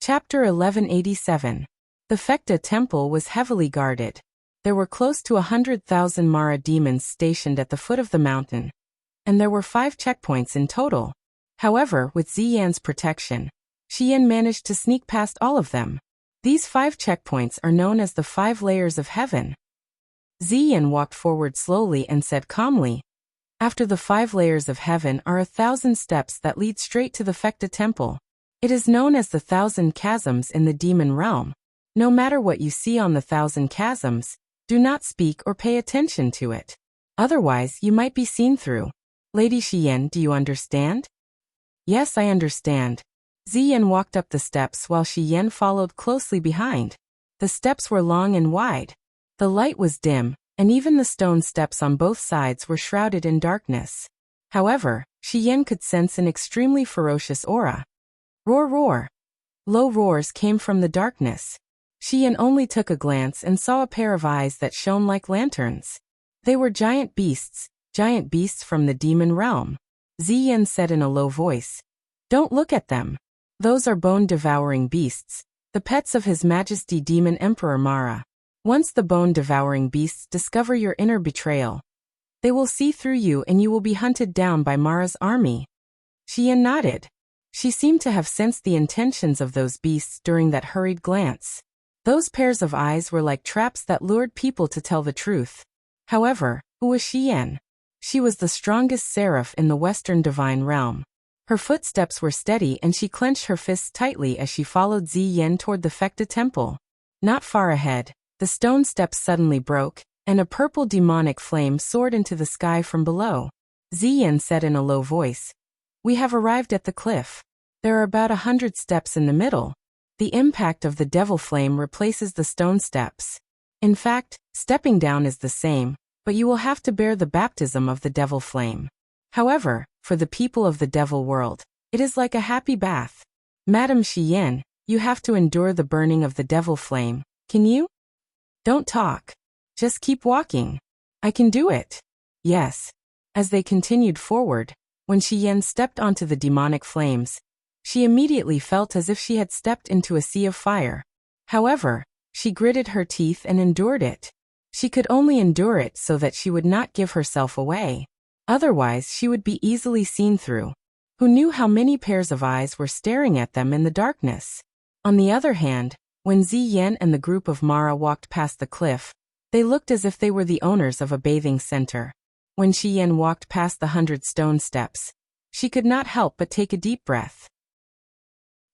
Chapter 1187. The Fekta temple was heavily guarded. There were close to 100,000 Mara demons stationed at the foot of the mountain, and there were 5 checkpoints in total. However, with Ziyan's protection, Xian managed to sneak past all of them. These 5 checkpoints are known as the 5 layers of heaven. Ziyan walked forward slowly and said calmly, "After the 5 layers of heaven are 1,000 steps that lead straight to the Fekta temple. It is known as the 1,000 chasms in the demon realm. No matter what you see on the 1,000 chasms, do not speak or pay attention to it. Otherwise, you might be seen through. Lady Xian, do you understand?" "Yes, I understand." Ziyan walked up the steps while Xian followed closely behind. The steps were long and wide. The light was dim, and even the stone steps on both sides were shrouded in darkness. However, Xian could sense an extremely ferocious aura. Roar, roar. Low roars came from the darkness. Xian only took a glance and saw a pair of eyes that shone like lanterns. They were giant beasts from the demon realm. Ziyan said in a low voice, "Don't look at them. Those are bone-devouring beasts, the pets of His Majesty Demon Emperor Mara. Once the bone-devouring beasts discover your inner betrayal, they will see through you and you will be hunted down by Mara's army." Xian nodded. She seemed to have sensed the intentions of those beasts during that hurried glance. Those pairs of eyes were like traps that lured people to tell the truth. However, who was Xian? She was the strongest seraph in the Western divine realm. Her footsteps were steady and she clenched her fists tightly as she followed Ziyan toward the Fekta temple. Not far ahead, the stone steps suddenly broke, and a purple demonic flame soared into the sky from below. Ziyan said in a low voice, "We have arrived at the cliff. There are about 100 steps in the middle. The impact of the devil flame replaces the stone steps. In fact, stepping down is the same, but you will have to bear the baptism of the devil flame. However, for the people of the devil world, it is like a happy bath. Madam Xian, you have to endure the burning of the devil flame. Can you? Don't talk. Just keep walking. I can do it." "Yes." As they continued forward, when Xian stepped onto the demonic flames, she immediately felt as if she had stepped into a sea of fire. However, she gritted her teeth and endured it. She could only endure it so that she would not give herself away. Otherwise, she would be easily seen through. Who knew how many pairs of eyes were staring at them in the darkness? On the other hand, when Ziyan and the group of Mara walked past the cliff, they looked as if they were the owners of a bathing center. When Xian walked past the 100 stone steps, she could not help but take a deep breath.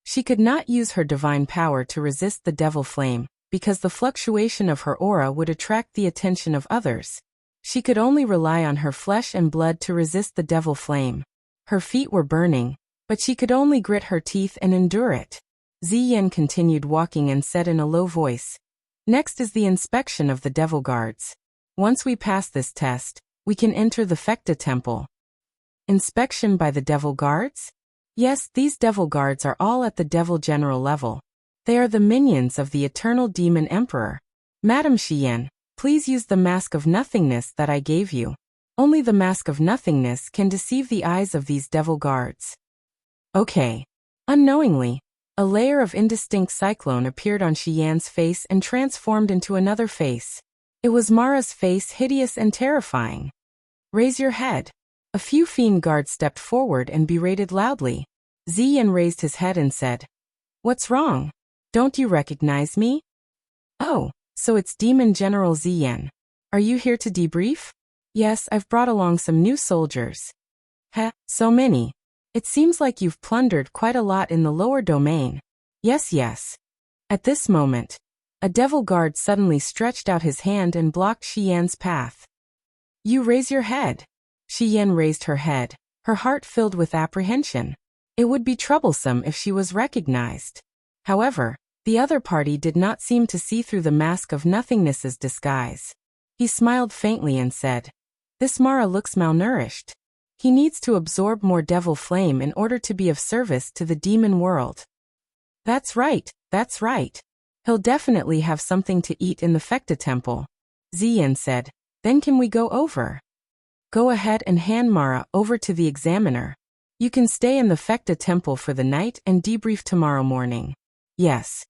She could not use her divine power to resist the devil flame, because the fluctuation of her aura would attract the attention of others. She could only rely on her flesh and blood to resist the devil flame. Her feet were burning, but she could only grit her teeth and endure it. Ziyan continued walking and said in a low voice, "Next is the inspection of the devil guards. Once we pass this test, we can enter the Fekta temple." Inspection by the devil guards? Yes, these devil guards are all at the devil general level. They are the minions of the eternal demon emperor. "Madam Xian, please use the mask of nothingness that I gave you. Only the mask of nothingness can deceive the eyes of these devil guards." Okay. Unknowingly, a layer of indistinct cyclone appeared on Xian's face and transformed into another face. It was Mara's face, hideous and terrifying. "Raise your head." A few fiend guards stepped forward and berated loudly. Ziyan raised his head and said, "What's wrong? Don't you recognize me?" "Oh, so it's Demon General Ziyan. Are you here to debrief?" "Yes, I've brought along some new soldiers." "Heh, so many. It seems like you've plundered quite a lot in the lower domain." Yes. At this moment, a devil guard suddenly stretched out his hand and blocked Xian's path. "You raise your head." Xian raised her head, her heart filled with apprehension. It would be troublesome if she was recognized. However, the other party did not seem to see through the mask of nothingness's disguise. He smiled faintly and said, "This Mara looks malnourished. He needs to absorb more devil flame in order to be of service to the demon world." That's right. He'll definitely have something to eat in the Fekta temple," Ziyan said. "Then can we go over?" "Go ahead and hand Mara over to the examiner. You can stay in the Fekta temple for the night and debrief tomorrow morning." Yes.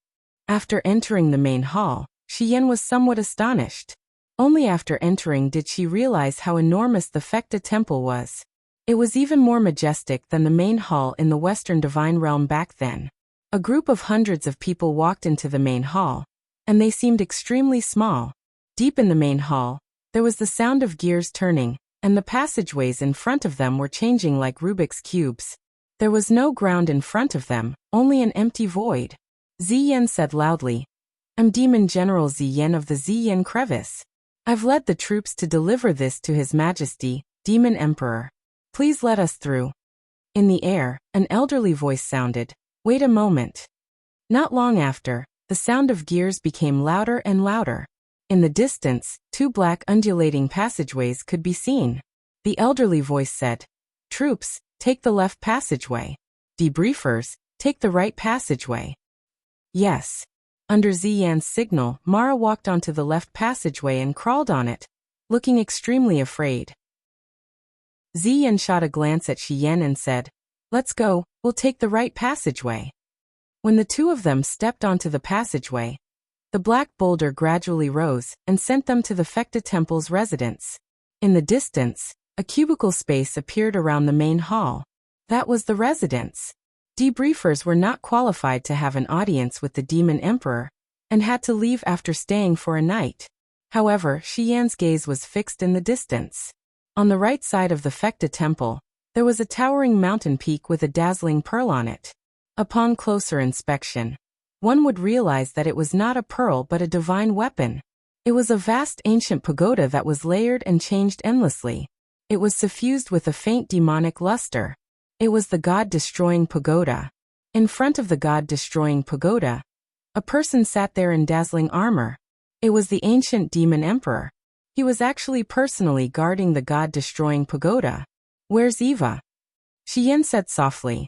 After entering the main hall, Xian was somewhat astonished. Only after entering did she realize how enormous the Fecta temple was. It was even more majestic than the main hall in the Western Divine Realm back then. A group of hundreds of people walked into the main hall, and they seemed extremely small. Deep in the main hall, there was the sound of gears turning, and the passageways in front of them were changing like Rubik's cubes. There was no ground in front of them, only an empty void. Ziyan said loudly, "I'm Demon General Ziyan of the Ziyan Crevice. I've led the troops to deliver this to His Majesty, Demon Emperor. Please let us through." In the air, an elderly voice sounded, "Wait a moment." Not long after, the sound of gears became louder and louder. In the distance, two black undulating passageways could be seen. The elderly voice said, "Troops, take the left passageway. Debriefers, take the right passageway." Yes. Under Ziyan's signal, Mara walked onto the left passageway and crawled on it, looking extremely afraid. Ziyan shot a glance at Xian and said, "Let's go, we'll take the right passageway." When the two of them stepped onto the passageway, the black boulder gradually rose and sent them to the Fecta Temple's residence. In the distance, a cubicle space appeared around the main hall. That was the residence. Debriefers were not qualified to have an audience with the Demon Emperor, and had to leave after staying for a night. However, Xian's gaze was fixed in the distance. On the right side of the Fecta Temple, there was a towering mountain peak with a dazzling pearl on it. Upon closer inspection, one would realize that it was not a pearl but a divine weapon. It was a vast ancient pagoda that was layered and changed endlessly. It was suffused with a faint demonic luster. It was the god-destroying pagoda. In front of the god-destroying pagoda, a person sat there in dazzling armor. It was the ancient demon emperor. He was actually personally guarding the god-destroying pagoda. "Where's Eva?" Xian said softly.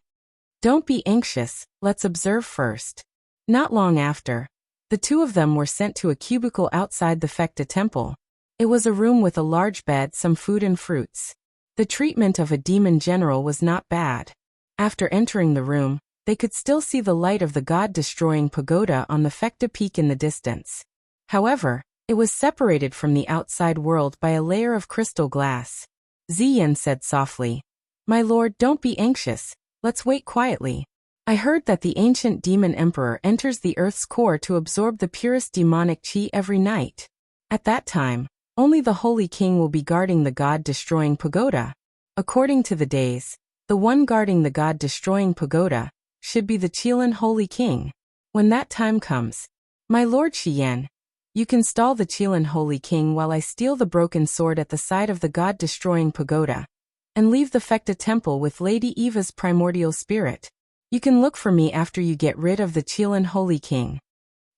"Don't be anxious, let's observe first." Not long after, the two of them were sent to a cubicle outside the Fecta Temple. It was a room with a large bed, some food and fruits. The treatment of a demon general was not bad. After entering the room, they could still see the light of the god-destroying pagoda on the Fecta Peak in the distance. However, it was separated from the outside world by a layer of crystal glass. Ziyan said softly, "My lord, don't be anxious, let's wait quietly. I heard that the ancient demon emperor enters the earth's core to absorb the purest demonic chi every night. At that time, only the Holy King will be guarding the god-destroying pagoda. According to the days, the one guarding the god-destroying pagoda should be the Qilin Holy King. When that time comes, my lord Xian, you can stall the Qilin Holy King while I steal the broken sword at the side of the god-destroying pagoda, and leave the Fecta Temple with Lady Eva's primordial spirit. You can look for me after you get rid of the Qilin Holy King."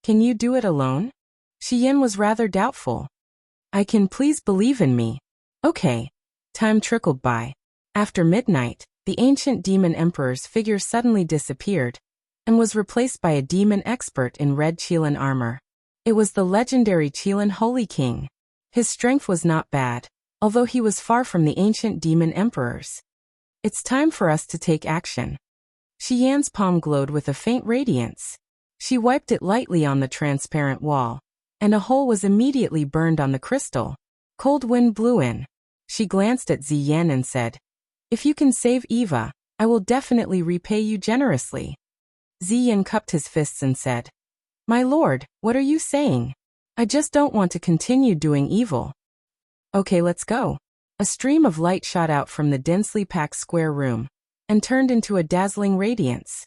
"Can you do it alone?" Xian was rather doubtful. "I can, please believe in me." "Okay." Time trickled by. After midnight, the ancient demon emperor's figure suddenly disappeared, and was replaced by a demon expert in red Qilin armor. It was the legendary Qilin Holy King. His strength was not bad, although he was far from the ancient demon emperors. "It's time for us to take action." Xian's palm glowed with a faint radiance. She wiped it lightly on the transparent wall, and a hole was immediately burned on the crystal. Cold wind blew in. She glanced at Ziyan and said, "If you can save Eva, I will definitely repay you generously." Ziyan cupped his fists and said, "My lord, what are you saying? I just don't want to continue doing evil." "Okay, let's go." A stream of light shot out from the densely packed square room, and turned into a dazzling radiance.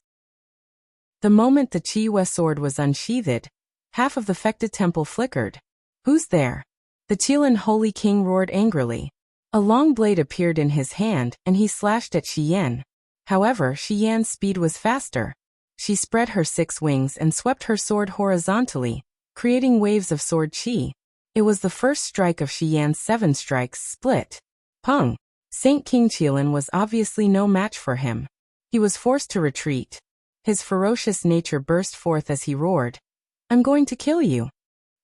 The moment the Qihua sword was unsheathed, half of the Fecta Temple flickered. "Who's there?" The Qilin Holy King roared angrily. A long blade appeared in his hand and he slashed at Xian. However, Xian's speed was faster. She spread her 6 wings and swept her sword horizontally, creating waves of sword chi. It was the first strike of Xian's 7 strikes split. Pung! Saint King Qilin was obviously no match for him. He was forced to retreat. His ferocious nature burst forth as he roared, "I'm going to kill you."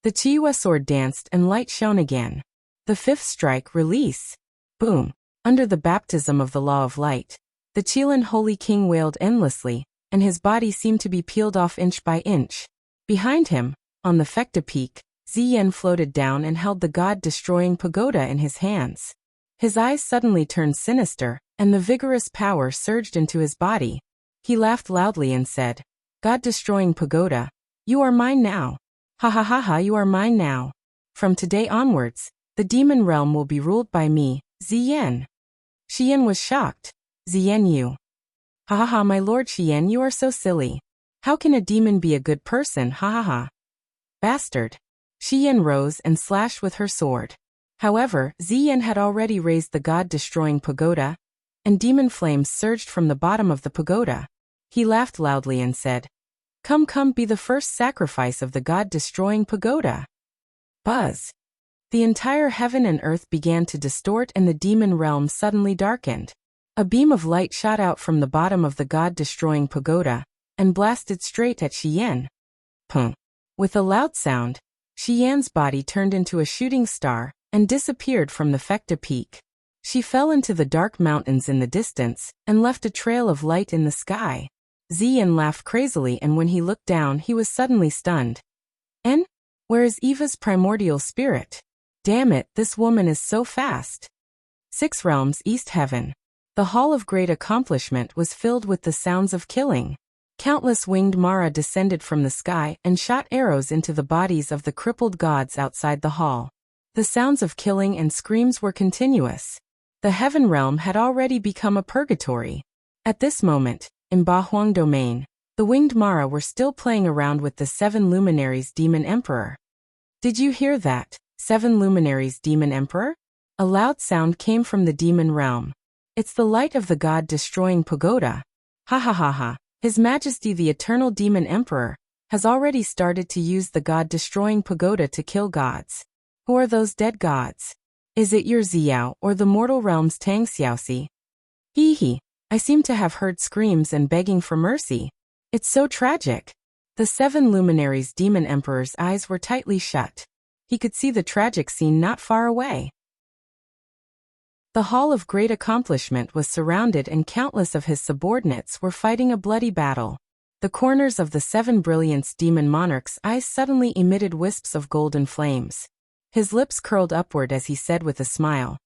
The Qihua sword danced and light shone again. The 5th strike, release. Boom! Under the baptism of the law of light, the Qilin Holy King wailed endlessly, and his body seemed to be peeled off inch by inch. Behind him, on the Fekta peak, Ziyan floated down and held the god-destroying pagoda in his hands. His eyes suddenly turned sinister, and the vigorous power surged into his body. He laughed loudly and said, "God-destroying pagoda, you are mine now. Ha ha ha ha, you are mine now. From today onwards, the demon realm will be ruled by me, Ziyan." Xian was shocked. "Ziyan, you. Ha ha ha, my lord Xian, you are so silly. How can a demon be a good person, ha ha ha. Bastard." Xian rose and slashed with her sword. However, Ziyan had already raised the god-destroying pagoda, and demon flames surged from the bottom of the pagoda. He laughed loudly and said, "Come, come, be the first sacrifice of the god-destroying pagoda." Buzz. The entire heaven and earth began to distort and the demon realm suddenly darkened. A beam of light shot out from the bottom of the god-destroying pagoda and blasted straight at Xian. Pum. With a loud sound, Xian's body turned into a shooting star and disappeared from the Fekta peak. She fell into the dark mountains in the distance and left a trail of light in the sky. Ziyan laughed crazily, and when he looked down he was suddenly stunned. "En? Where is Eva's primordial spirit? Damn it, this woman is so fast." 6 Realms East Heaven. The Hall of Great Accomplishment was filled with the sounds of killing. Countless winged Mara descended from the sky and shot arrows into the bodies of the crippled gods outside the hall. The sounds of killing and screams were continuous. The heaven realm had already become a purgatory. At this moment, in Bahuang Domain, the winged Mara were still playing around with the 7 luminaries Demon Emperor. "Did you hear that, 7 luminaries Demon Emperor?" A loud sound came from the demon realm. "It's the light of the god-destroying pagoda. Ha ha ha ha. His Majesty the Eternal Demon Emperor has already started to use the god-destroying pagoda to kill gods." "Who are those dead gods? Is it your Xiao or the mortal realm's Tang Xiaoxi?" "Hee hee, I seem to have heard screams and begging for mercy. It's so tragic." The 7 luminaries Demon Emperor's eyes were tightly shut. He could see the tragic scene not far away. The Hall of Great Accomplishment was surrounded and countless of his subordinates were fighting a bloody battle. The corners of the 7 Brilliance Demon Monarch's eyes suddenly emitted wisps of golden flames. His lips curled upward as he said with a smile,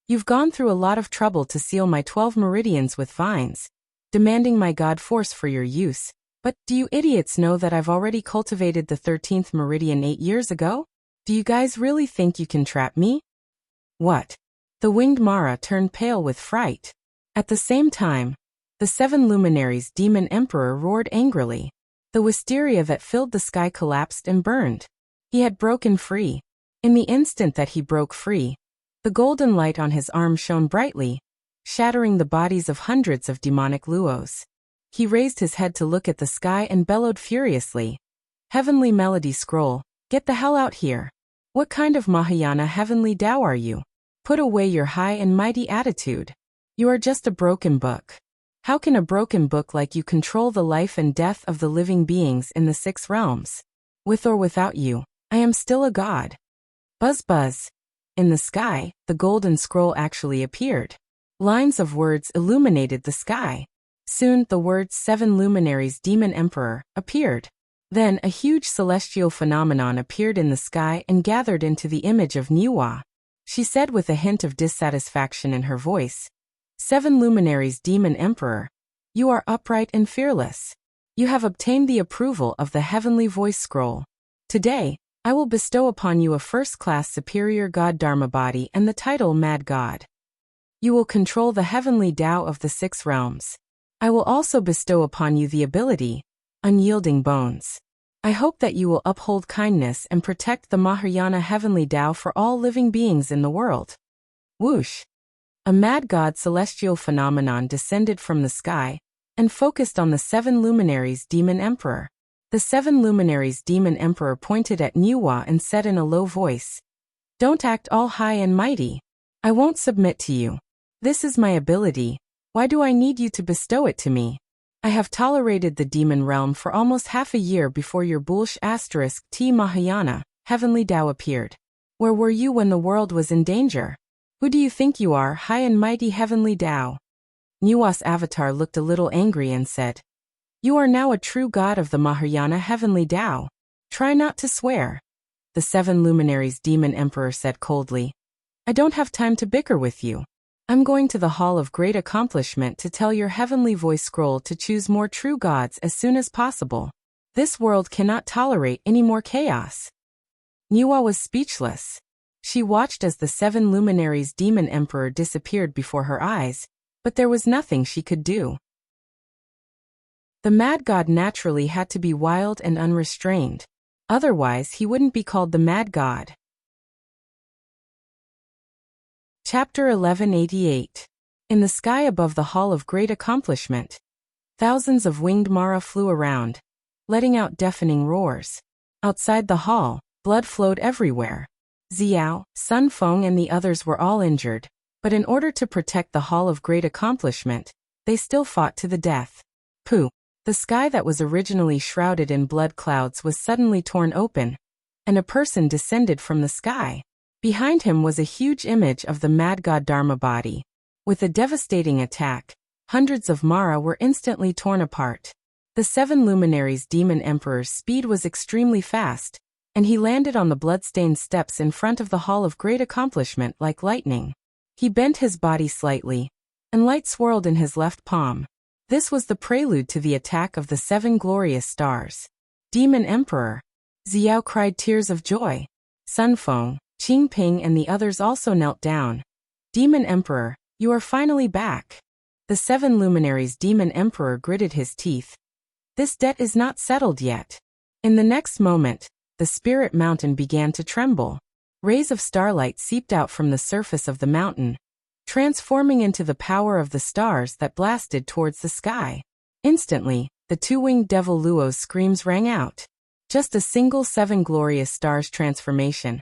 "You've gone through a lot of trouble to seal my 12 meridians with vines, demanding my god force for your use, but do you idiots know that I've already cultivated the 13th meridian 8 years ago? Do you guys really think you can trap me?" "What?" The winged Mara turned pale with fright. At the same time, the 7 luminaries Demon Emperor roared angrily. The wisteria that filled the sky collapsed and burned. He had broken free. In the instant that he broke free, the golden light on his arm shone brightly, shattering the bodies of hundreds of demonic luos. He raised his head to look at the sky and bellowed furiously, "Heavenly Melody Scroll, get the hell out here. What kind of Mahayana heavenly Tao are you? Put away your high and mighty attitude. You are just a broken book. How can a broken book like you control the life and death of the living beings in the 6 realms? With or without you, I am still a god." Buzz buzz. In the sky, the golden scroll actually appeared. Lines of words illuminated the sky. Soon, the words 7 luminaries Demon Emperor appeared. Then, a huge celestial phenomenon appeared in the sky and gathered into the image of Niwa. She said with a hint of dissatisfaction in her voice, "7 luminaries Demon Emperor, you are upright and fearless. You have obtained the approval of the heavenly voice scroll. Today, I will bestow upon you a first-class superior god Dharma body and the title Mad God. You will control the heavenly Tao of the 6 realms. I will also bestow upon you the ability, Unyielding Bones. I hope that you will uphold kindness and protect the Mahayana heavenly Tao for all living beings in the world." Whoosh! A mad god celestial phenomenon descended from the sky and focused on the 7 luminaries Demon Emperor. The 7 luminaries Demon Emperor pointed at Niwa and said in a low voice, "Don't act all high and mighty. I won't submit to you. This is my ability. Why do I need you to bestow it to me? I have tolerated the demon realm for almost half a year before your bullish asterisk T Mahayana, heavenly Tao appeared. Where were you when the world was in danger? Who do you think you are, high and mighty heavenly Tao?" Niwa's avatar looked a little angry and said, You are now a true god of the Mahayana heavenly Tao. Try not to swear. The 7 luminaries demon emperor said coldly. I don't have time to bicker with you. I'm going to the Hall of Great Accomplishment to tell your heavenly voice scroll to choose more true gods as soon as possible. This world cannot tolerate any more chaos. Niwa was speechless. She watched as the 7 luminaries demon emperor disappeared before her eyes, but there was nothing she could do. The mad god naturally had to be wild and unrestrained. Otherwise, he wouldn't be called the mad god. Chapter 1188. In the sky above the Hall of Great Accomplishment, thousands of winged Mara flew around, letting out deafening roars. Outside the hall, blood flowed everywhere. Xiao, Sun Feng and the others were all injured, but in order to protect the Hall of Great Accomplishment, they still fought to the death. Pooh! The sky that was originally shrouded in blood clouds was suddenly torn open, and a person descended from the sky. Behind him was a huge image of the mad god Dharma body. With a devastating attack, hundreds of Mara were instantly torn apart. The 7 luminaries demon emperor's speed was extremely fast, and he landed on the bloodstained steps in front of the Hall of Great Accomplishment like lightning. He bent his body slightly, and light swirled in his left palm. This was the prelude to the attack of the 7 glorious stars. Demon Emperor! Xiao cried tears of joy. Sun Feng, Qing Ping and the others also knelt down. Demon Emperor, you are finally back. The 7 luminaries Demon Emperor gritted his teeth. This debt is not settled yet. In the next moment, the spirit mountain began to tremble. Rays of starlight seeped out from the surface of the mountain, transforming into the power of the stars that blasted towards the sky. Instantly, the 2-winged devil Luo's screams rang out. Just a single 7 glorious stars transformation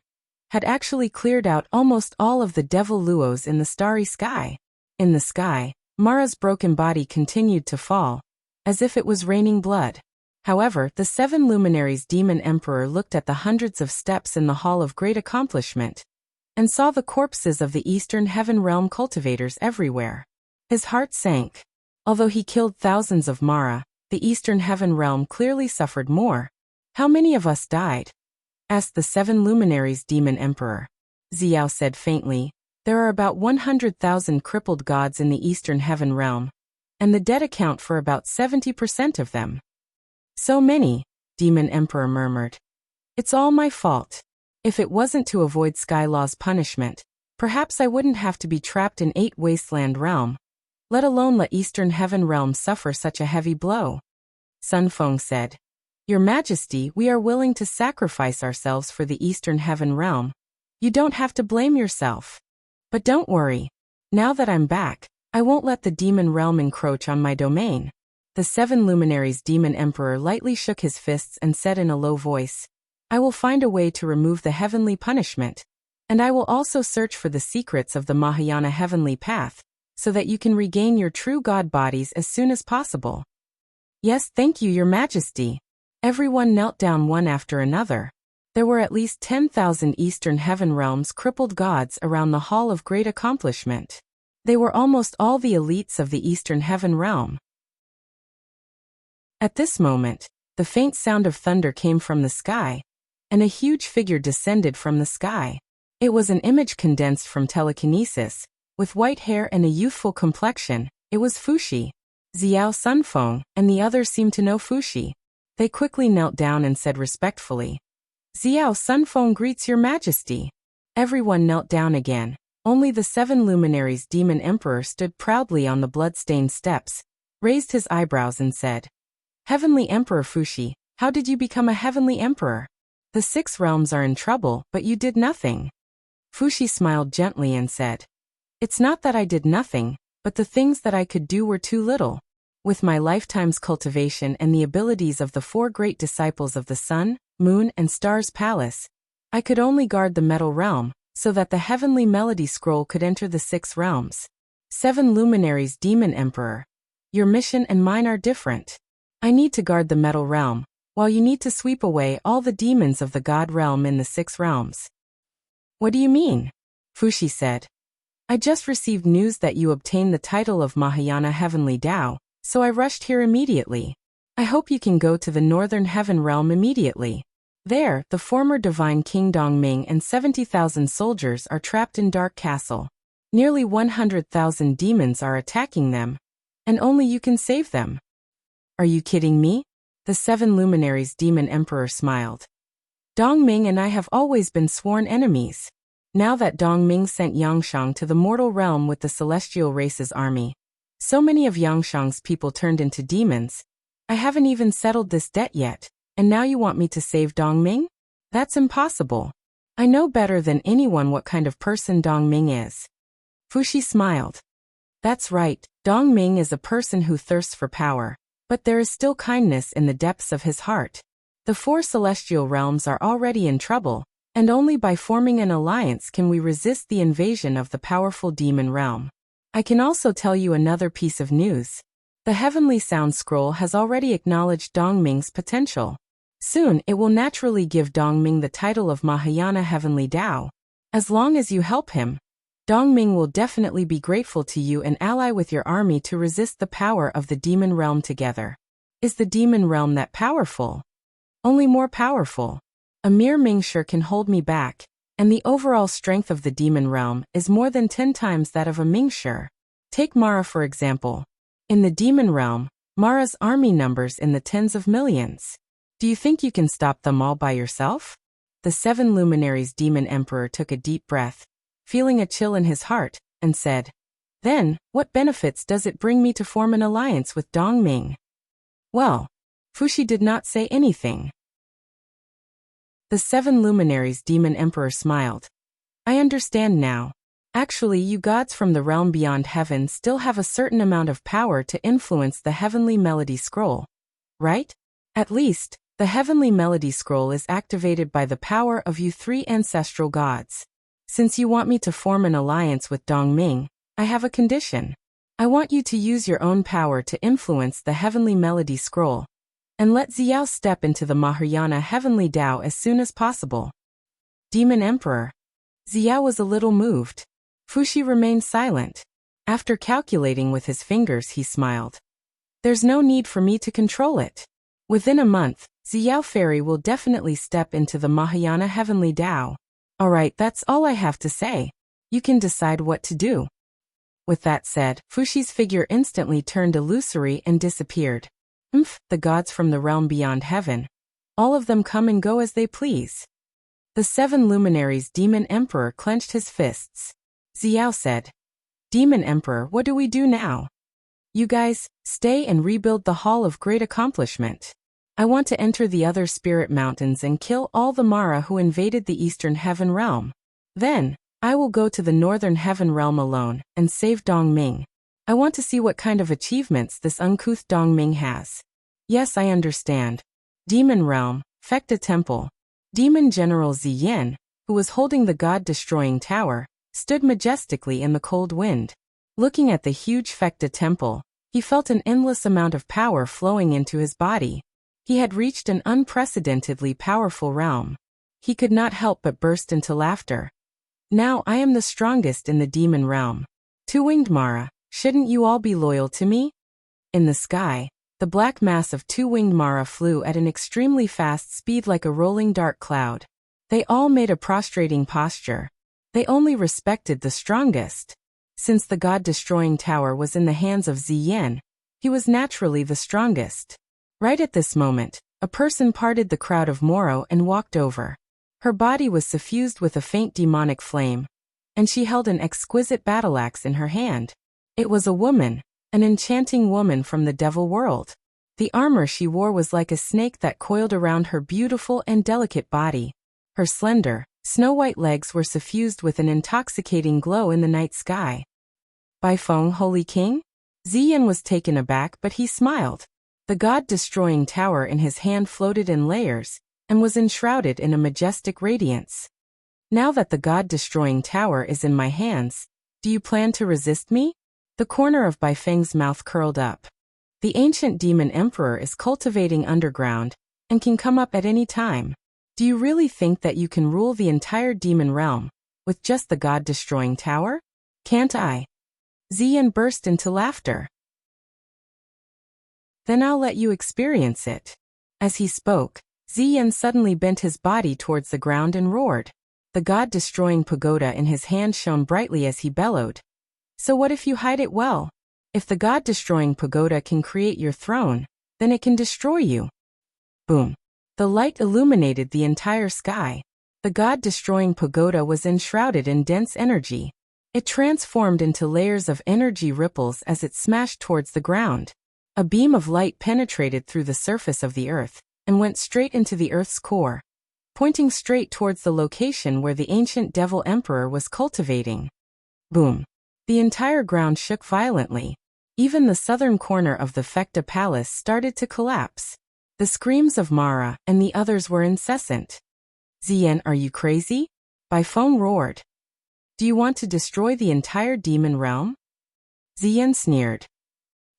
had actually cleared out almost all of the devil Luos in the starry sky. In the sky, Mara's broken body continued to fall, as if it was raining blood. However, the 7 luminaries demon emperor looked at the hundreds of steps in the Hall of Great Accomplishment, and saw the corpses of the Eastern Heaven Realm cultivators everywhere. His heart sank. Although he killed thousands of Mara, the Eastern Heaven Realm clearly suffered more. How many of us died? Asked the 7 luminaries demon emperor. Xiao said faintly, there are about 100,000 crippled gods in the Eastern Heaven Realm, and the dead account for about 70% of them. So many, Demon Emperor murmured. It's all my fault. If it wasn't to avoid Skylaw's punishment, perhaps I wouldn't have to be trapped in 8 Wasteland Realm, let alone let Eastern Heaven Realm suffer such a heavy blow. Sun Feng said, Your Majesty, we are willing to sacrifice ourselves for the Eastern Heaven Realm. You don't have to blame yourself. But don't worry. Now that I'm back, I won't let the Demon Realm encroach on my domain. The 7 luminaries Demon Emperor lightly shook his fists and said in a low voice, I will find a way to remove the heavenly punishment, and I will also search for the secrets of the Mahayana heavenly path, so that you can regain your true god bodies as soon as possible. Yes, thank you, Your Majesty. Everyone knelt down one after another. There were at least 10,000 Eastern Heaven Realms crippled gods around the Hall of Great Accomplishment. They were almost all the elites of the Eastern Heaven Realm. At this moment, the faint sound of thunder came from the sky, and a huge figure descended from the sky. It was an image condensed from telekinesis, with white hair and a youthful complexion. It was Fuxi. Xiao Sunfeng and the others seemed to know Fuxi. They quickly knelt down and said respectfully, Xiao Sunfeng greets Your Majesty. Everyone knelt down again. Only the 7 luminaries Demon Emperor stood proudly on the blood-stained steps, raised his eyebrows and said, Heavenly Emperor Fuxi, how did you become a Heavenly Emperor? The 6 realms are in trouble, but you did nothing. Fuxi smiled gently and said, It's not that I did nothing, but the things that I could do were too little. With my lifetime's cultivation and the abilities of the 4 great disciples of the Sun, Moon, and Stars Palace, I could only guard the Metal Realm, so that the Heavenly Melody Scroll could enter the 6 realms. 7 luminaries Demon Emperor. Your mission and mine are different. I need to guard the Metal Realm, while you need to sweep away all the demons of the God Realm in the 6 realms. What do you mean? Fuxi said. I just received news that you obtained the title of Mahayana Heavenly Tao, so I rushed here immediately. I hope you can go to the Northern Heaven Realm immediately. There, the former divine King Dongming and 70,000 soldiers are trapped in Dark Castle. Nearly 100,000 demons are attacking them, and only you can save them. Are you kidding me? The 7 luminaries demon emperor smiled. Dongming and I have always been sworn enemies. Now that Dongming sent Yangshang to the mortal realm with the celestial race's army, so many of Yangshang's people turned into demons. I haven't even settled this debt yet, and now you want me to save Dongming? That's impossible. I know better than anyone what kind of person Dongming is. Fuxi smiled. That's right, Dongming is a person who thirsts for power, but there is still kindness in the depths of his heart. The 4 celestial realms are already in trouble, and only by forming an alliance can we resist the invasion of the powerful demon realm. I can also tell you another piece of news. The Heavenly Sound Scroll has already acknowledged Dongming's potential. Soon, it will naturally give Dongming the title of Mahayana Heavenly Tao. As long as you help him, Dongming will definitely be grateful to you and ally with your army to resist the power of the demon realm together. Is the demon realm that powerful? Only more powerful. A mere Mingshi can hold me back, and the overall strength of the demon realm is more than 10 times that of a Mingshi. Take Mara for example. In the demon realm, Mara's army numbers in the tens of millions. Do you think you can stop them all by yourself? The 7 luminaries demon emperor took a deep breath, feeling a chill in his heart, and said, Then, what benefits does it bring me to form an alliance with Dongming? Well, Fuxi did not say anything. The 7 luminaries demon emperor smiled. I understand now. Actually, you gods from the realm beyond heaven still have a certain amount of power to influence the Heavenly Melody Scroll, right? At least, the Heavenly Melody Scroll is activated by the power of you 3 ancestral gods. Since you want me to form an alliance with Dongming, I have a condition. I want you to use your own power to influence the Heavenly Melody Scroll, and let Xiao step into the Mahayana Heavenly Tao as soon as possible. Demon Emperor. Xiao was a little moved. Fuxi remained silent. After calculating with his fingers, he smiled. There's no need for me to control it. Within a month, Xiao Fairy will definitely step into the Mahayana Heavenly Tao. Alright, that's all I have to say. You can decide what to do. With that said, Fuxi's figure instantly turned illusory and disappeared. The gods from the realm beyond heaven. All of them come and go as they please. The 7 luminaries demon emperor clenched his fists. Xiao said, Demon Emperor, what do we do now? You guys, stay and rebuild the Hall of Great Accomplishment. I want to enter the other spirit mountains and kill all the Mara who invaded the Eastern Heaven Realm. Then, I will go to the Northern Heaven Realm alone and save Dongming. I want to see what kind of achievements this uncouth Dongming has. Yes, I understand. Demon Realm, Fecta Temple. Demon General Ziyin, who was holding the god-destroying tower, stood majestically in the cold wind. Looking at the huge Fecta Temple, he felt an endless amount of power flowing into his body. He had reached an unprecedentedly powerful realm. He could not help but burst into laughter. Now I am the strongest in the demon realm. 2-winged Mara, shouldn't you all be loyal to me? In the sky, the black mass of 2-winged Mara flew at an extremely fast speed like a rolling dark cloud. They all made a prostrating posture. They only respected the strongest. Since the god-destroying tower was in the hands of Ziyin, he was naturally the strongest. Right at this moment, a person parted the crowd of Moro and walked over. Her body was suffused with a faint demonic flame, and she held an exquisite battle axe in her hand. It was a woman, an enchanting woman from the devil world. The armor she wore was like a snake that coiled around her beautiful and delicate body. Her slender, snow-white legs were suffused with an intoxicating glow in the night sky. Bai Feng, Holy King? Ziyin was taken aback, but he smiled. The god-destroying tower in his hand floated in layers, and was enshrouded in a majestic radiance. Now that the god-destroying tower is in my hands, do you plan to resist me? The corner of Bai Feng's mouth curled up. The ancient demon emperor is cultivating underground, and can come up at any time. Do you really think that you can rule the entire demon realm, with just the god-destroying tower? Can't I? Ziyin burst into laughter. Then I'll let you experience it. As he spoke, Ziyan suddenly bent his body towards the ground and roared. The god-destroying pagoda in his hand shone brightly as he bellowed. So what if you hide it well? If the god-destroying pagoda can create your throne, then it can destroy you. Boom. The light illuminated the entire sky. The god-destroying pagoda was enshrouded in dense energy. It transformed into layers of energy ripples as it smashed towards the ground. A beam of light penetrated through the surface of the earth and went straight into the earth's core, pointing straight towards the location where the ancient devil emperor was cultivating. Boom. The entire ground shook violently. Even the southern corner of the Fekta palace started to collapse. The screams of Mara and the others were incessant. Ziyan, are you crazy? Baifeng roared. Do you want to destroy the entire demon realm? Ziyan sneered.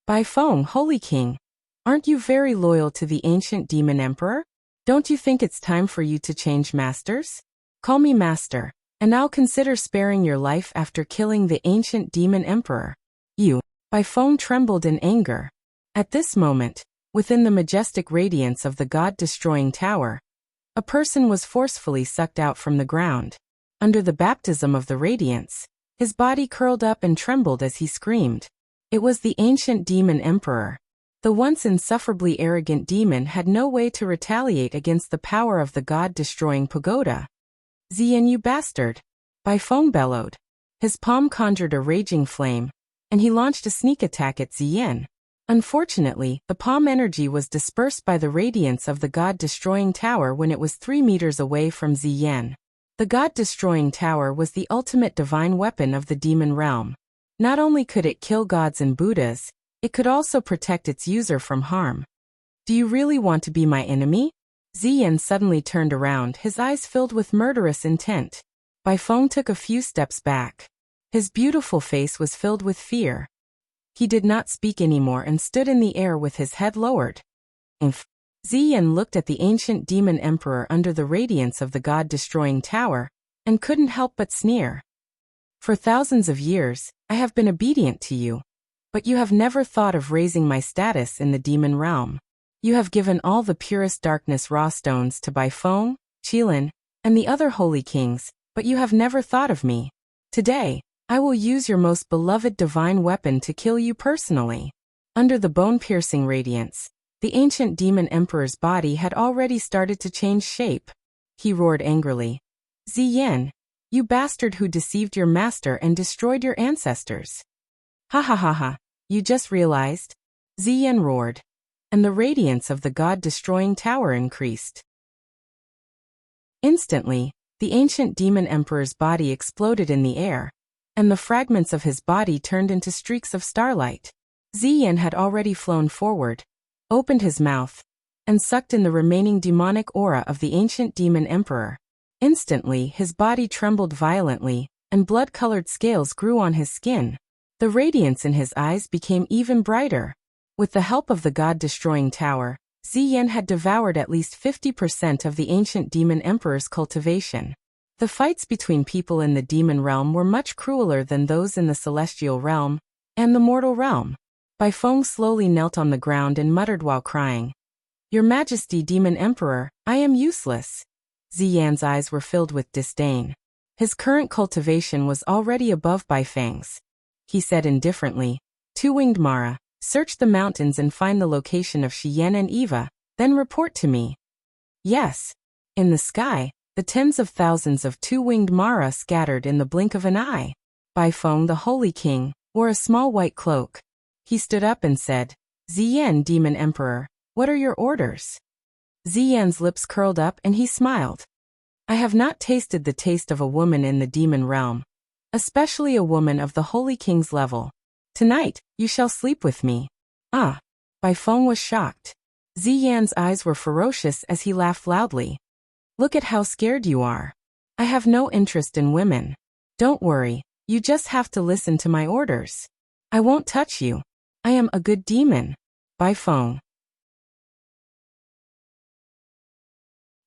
Baifeng, Holy King, aren't you very loyal to the ancient demon emperor? Don't you think it's time for you to change masters? Call me master, and I'll consider sparing your life after killing the ancient demon emperor. You. Baifeng trembled in anger. At this moment, within the majestic radiance of the god-destroying tower, a person was forcefully sucked out from the ground. Under the baptism of the radiance, his body curled up and trembled as he screamed. It was the ancient demon emperor. The once insufferably arrogant demon had no way to retaliate against the power of the god-destroying pagoda. Ziyan, you bastard! Baifeng bellowed. His palm conjured a raging flame, and he launched a sneak attack at Ziyan. Unfortunately, the palm energy was dispersed by the radiance of the god-destroying tower when it was 3 meters away from Ziyan. The god-destroying tower was the ultimate divine weapon of the demon realm. Not only could it kill gods and Buddhas, it could also protect its user from harm. Do you really want to be my enemy? Ziyan suddenly turned around, his eyes filled with murderous intent. Baifeng took a few steps back. His beautiful face was filled with fear. He did not speak anymore and stood in the air with his head lowered. Ziyan looked at the ancient demon emperor under the radiance of the god-destroying tower, and couldn't help but sneer. For thousands of years, I have been obedient to you, but you have never thought of raising my status in the demon realm. You have given all the purest darkness raw stones to Baifeng, Qilin, and the other holy kings, but you have never thought of me. Today, I will use your most beloved divine weapon to kill you personally. Under the bone-piercing radiance, the ancient demon emperor's body had already started to change shape. He roared angrily. Ziyan, you bastard who deceived your master and destroyed your ancestors. Ha ha ha ha, you just realized? Ziyan roared, and the radiance of the god-destroying tower increased. Instantly, the ancient demon emperor's body exploded in the air, and the fragments of his body turned into streaks of starlight. Ziyan had already flown forward, opened his mouth, and sucked in the remaining demonic aura of the ancient demon emperor. Instantly, his body trembled violently, and blood-colored scales grew on his skin. The radiance in his eyes became even brighter. With the help of the god-destroying tower, Ziyan had devoured at least 50% of the ancient demon emperor's cultivation. The fights between people in the demon realm were much crueler than those in the celestial realm and the mortal realm. Baifeng slowly knelt on the ground and muttered while crying, Your Majesty, Demon Emperor, I am useless. Ziyan's eyes were filled with disdain. His current cultivation was already above Baifeng's. He said indifferently, Two-winged Mara, search the mountains and find the location of Shiyan and Eva, then report to me. Yes. In the sky, the tens of thousands of two-winged Mara scattered in the blink of an eye. Baifeng, the Holy King, wore a small white cloak. He stood up and said, Ziyan, Demon Emperor, what are your orders? Ziyan's lips curled up and he smiled. I have not tasted the taste of a woman in the demon realm, especially a woman of the Holy King's level. Tonight, you shall sleep with me. Ah! Baifeng was shocked. Ziyan's eyes were ferocious as he laughed loudly. Look at how scared you are. I have no interest in women. Don't worry, you just have to listen to my orders. I won't touch you. I am a good demon. Baifeng.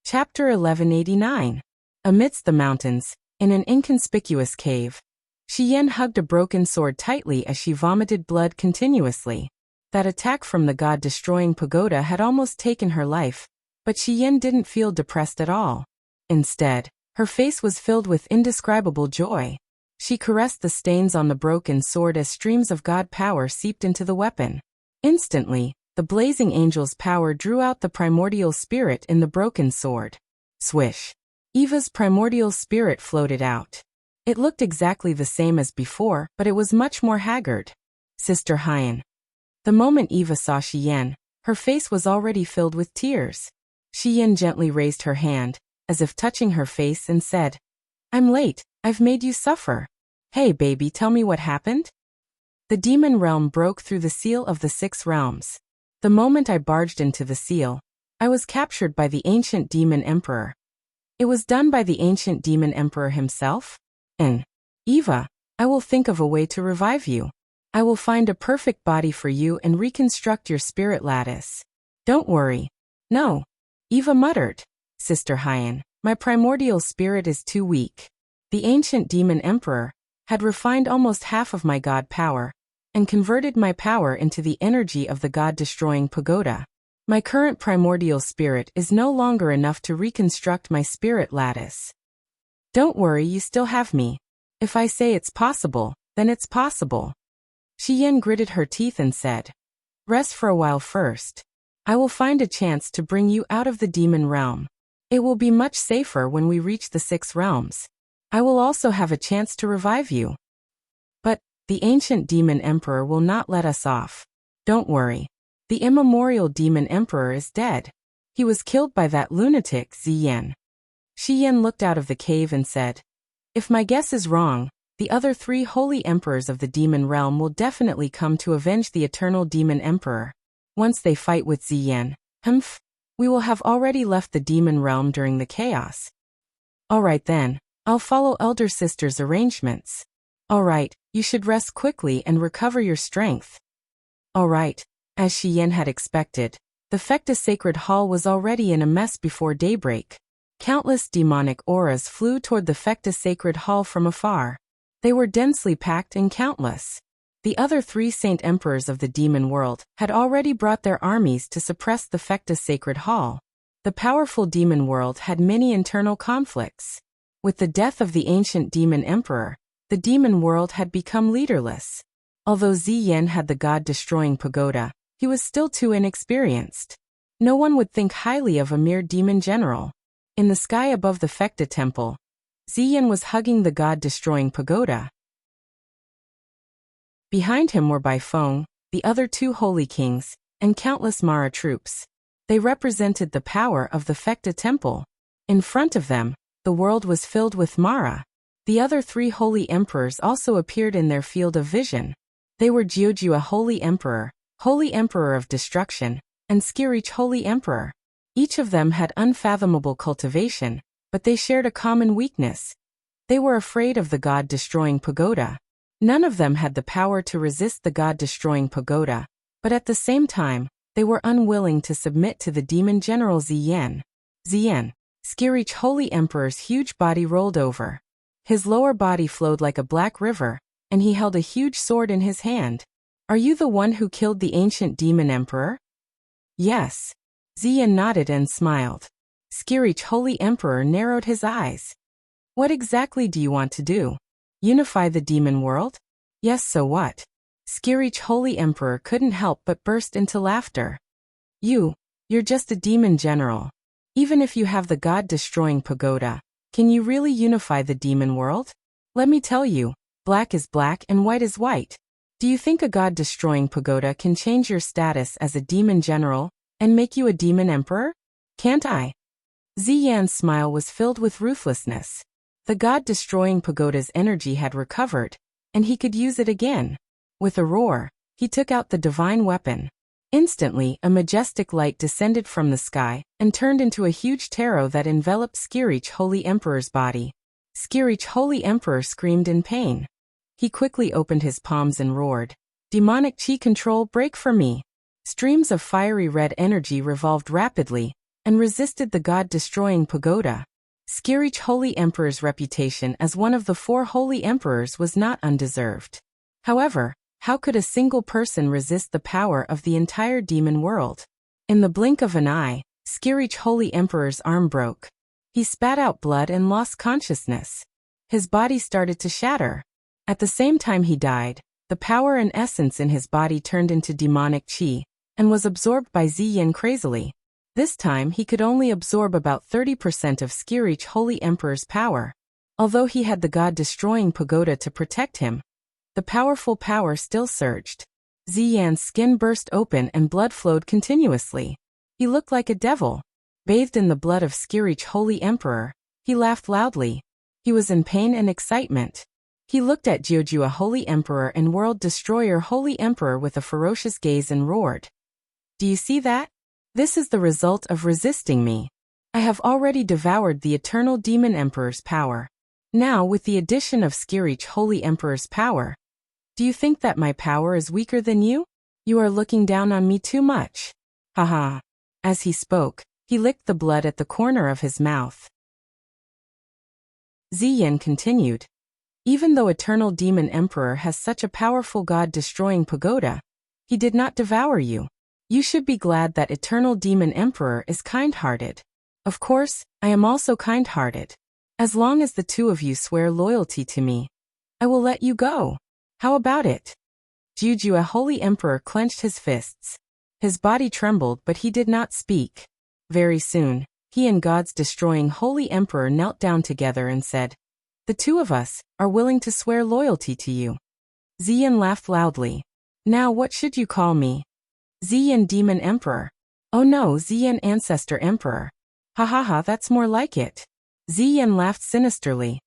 Chapter 1189. Amidst the mountains, in an inconspicuous cave, Shiyan hugged a broken sword tightly as she vomited blood continuously. That attack from the god-destroying pagoda had almost taken her life, but Shi Yan didn't feel depressed at all. Instead, her face was filled with indescribable joy. She caressed the stains on the broken sword as streams of god power seeped into the weapon. Instantly, the blazing angel's power drew out the primordial spirit in the broken sword. Swish! Eva's primordial spirit floated out. It looked exactly the same as before, but it was much more haggard. Sister Hyan. The moment Eva saw Shi Yan, her face was already filled with tears. Shi Yan gently raised her hand, as if touching her face, and said, "I'm late, I've made you suffer. Hey baby, tell me what happened?" The demon realm broke through the seal of the 6 realms. The moment I barged into the seal, I was captured by the ancient demon emperor. It was done by the ancient demon emperor himself? Eva, I will think of a way to revive you. I will find a perfect body for you and reconstruct your spirit lattice. Don't worry. No. Eva muttered. Sister Hyan, my primordial spirit is too weak. The ancient demon emperor had refined almost half of my god power and converted my power into the energy of the god-destroying pagoda. My current primordial spirit is no longer enough to reconstruct my spirit lattice. Don't worry, you still have me. If I say it's possible, then it's possible. Shi Yan gritted her teeth and said, "Rest for a while first. I will find a chance to bring you out of the demon realm. It will be much safer when we reach the 6 realms. I will also have a chance to revive you. But the ancient demon emperor will not let us off. Don't worry. The immemorial demon emperor is dead. He was killed by that lunatic Ziyan." Shi Yan looked out of the cave and said, "If my guess is wrong, the other 3 holy emperors of the demon realm will definitely come to avenge the eternal demon emperor. Once they fight with Ziyan, we will have already left the demon realm during the chaos. Alright then, I'll follow Elder Sister's arrangements. Alright, you should rest quickly and recover your strength." Alright. As Shi Yan had expected, the Fecta Sacred Hall was already in a mess before daybreak. Countless demonic auras flew toward the Fecta Sacred Hall from afar. They were densely packed and countless. The other 3 saint emperors of the demon world had already brought their armies to suppress the Fecta Sacred Hall. The powerful demon world had many internal conflicts. With the death of the ancient demon emperor, the demon world had become leaderless. Although Ziyan had the god-destroying pagoda, he was still too inexperienced. No one would think highly of a mere demon general. In the sky above the Fecta temple, Ziyan was hugging the god-destroying pagoda. Behind him were Bai Feng, the other 2 holy kings, and countless Mara troops. They represented the power of the Fecta temple. In front of them, the world was filled with Mara. The other 3 holy emperors also appeared in their field of vision. They were Jiujua Holy Emperor of Destruction, and Skirich Holy Emperor. Each of them had unfathomable cultivation, but they shared a common weakness. They were afraid of the god-destroying pagoda. None of them had the power to resist the god-destroying pagoda, but at the same time, they were unwilling to submit to the demon general Ziyan. Skirich Holy Emperor's huge body rolled over. His lower body flowed like a black river, and he held a huge sword in his hand. "Are you the one who killed the ancient demon emperor?" "Yes." Ziyan nodded and smiled. Skirich Holy Emperor narrowed his eyes. "What exactly do you want to do? Unify the demon world?" "Yes, so what?" Skirich Holy Emperor couldn't help but burst into laughter. You're just a demon general. Even if you have the god-destroying pagoda, can you really unify the demon world? Let me tell you, black is black and white is white. Do you think a god-destroying pagoda can change your status as a demon general and make you a demon emperor? Can't I? Ziyan's smile was filled with ruthlessness. The god-destroying pagoda's energy had recovered, and he could use it again. With a roar, he took out the divine weapon. Instantly, a majestic light descended from the sky and turned into a huge tarot that enveloped Skirich Holy Emperor's body. Skirich Holy Emperor screamed in pain. He quickly opened his palms and roared, "Demonic chi control, break for me!" Streams of fiery red energy revolved rapidly and resisted the god-destroying pagoda. Skirich Holy Emperor's reputation as one of the 4 holy emperors was not undeserved. However, How could a single person resist the power of the entire demon world? In the blink of an eye, Skirich Holy Emperor's arm broke. He spat out blood and lost consciousness. His body started to shatter. At the same time he died, the power and essence in his body turned into demonic chi, and was absorbed by Ziyin crazily. This time he could only absorb about 30% of Skirich Holy Emperor's power. Although he had the god-destroying pagoda to protect him, the powerful power still surged. Ziyan's skin burst open and blood flowed continuously. He looked like a devil. Bathed in the blood of Skirich Holy Emperor, he laughed loudly. He was in pain and excitement. He looked at Jiujua Holy Emperor and World Destroyer Holy Emperor with a ferocious gaze and roared. Do you see that? This is the result of resisting me. I have already devoured the eternal demon emperor's power. Now, with the addition of Skirich Holy Emperor's power, do you think that my power is weaker than you? You are looking down on me too much. Haha. As he spoke, he licked the blood at the corner of his mouth. Ziyin continued. Even though Eternal Demon Emperor has such a powerful god-destroying pagoda, he did not devour you. You should be glad that Eternal Demon Emperor is kind-hearted. Of course, I am also kind-hearted. As long as the two of you swear loyalty to me, I will let you go. How about it? Jiujua Holy Emperor clenched his fists. His body trembled, but he did not speak. Very soon, he and God's destroying Holy Emperor knelt down together and said, "The two of us are willing to swear loyalty to you." Ziyin laughed loudly. Now what should you call me? Ziyin Demon Emperor. Oh no, Ziyin Ancestor Emperor. Ha ha ha, that's more like it. Ziyin laughed sinisterly.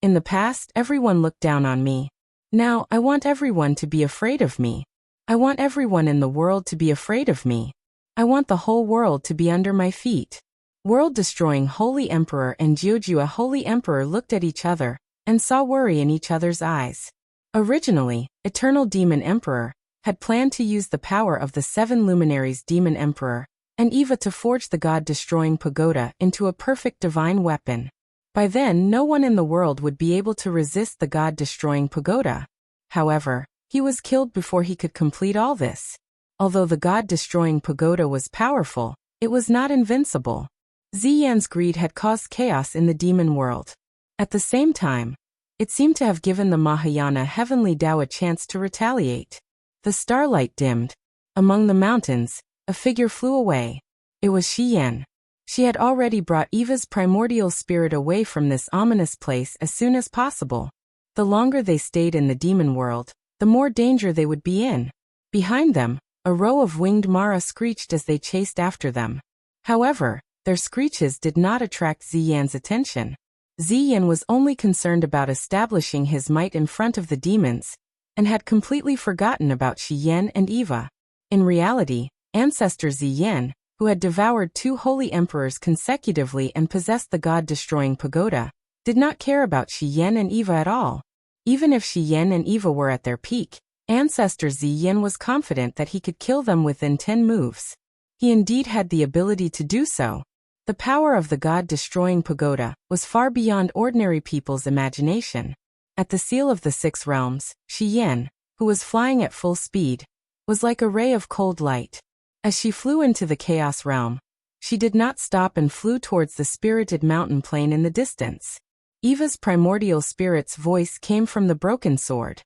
In the past, everyone looked down on me. Now, I want everyone to be afraid of me. I want everyone in the world to be afraid of me. I want the whole world to be under my feet. World-destroying Holy Emperor and Jiujua Holy Emperor looked at each other and saw worry in each other's eyes. Originally, Eternal Demon Emperor had planned to use the power of the seven luminaries Demon Emperor and Eva to forge the god-destroying pagoda into a perfect divine weapon. By then, no one in the world would be able to resist the god-destroying pagoda. However, he was killed before he could complete all this. Although the god-destroying pagoda was powerful, it was not invincible. Ziyan's greed had caused chaos in the demon world. At the same time, it seemed to have given the Mahayana Heavenly Tao a chance to retaliate. The starlight dimmed. Among the mountains, a figure flew away. It was Shiyan. She had already brought Eva's primordial spirit away from this ominous place as soon as possible. The longer they stayed in the demon world, the more danger they would be in. Behind them, a row of winged Mara screeched as they chased after them. However, their screeches did not attract Ziyan's attention. Ziyan was only concerned about establishing his might in front of the demons, and had completely forgotten about Shiyan and Eva. In reality, Ancestor Ziyan, who had devoured two holy emperors consecutively and possessed the god-destroying pagoda, did not care about Shiyan and Eva at all. Even if Shiyan and Eva were at their peak, Ancestor Ziyin was confident that he could kill them within 10 moves. He indeed had the ability to do so. The power of the god-destroying pagoda was far beyond ordinary people's imagination. At the seal of the 6 realms, Shiyan, who was flying at full speed, was like a ray of cold light. As she flew into the chaos realm, she did not stop and flew towards the spirited mountain plain in the distance. Eva's primordial spirit's voice came from the broken sword.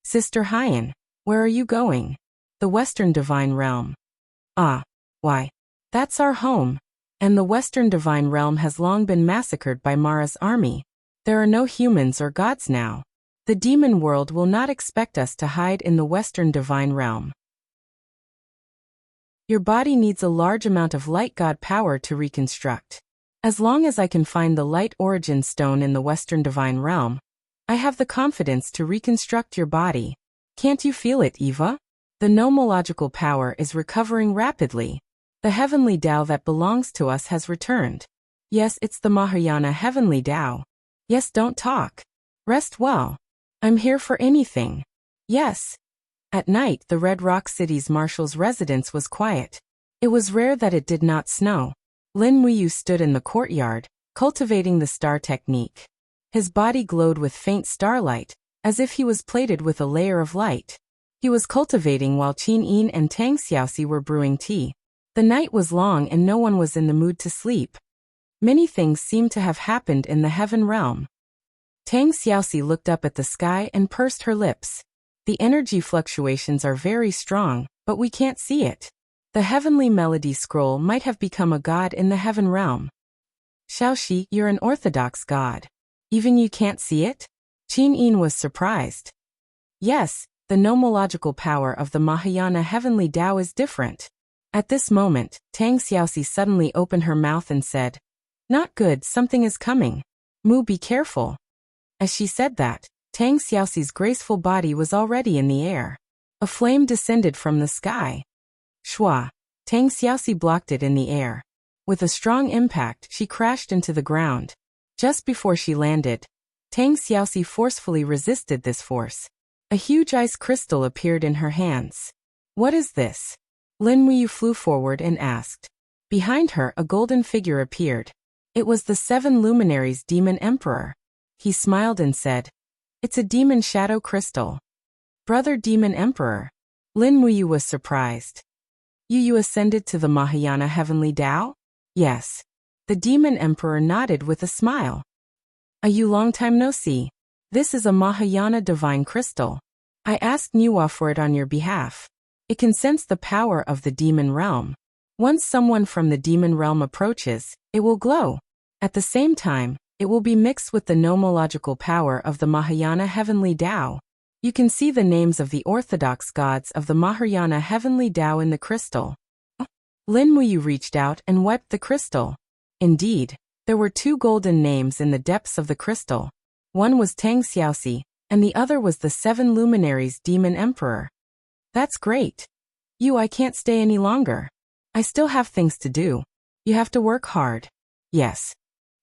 Sister Hyan, where are you going? The Western Divine Realm. Ah, why? That's our home. And the Western Divine Realm has long been massacred by Mara's army. There are no humans or gods now. The demon world will not expect us to hide in the Western Divine Realm. Your body needs a large amount of light god power to reconstruct. As long as I can find the light origin stone in the Western Divine Realm, I have the confidence to reconstruct your body. Can't you feel it, Eva? The nomological power is recovering rapidly. The heavenly Tao that belongs to us has returned. Yes, it's the Mahayana heavenly Tao. Yes, don't talk. Rest well. I'm here for anything. Yes. At night, the Red Rock City's marshal's residence was quiet. It was rare that it did not snow. Lin Muyu stood in the courtyard, cultivating the star technique. His body glowed with faint starlight, as if he was plated with a layer of light. He was cultivating while Qin Yin and Tang Xiaoxi were brewing tea. The night was long and no one was in the mood to sleep. Many things seemed to have happened in the heaven realm. Tang Xiaoxi looked up at the sky and pursed her lips. The energy fluctuations are very strong, but we can't see it. The heavenly melody scroll might have become a god in the heaven realm. Xiaoxi, you're an orthodox god. Even you can't see it? Qin Yin was surprised. Yes, the nomological power of the Mahayana heavenly Tao is different. At this moment, Tang Xiaoxi suddenly opened her mouth and said, "Not good, something is coming. Mu, be careful." As she said that, Tang Xiaoxi's graceful body was already in the air. A flame descended from the sky. Shua! Tang Xiaoxi blocked it in the air. With a strong impact, she crashed into the ground. Just before she landed, Tang Xiaoxi forcefully resisted this force. A huge ice crystal appeared in her hands. What is this? Lin Muyu flew forward and asked. Behind her, a golden figure appeared. It was the 7 luminaries' demon emperor. He smiled and said, "It's a demon shadow crystal." Brother demon emperor. Lin Muyu was surprised. You ascended to the Mahayana heavenly Tao? Yes. The demon emperor nodded with a smile. You long time no see. This is a Mahayana divine crystal. I asked Nuwa for it on your behalf. It can sense the power of the demon realm. Once someone from the demon realm approaches, it will glow. At the same time, it will be mixed with the nomological power of the Mahayana heavenly Tao. You can see the names of the orthodox gods of the Mahayana heavenly Tao in the crystal. Lin Muyu reached out and wiped the crystal. Indeed, there were 2 golden names in the depths of the crystal. One was Tang Xiaoxi, and the other was the 7 luminaries' demon emperor. That's great. I can't stay any longer. I still have things to do. You have to work hard. Yes.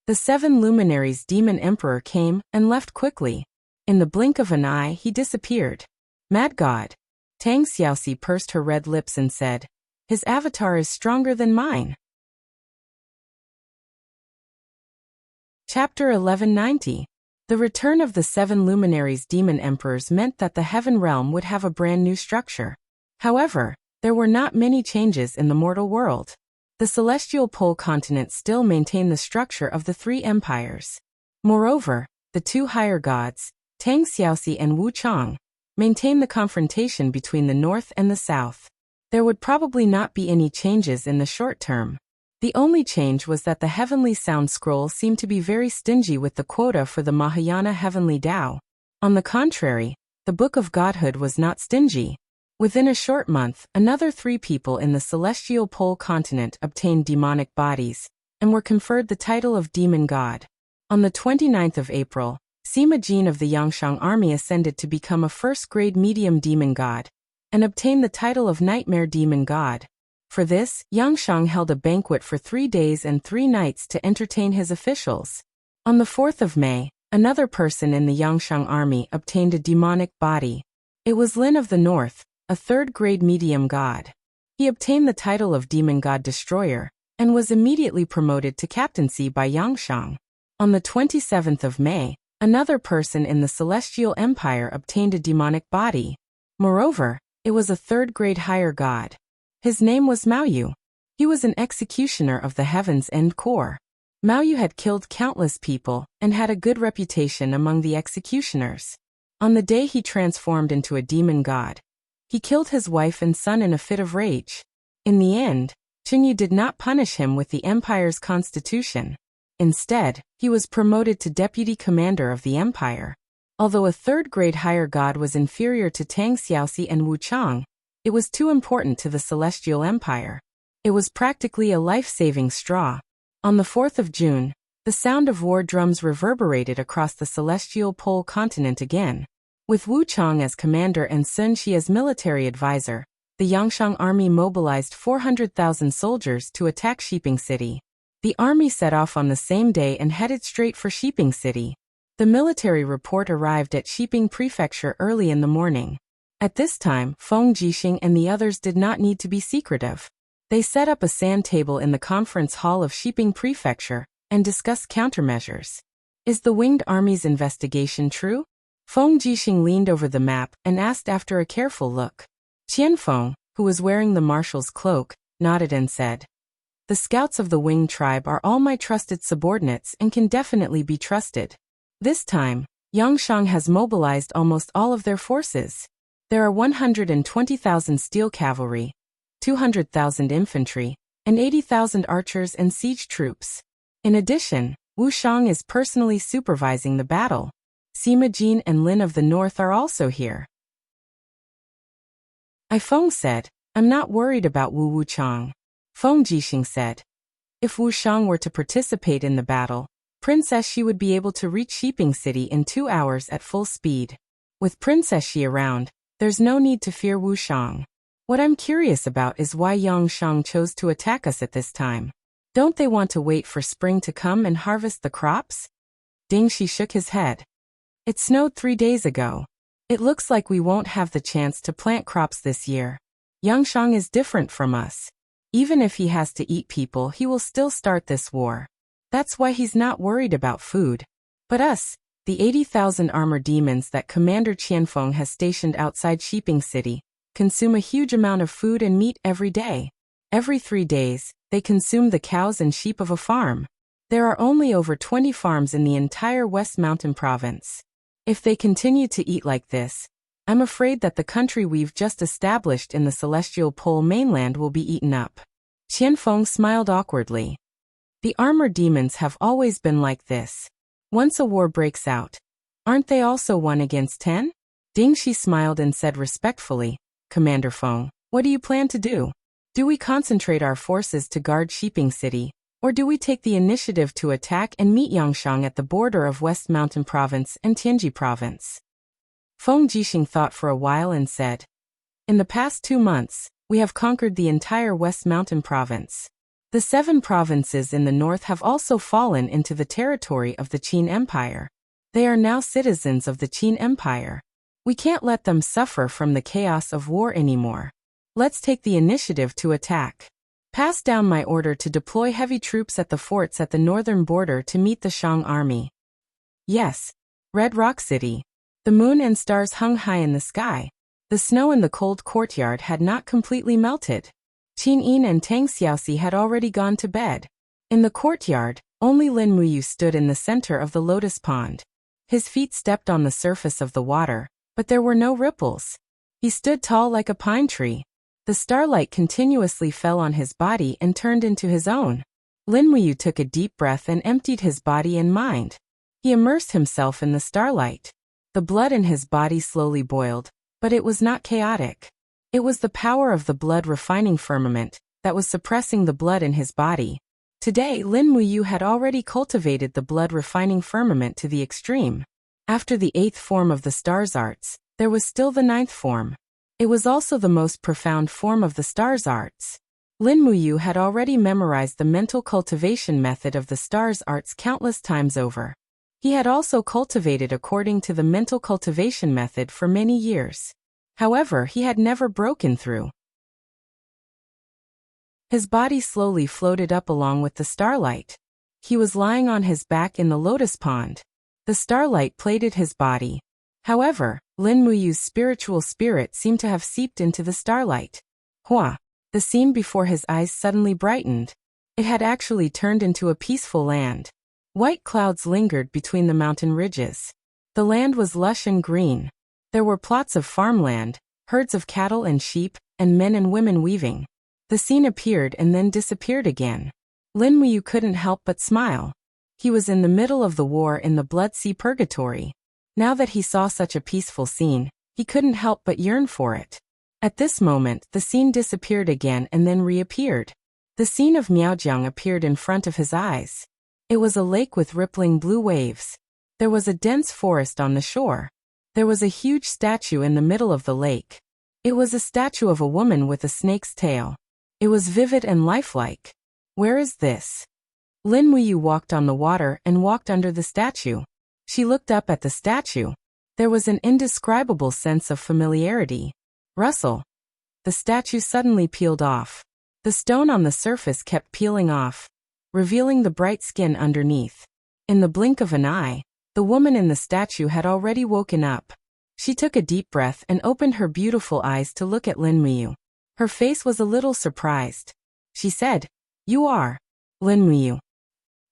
The 7 luminaries' demon emperor came and left quickly. In the blink of an eye, he disappeared. Mad God. Tang Xiaoxi pursed her red lips and said, "His avatar is stronger than mine." Chapter 1190. The return of the 7 luminaries' demon emperors meant that the heaven realm would have a brand new structure. However, there were not many changes in the mortal world. The celestial pole continent still maintained the structure of the 3 empires. Moreover, the 2 higher gods, Tang Xiaoxi and Wu Chang, maintained the confrontation between the north and the south. There would probably not be any changes in the short term. The only change was that the heavenly sound scroll seemed to be very stingy with the quota for the Mahayana heavenly Tao. On the contrary, the Book of Godhood was not stingy. Within a short month, another 3 people in the celestial pole continent obtained demonic bodies, and were conferred the title of demon god. On the 29th of April, Sima Jin of the Yangshang army ascended to become a first-grade medium demon god, and obtained the title of nightmare demon god. For this, Yangshang held a banquet for 3 days and 3 nights to entertain his officials. On the 4th of May, another person in the Yangshang army obtained a demonic body. It was Lin of the North, a 3rd-grade medium god. He obtained the title of demon god destroyer, and was immediately promoted to captaincy by Yangshang. On the 27th of May, another person in the Celestial Empire obtained a demonic body. Moreover, it was a 3rd-grade higher god. His name was Maoyu. He was an executioner of the Heaven's End Core. Maoyu had killed countless people and had a good reputation among the executioners. On the day he transformed into a demon god, he killed his wife and son in a fit of rage. In the end, Qinyu did not punish him with the empire's constitution. Instead, he was promoted to deputy commander of the empire. Although a 3rd-grade higher god was inferior to Tang Xiaoxi and Wu Chang, it was too important to the Celestial Empire. It was practically a life-saving straw. On the 4th of June, the sound of war drums reverberated across the celestial pole continent again. With Wu Chang as commander and Sun Shi as military advisor, the Yangshang army mobilized 400,000 soldiers to attack Shiping City. The army set off on the same day and headed straight for Shiping City. The military report arrived at Shiping Prefecture early in the morning. At this time, Feng Jixing and the others did not need to be secretive. They set up a sand table in the conference hall of Shiping Prefecture and discussed countermeasures. Is the Winged Army's investigation true? Feng Jixing leaned over the map and asked after a careful look. Qianfeng, who was wearing the marshal's cloak, nodded and said, "The scouts of the Wing tribe are all my trusted subordinates and can definitely be trusted. This time, Yangshang has mobilized almost all of their forces. There are 120,000 steel cavalry, 200,000 infantry, and 80,000 archers and siege troops. In addition, Wu Shang is personally supervising the battle. Sima Jin and Lin of the North are also here." Feng said, "I'm not worried about Wu Wuchang." Feng Jixing said, "If Wu Shang were to participate in the battle, Princess Shi would be able to reach Shiping City in 2 hours at full speed. With Princess Shi around, there's no need to fear Wu Shang. What I'm curious about is why Yangshang chose to attack us at this time. Don't they want to wait for spring to come and harvest the crops?" Ding Shi shook his head. "It snowed 3 days ago. It looks like we won't have the chance to plant crops this year. Yangshang is different from us. Even if he has to eat people, he will still start this war. That's why he's not worried about food. But us, the 80,000 armored demons that Commander Qianfeng has stationed outside Shiping City, consume a huge amount of food and meat every day. Every 3 days, they consume the cows and sheep of a farm. There are only over 20 farms in the entire West Mountain province. If they continue to eat like this, I'm afraid that the country we've just established in the Celestial Pole mainland will be eaten up." Qianfeng smiled awkwardly. "The armored demons have always been like this. Once a war breaks out, aren't they also 1 against 10? Ding Shi smiled and said respectfully, "Commander Feng, what do you plan to do? Do we concentrate our forces to guard Shiping City, or do we take the initiative to attack and meet Yangshang at the border of West Mountain Province and Tianji Province?" Feng Jixing thought for a while and said, "In the past 2 months, we have conquered the entire West Mountain Province. The 7 provinces in the north have also fallen into the territory of the Qin Empire. They are now citizens of the Qin Empire. We can't let them suffer from the chaos of war anymore. Let's take the initiative to attack. Pass down my order to deploy heavy troops at the forts at the northern border to meet the Shang army." "Yes." Red Rock City. The moon and stars hung high in the sky. The snow in the cold courtyard had not completely melted. Qin Yin and Tang Xiaoxi had already gone to bed. In the courtyard, only Lin Muyu stood in the center of the lotus pond. His feet stepped on the surface of the water, but there were no ripples. He stood tall like a pine tree. The starlight continuously fell on his body and turned into his own. Lin Muyu took a deep breath and emptied his body and mind. He immersed himself in the starlight. The blood in his body slowly boiled, but it was not chaotic. It was the power of the blood refining firmament that was suppressing the blood in his body. Today, Lin Muyu had already cultivated the blood refining firmament to the extreme. After the 8th form of the Stars Arts, there was still the 9th form. It was also the most profound form of the Stars Arts. Lin Muyu had already memorized the mental cultivation method of the Stars Arts countless times over. He had also cultivated according to the mental cultivation method for many years. However, he had never broken through. His body slowly floated up along with the starlight. He was lying on his back in the lotus pond. The starlight plated his body. However, Lin Muyu's spiritual spirit seemed to have seeped into the starlight. Hua! The scene before his eyes suddenly brightened. It had actually turned into a peaceful land. White clouds lingered between the mountain ridges. The land was lush and green. There were plots of farmland, herds of cattle and sheep, and men and women weaving. The scene appeared and then disappeared again. Lin Muyu couldn't help but smile. He was in the middle of the war in the Blood Sea Purgatory. Now that he saw such a peaceful scene, he couldn't help but yearn for it. At this moment, the scene disappeared again and then reappeared. The scene of Miaojiang appeared in front of his eyes. It was a lake with rippling blue waves. There was a dense forest on the shore. There was a huge statue in the middle of the lake. It was a statue of a woman with a snake's tail. It was vivid and lifelike. Where is this? Lin Muyu walked on the water and walked under the statue. She looked up at the statue. There was an indescribable sense of familiarity. Rustle. The statue suddenly peeled off. The stone on the surface kept peeling off, revealing the bright skin underneath. In the blink of an eye, The woman in the statue had already woken up. She took a deep breath and opened her beautiful eyes to look at Lin Muyu. Her face was a little surprised. She said, "You are Lin Muyu."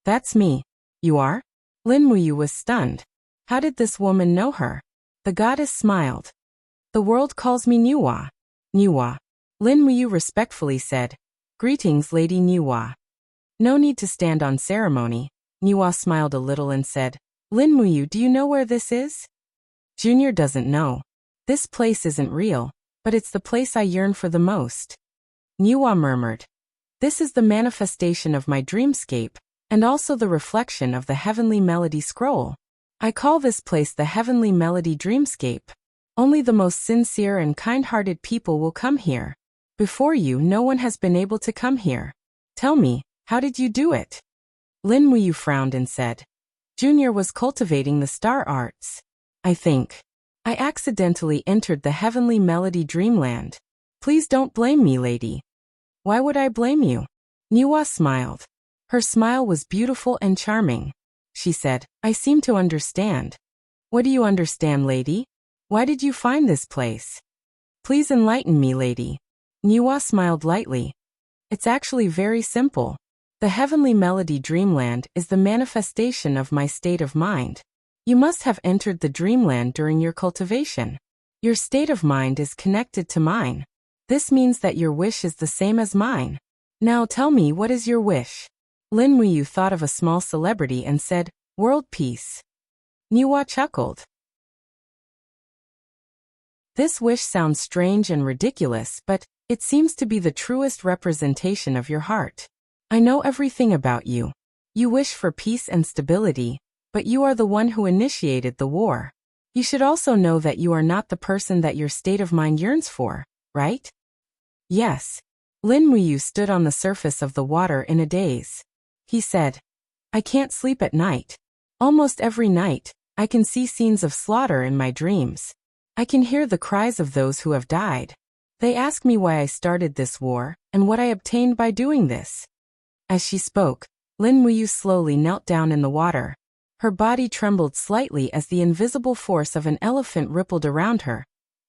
"That's me." "You are?" Lin Muyu was stunned. How did this woman know her? The goddess smiled. "The world calls me Nuwa." "Nuwa." Lin Muyu respectfully said, "Greetings, Lady Nuwa." "No need to stand on ceremony." Nuwa smiled a little and said, "Lin Muyu, do you know where this is?" Junior doesn't know. "This place isn't real, but it's the place I yearn for the most." Nuwa murmured, "This is the manifestation of my dreamscape, and also the reflection of the Heavenly Melody Scroll. I call this place the Heavenly Melody Dreamscape. Only the most sincere and kind-hearted people will come here. Before you, no one has been able to come here. Tell me, how did you do it?" Lin Muyu frowned and said, "Junior was cultivating the star arts. I think I accidentally entered the Heavenly Melody Dreamland. Please don't blame me, lady." "Why would I blame you?" Nuwa smiled. Her smile was beautiful and charming. She said, "I seem to understand." "What do you understand, lady? Why did you find this place?" "Please enlighten me, lady." Nuwa smiled lightly. "It's actually very simple. The Heavenly Melody Dreamland is the manifestation of my state of mind. You must have entered the dreamland during your cultivation. Your state of mind is connected to mine. This means that your wish is the same as mine. Now tell me, what is your wish?" Lin Muyu thought of a small celebrity and said, "World peace." Nuwa chuckled. "This wish sounds strange and ridiculous, but it seems to be the truest representation of your heart. I know everything about you. You wish for peace and stability, but you are the one who initiated the war. You should also know that you are not the person that your state of mind yearns for, right?" "Yes." Lin Muyu stood on the surface of the water in a daze. He said, "I can't sleep at night. Almost every night, I can see scenes of slaughter in my dreams. I can hear the cries of those who have died. They ask me why I started this war, and what I obtained by doing this." As she spoke, Lin Muyu slowly knelt down in the water. Her body trembled slightly as the invisible force of an elephant rippled around her,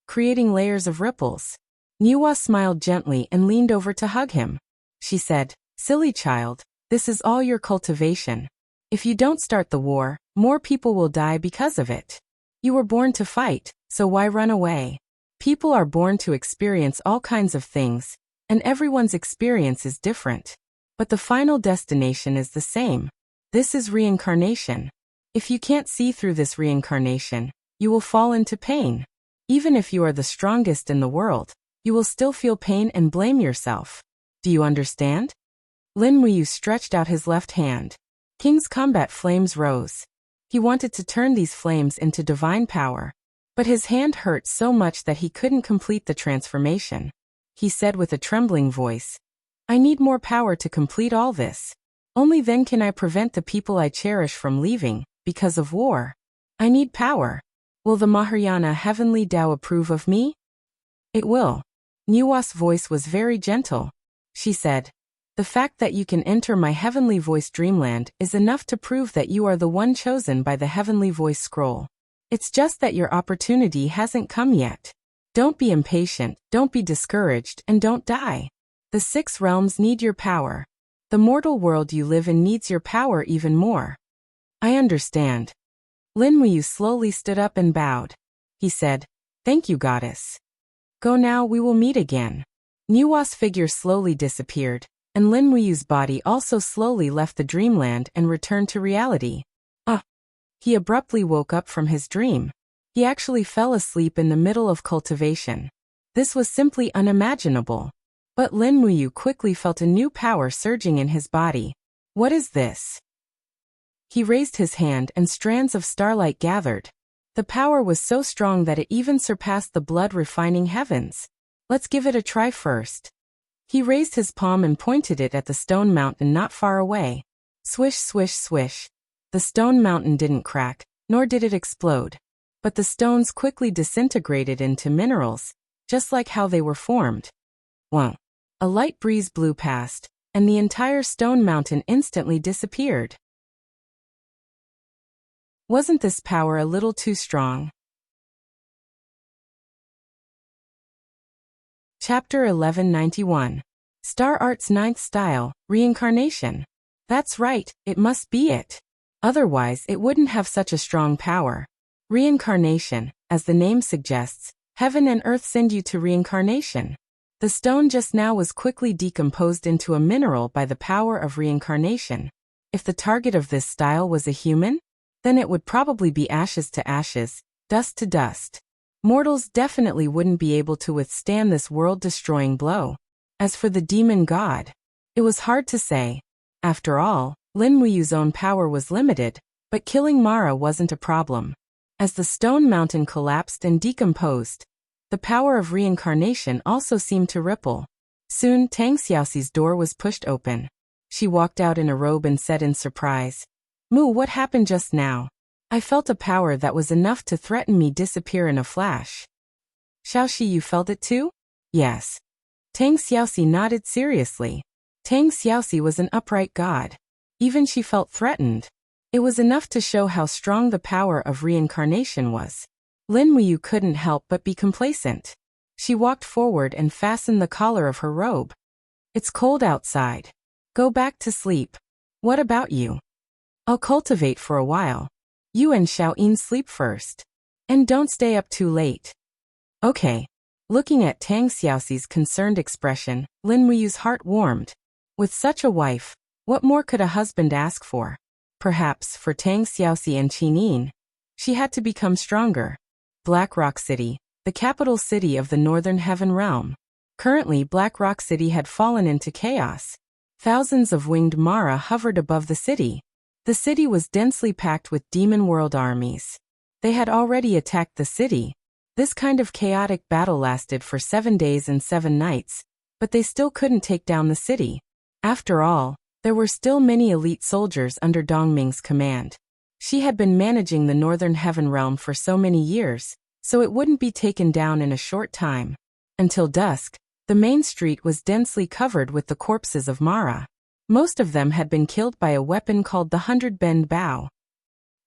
creating layers of ripples. Nuwa smiled gently and leaned over to hug him. She said, "Silly child, this is all your cultivation. If you don't start the war, more people will die because of it. You were born to fight, so why run away? People are born to experience all kinds of things, and everyone's experience is different. But the final destination is the same. This is reincarnation. If you can't see through this reincarnation, you will fall into pain. Even if you are the strongest in the world, you will still feel pain and blame yourself. Do you understand?" Lin Muyu stretched out his left hand. King's combat flames rose. He wanted to turn these flames into divine power, but his hand hurt so much that he couldn't complete the transformation. He said with a trembling voice, "I need more power to complete all this. Only then can I prevent the people I cherish from leaving, because of war. I need power. Will the Mahayana Heavenly Tao approve of me?" "It will." Nuwa's voice was very gentle. She said, "The fact that you can enter my Heavenly Voice Dreamland is enough to prove that you are the one chosen by the Heavenly Voice Scroll. It's just that your opportunity hasn't come yet. Don't be impatient, don't be discouraged, and don't die. The 6 realms need your power. The mortal world you live in needs your power even more." "I understand." Lin Muyu slowly stood up and bowed. He said, "Thank you, goddess. Go now, we will meet again." Nuwa's figure slowly disappeared, and Lin Muyu's body also slowly left the dreamland and returned to reality. He abruptly woke up from his dream. He actually fell asleep in the middle of cultivation. This was simply unimaginable. But Lin Muyu quickly felt a new power surging in his body. "What is this?" He raised his hand and strands of starlight gathered. The power was so strong that it even surpassed the blood-refining heavens. "Let's give it a try first." He raised his palm and pointed it at the stone mountain not far away. Swish, swish, swish. The stone mountain didn't crack, nor did it explode. But the stones quickly disintegrated into minerals, just like how they were formed. Wow. A light breeze blew past, and the entire stone mountain instantly disappeared. Wasn't this power a little too strong? Chapter 1191. Star Art's Ninth Style, Reincarnation. That's right, it must be it. Otherwise, it wouldn't have such a strong power. Reincarnation, as the name suggests, heaven and earth send you to reincarnation. The stone just now was quickly decomposed into a mineral by the power of reincarnation. If the target of this style was a human, then it would probably be ashes to ashes, dust to dust. Mortals definitely wouldn't be able to withstand this world-destroying blow. As for the demon god, it was hard to say. After all, Lin Muyu's own power was limited, but killing Mara wasn't a problem. As the stone mountain collapsed and decomposed, the power of reincarnation also seemed to ripple. Soon, Tang Xiaoxi's door was pushed open. She walked out in a robe and said in surprise, "Mu, what happened just now? I felt a power that was enough to threaten me disappear in a flash." "Xiaoxi, you felt it too?" "Yes." Tang Xiaoxi nodded seriously. Tang Xiaoxi was an upright god. Even she felt threatened. It was enough to show how strong the power of reincarnation was. Lin Muyu couldn't help but be complacent. She walked forward and fastened the collar of her robe. "It's cold outside. Go back to sleep. What about you?" "I'll cultivate for a while. You and Xiaoyin sleep first. And don't stay up too late." "Okay." Looking at Tang Xiaoxi's concerned expression, Lin Muyu's heart warmed. With such a wife, what more could a husband ask for? Perhaps, for Tang Xiaoxi and Qinin, she had to become stronger. Black Rock City, the capital city of the Northern Heaven Realm. Currently, Black Rock City had fallen into chaos. Thousands of winged Mara hovered above the city. The city was densely packed with demon world armies. They had already attacked the city. This kind of chaotic battle lasted for 7 days and 7 nights, but they still couldn't take down the city. After all, there were still many elite soldiers under Dongming's command. She had been managing the Northern Heaven Realm for so many years, so it wouldn't be taken down in a short time. Until dusk, the main street was densely covered with the corpses of Mara. Most of them had been killed by a weapon called the 100-bend bow.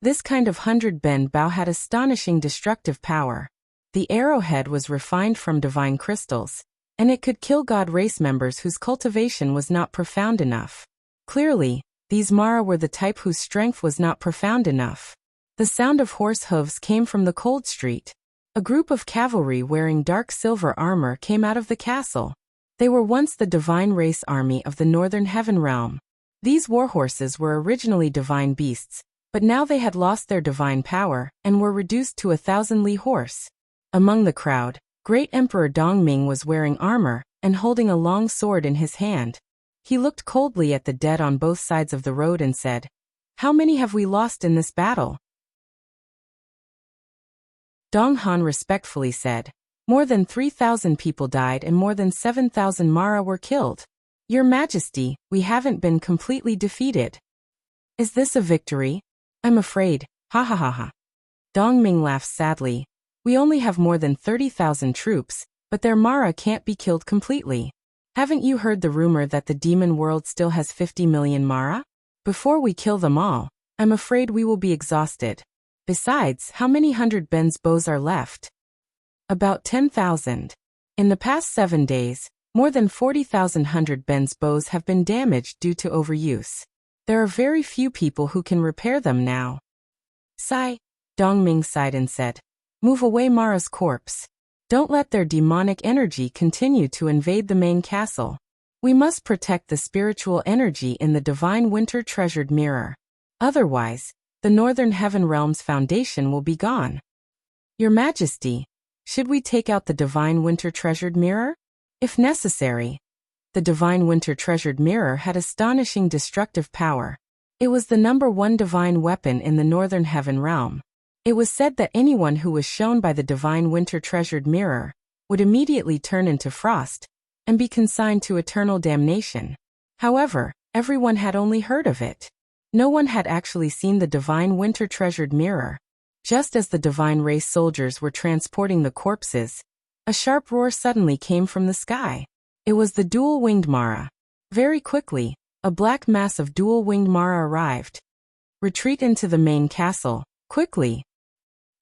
This kind of 100-bend bow had astonishing destructive power. The arrowhead was refined from divine crystals, and it could kill god race members whose cultivation was not profound enough. Clearly, these Mara were the type whose strength was not profound enough. The sound of horse hooves came from the cold street. A group of cavalry wearing dark silver armor came out of the castle. They were once the divine race army of the Northern Heaven Realm. These warhorses were originally divine beasts, but now they had lost their divine power and were reduced to a 1,000-li horse. Among the crowd, Great Emperor Dongming was wearing armor and holding a long sword in his hand. He looked coldly at the dead on both sides of the road and said, "How many have we lost in this battle?" Dong Han respectfully said, "More than 3,000 people died and more than 7,000 Mara were killed. Your Majesty, we haven't been completely defeated." "Is this a victory?" "I'm afraid, ha ha ha ha." Dongming laughed sadly. "We only have more than 30,000 troops, but their Mara can't be killed completely. Haven't you heard the rumor that the demon world still has 50 million Mara? Before we kill them all, I'm afraid we will be exhausted. Besides, how many 100-bends bows are left?" "About 10,000. In the past 7 days, more than 40,000 100-bends bows have been damaged due to overuse. There are very few people who can repair them now." "Sigh." Dongming sighed and said, "Move away Mara's corpse. Don't let their demonic energy continue to invade the main castle. We must protect the spiritual energy in the divine winter treasured mirror. Otherwise, the Northern Heaven Realm's foundation will be gone." "Your Majesty, should we take out the divine winter treasured mirror?" "If necessary." The divine winter treasured mirror had astonishing destructive power. It was the #1 divine weapon in the Northern Heaven Realm. It was said that anyone who was shown by the divine winter treasured mirror would immediately turn into frost and be consigned to eternal damnation. However, everyone had only heard of it. No one had actually seen the divine winter treasured mirror. Just as the divine race soldiers were transporting the corpses, a sharp roar suddenly came from the sky. It was the dual-winged Mara. Very quickly, a black mass of dual-winged Mara arrived. "Retreat into the main castle," Quickly!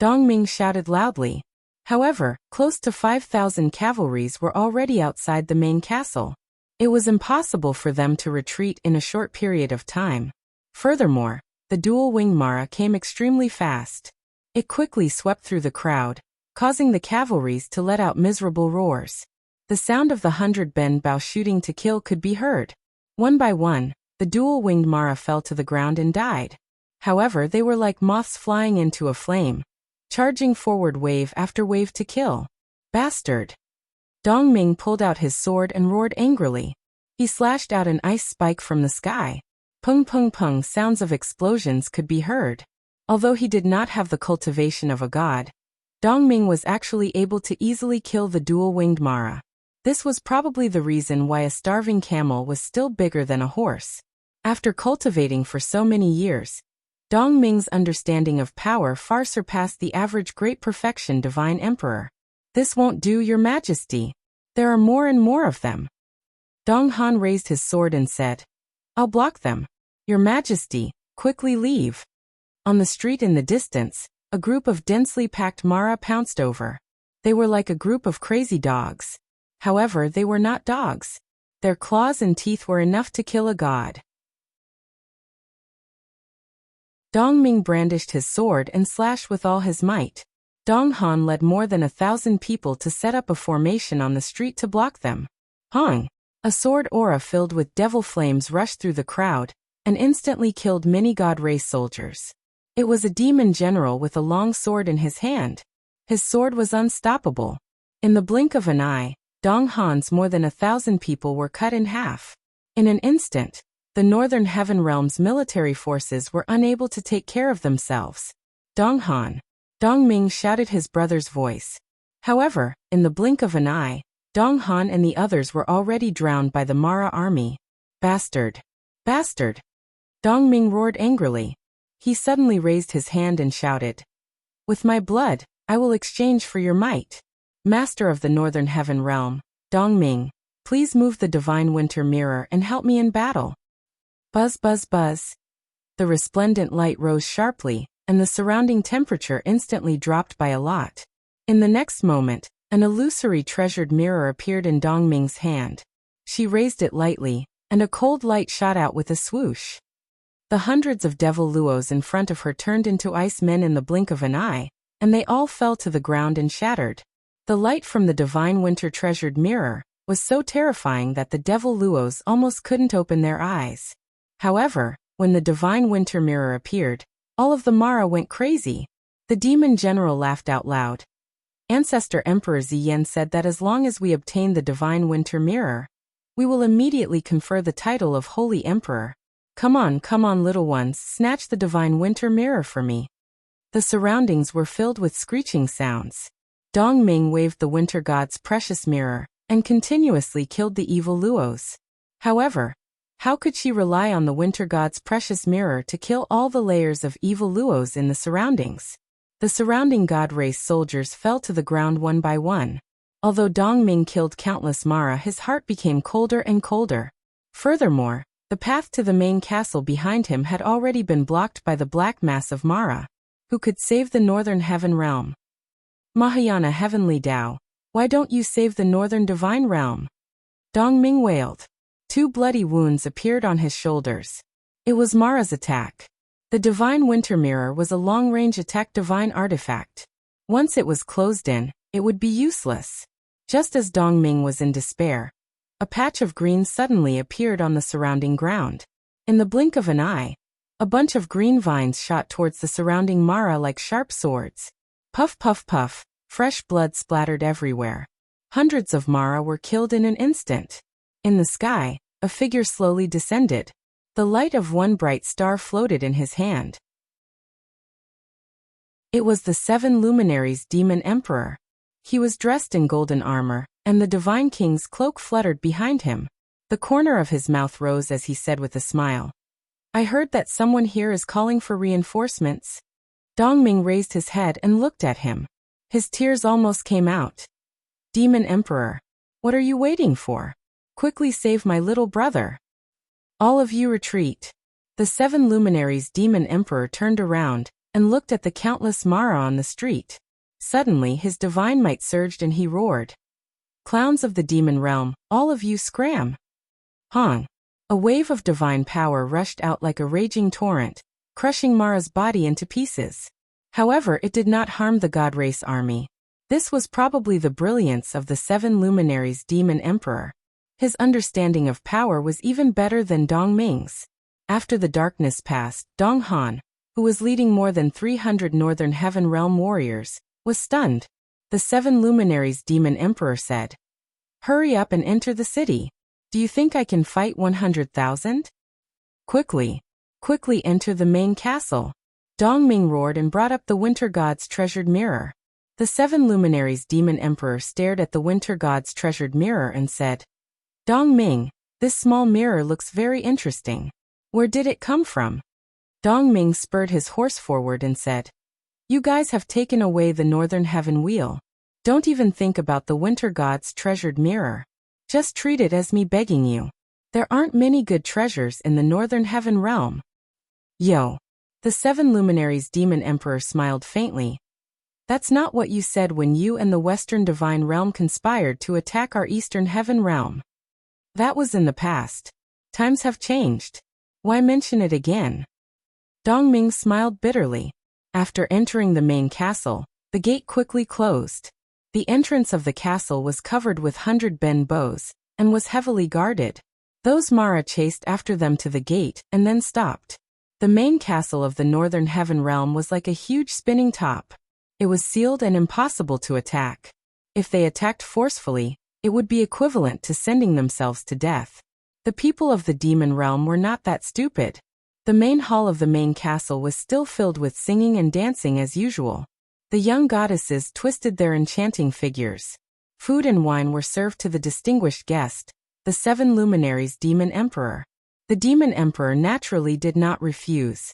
Dongming shouted loudly. However, close to 5,000 cavalries were already outside the main castle. It was impossible for them to retreat in a short period of time. Furthermore, the dual-winged Mara came extremely fast. It quickly swept through the crowd, causing the cavalries to let out miserable roars. The sound of the 100 Bao shooting to kill could be heard. One by one, the dual-winged Mara fell to the ground and died. However, they were like moths flying into a flame, charging forward wave after wave to kill. Bastard! Dongming pulled out his sword and roared angrily. He slashed out an ice spike from the sky. Pung pung pung sounds of explosions could be heard. Although he did not have the cultivation of a god, Dongming was actually able to easily kill the dual-winged Mara. This was probably the reason why a starving camel was still bigger than a horse. After cultivating for so many years, Dongming's understanding of power far surpassed the average great perfection divine emperor. This won't do, your majesty. There are more and more of them. Donghan raised his sword and said, I'll block them. Your majesty, quickly leave. On the street in the distance, a group of densely packed Mara pounced over. They were like a group of crazy dogs. However, they were not dogs. Their claws and teeth were enough to kill a god. Dongming brandished his sword and slashed with all his might. Donghan led more than 1,000 people to set up a formation on the street to block them. Hong! A sword aura filled with devil flames rushed through the crowd and instantly killed many god race soldiers. It was a demon general with a long sword in his hand. His sword was unstoppable. In the blink of an eye, Donghan's more than 1,000 people were cut in half. In an instant, the Northern Heaven Realm's military forces were unable to take care of themselves. Donghan! Dongming shouted his brother's voice. However, in the blink of an eye, Donghan and the others were already drowned by the Mara army. Bastard! Bastard! Dongming roared angrily. He suddenly raised his hand and shouted, With my blood, I will exchange for your might. Master of the Northern Heaven Realm, Dongming, please move the Divine Winter Mirror and help me in battle. Buzz buzz buzz. The resplendent light rose sharply, and the surrounding temperature instantly dropped by a lot. In the next moment, an illusory treasured mirror appeared in Dongming's hand. She raised it lightly, and a cold light shot out with a swoosh. The hundreds of devil luos in front of her turned into ice men in the blink of an eye, and they all fell to the ground and shattered. The light from the divine winter treasured mirror was so terrifying that the devil luos almost couldn't open their eyes. However, when the divine winter mirror appeared, all of the Mara went crazy. The demon general laughed out loud. Ancestor Emperor Ziyan said that as long as we obtain the divine winter mirror, we will immediately confer the title of Holy Emperor. Come on, little ones, snatch the divine winter mirror for me. The surroundings were filled with screeching sounds. Dongming waved the winter god's precious mirror and continuously killed the evil luos. However, how could she rely on the winter god's precious mirror to kill all the layers of evil luos in the surroundings? The surrounding god race soldiers fell to the ground one by one. Although Dongming killed countless Mara, his heart became colder and colder. Furthermore, the path to the main castle behind him had already been blocked by the black mass of Mara, who could save the Northern Heaven Realm. Mahayana Heavenly Tao, why don't you save the Northern Divine Realm? Dongming wailed. 2 bloody wounds appeared on his shoulders. It was Mara's attack. The Divine Winter Mirror was a long-range attack divine artifact. Once it was closed in, it would be useless. Just as Dongming was in despair, a patch of green suddenly appeared on the surrounding ground. In the blink of an eye, a bunch of green vines shot towards the surrounding Mara like sharp swords. Puff puff puff, fresh blood splattered everywhere. Hundreds of Mara were killed in an instant. In the sky, a figure slowly descended. The light of one bright star floated in his hand. It was the 7 luminaries' demon emperor. He was dressed in golden armor, and the divine king's cloak fluttered behind him. The corner of his mouth rose as he said with a smile, I heard that someone here is calling for reinforcements. Dongming raised his head and looked at him. His tears almost came out. Demon Emperor, what are you waiting for? Quickly save my little brother. All of you retreat. The 7 luminaries' demon emperor turned around and looked at the countless Mara on the street. Suddenly his divine might surged and he roared. Clowns of the demon realm, all of you scram! Han! A wave of divine power rushed out like a raging torrent, crushing Mara's body into pieces. However, it did not harm the God Race army. This was probably the brilliance of the 7 luminaries demon emperor. His understanding of power was even better than Dong Ming's. After the darkness passed, Dong Han, who was leading more than 300 Northern Heaven Realm warriors, was stunned. The 7 luminaries demon emperor said, "Hurry up and enter the city. Do you think I can fight 100,000? Quickly enter the main castle." Dong Ming roared and brought up the winter god's treasured mirror. The 7 luminaries demon emperor stared at the winter god's treasured mirror and said, "Dong Ming, this small mirror looks very interesting. Where did it come from?" Dong Ming spurred his horse forward and said, "You guys have taken away the Northern Heaven Wheel. Don't even think about the winter god's treasured mirror. Just treat it as me begging you. There aren't many good treasures in the Northern Heaven Realm." Yo! The 7 luminaries demon emperor smiled faintly. "That's not what you said when you and the Western Divine Realm conspired to attack our Eastern Heaven Realm. That was in the past. Times have changed. Why mention it again?" Dong Ming smiled bitterly. After entering the main castle, the gate quickly closed. The entrance of the castle was covered with 100 Ben bows, and was heavily guarded. Those Mara chased after them to the gate, and then stopped. The main castle of the Northern Heaven Realm was like a huge spinning top. It was sealed and impossible to attack. If they attacked forcefully, it would be equivalent to sending themselves to death. The people of the demon realm were not that stupid. The main hall of the main castle was still filled with singing and dancing as usual. The young goddesses twisted their enchanting figures. Food and wine were served to the distinguished guest, the 7 luminaries demon emperor. The demon emperor naturally did not refuse.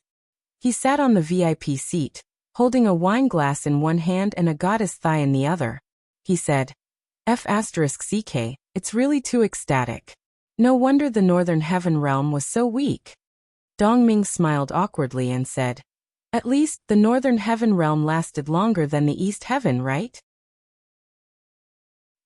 He sat on the VIP seat, holding a wine glass in one hand and a goddess thigh in the other. He said, "F***CK, it's really too ecstatic. No wonder the Northern Heaven Realm was so weak." Dong Ming smiled awkwardly and said, "At least, the Northern Heaven Realm lasted longer than the East Heaven, right?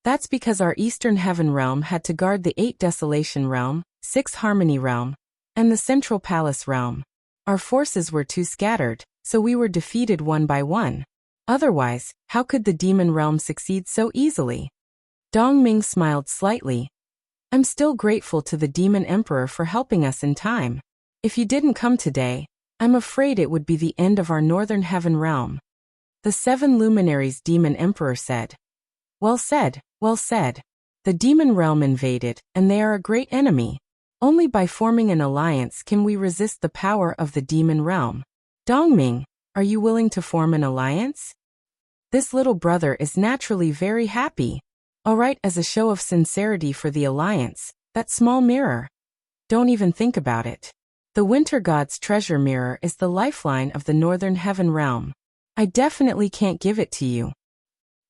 That's because our Eastern Heaven Realm had to guard the 8 Desolation Realm, 6 Harmony Realm, and the Central Palace Realm. Our forces were too scattered, so we were defeated one by one. Otherwise, how could the Demon Realm succeed so easily?" Dong Ming smiled slightly. "I'm still grateful to the Demon Emperor for helping us in time. If you didn't come today, I'm afraid it would be the end of our Northern Heaven Realm." The 7 luminaries Demon Emperor said. Well said, well said. The Demon Realm invaded, and they are a great enemy. Only by forming an alliance can we resist the power of the Demon Realm. Dongming, are you willing to form an alliance? This little brother is naturally very happy. Alright, as a show of sincerity for the alliance, that small mirror. Don't even think about it. The Winter God's treasure mirror is the lifeline of the Northern Heaven Realm. I definitely can't give it to you.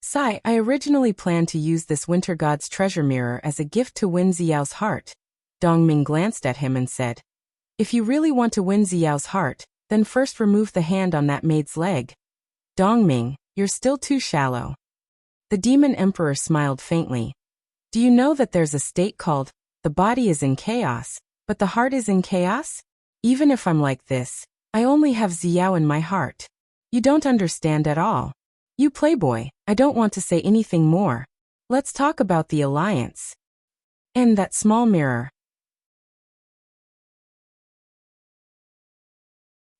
Sai, I originally planned to use this Winter God's treasure mirror as a gift to win Xiao's heart. Dongming glanced at him and said, "If you really want to win Xiao's heart, then first remove the hand on that maid's leg." Dongming, you're still too shallow. The Demon Emperor smiled faintly. Do you know that there's a state called, the body is in chaos, but the heart is in chaos? Even if I'm like this, I only have Xiao in my heart. You don't understand at all. You playboy, I don't want to say anything more. Let's talk about the alliance. And that small mirror.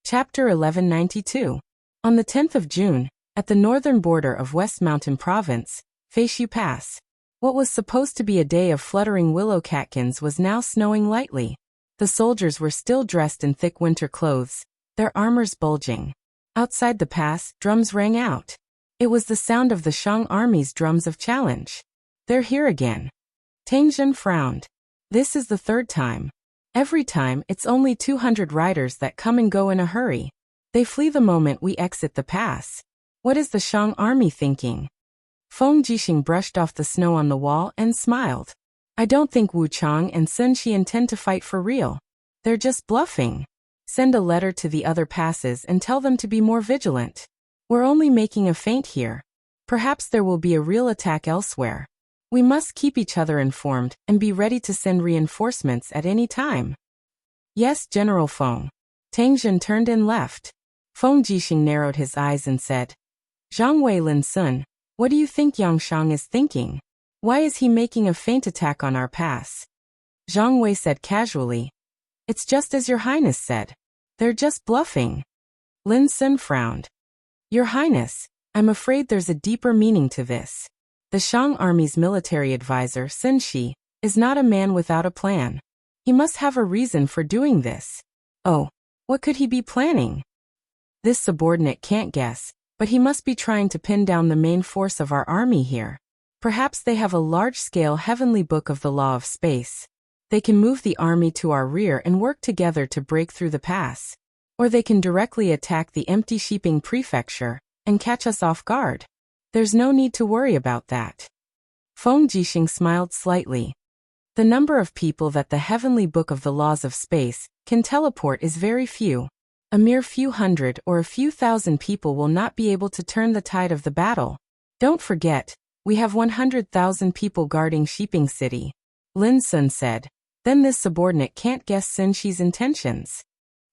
Chapter 1192. On the 10th of June, at the northern border of West Mountain Province, Feishu Pass. What was supposed to be a day of fluttering willow catkins was now snowing lightly. The soldiers were still dressed in thick winter clothes, their armors bulging. Outside the pass, drums rang out. It was the sound of the Shang army's drums of challenge. They're here again. Tang Jin frowned. This is the third time. Every time, it's only 200 riders that come and go in a hurry. They flee the moment we exit the pass. What is the Shang army thinking? Feng Jixing brushed off the snow on the wall and smiled. I don't think Wu Chang and Sun Shi intend to fight for real. They're just bluffing. Send a letter to the other passes and tell them to be more vigilant. We're only making a feint here. Perhaps there will be a real attack elsewhere. We must keep each other informed and be ready to send reinforcements at any time. Yes, General Feng. Tang Jin turned and left. Feng Jixing narrowed his eyes and said, Zhang Wei Lin Sun, what do you think Yang Shang is thinking? Why is he making a feint attack on our pass? Zhang Wei said casually, It's just as Your Highness said. They're just bluffing. Lin Sun frowned. Your Highness, I'm afraid there's a deeper meaning to this. The Shang army's military advisor, Sun Shi, is not a man without a plan. He must have a reason for doing this. Oh, what could he be planning? This subordinate can't guess, but he must be trying to pin down the main force of our army here. Perhaps they have a large-scale heavenly book of the law of space. They can move the army to our rear and work together to break through the pass. Or they can directly attack the empty Shiping prefecture and catch us off guard. There's no need to worry about that. Feng Jixing smiled slightly. The number of people that the heavenly book of the laws of space can teleport is very few. A mere few hundred or a few thousand people will not be able to turn the tide of the battle. Don't forget, we have 100,000 people guarding Shiping City. Lin Sun said. Then this subordinate can't guess Sun Shi's intentions.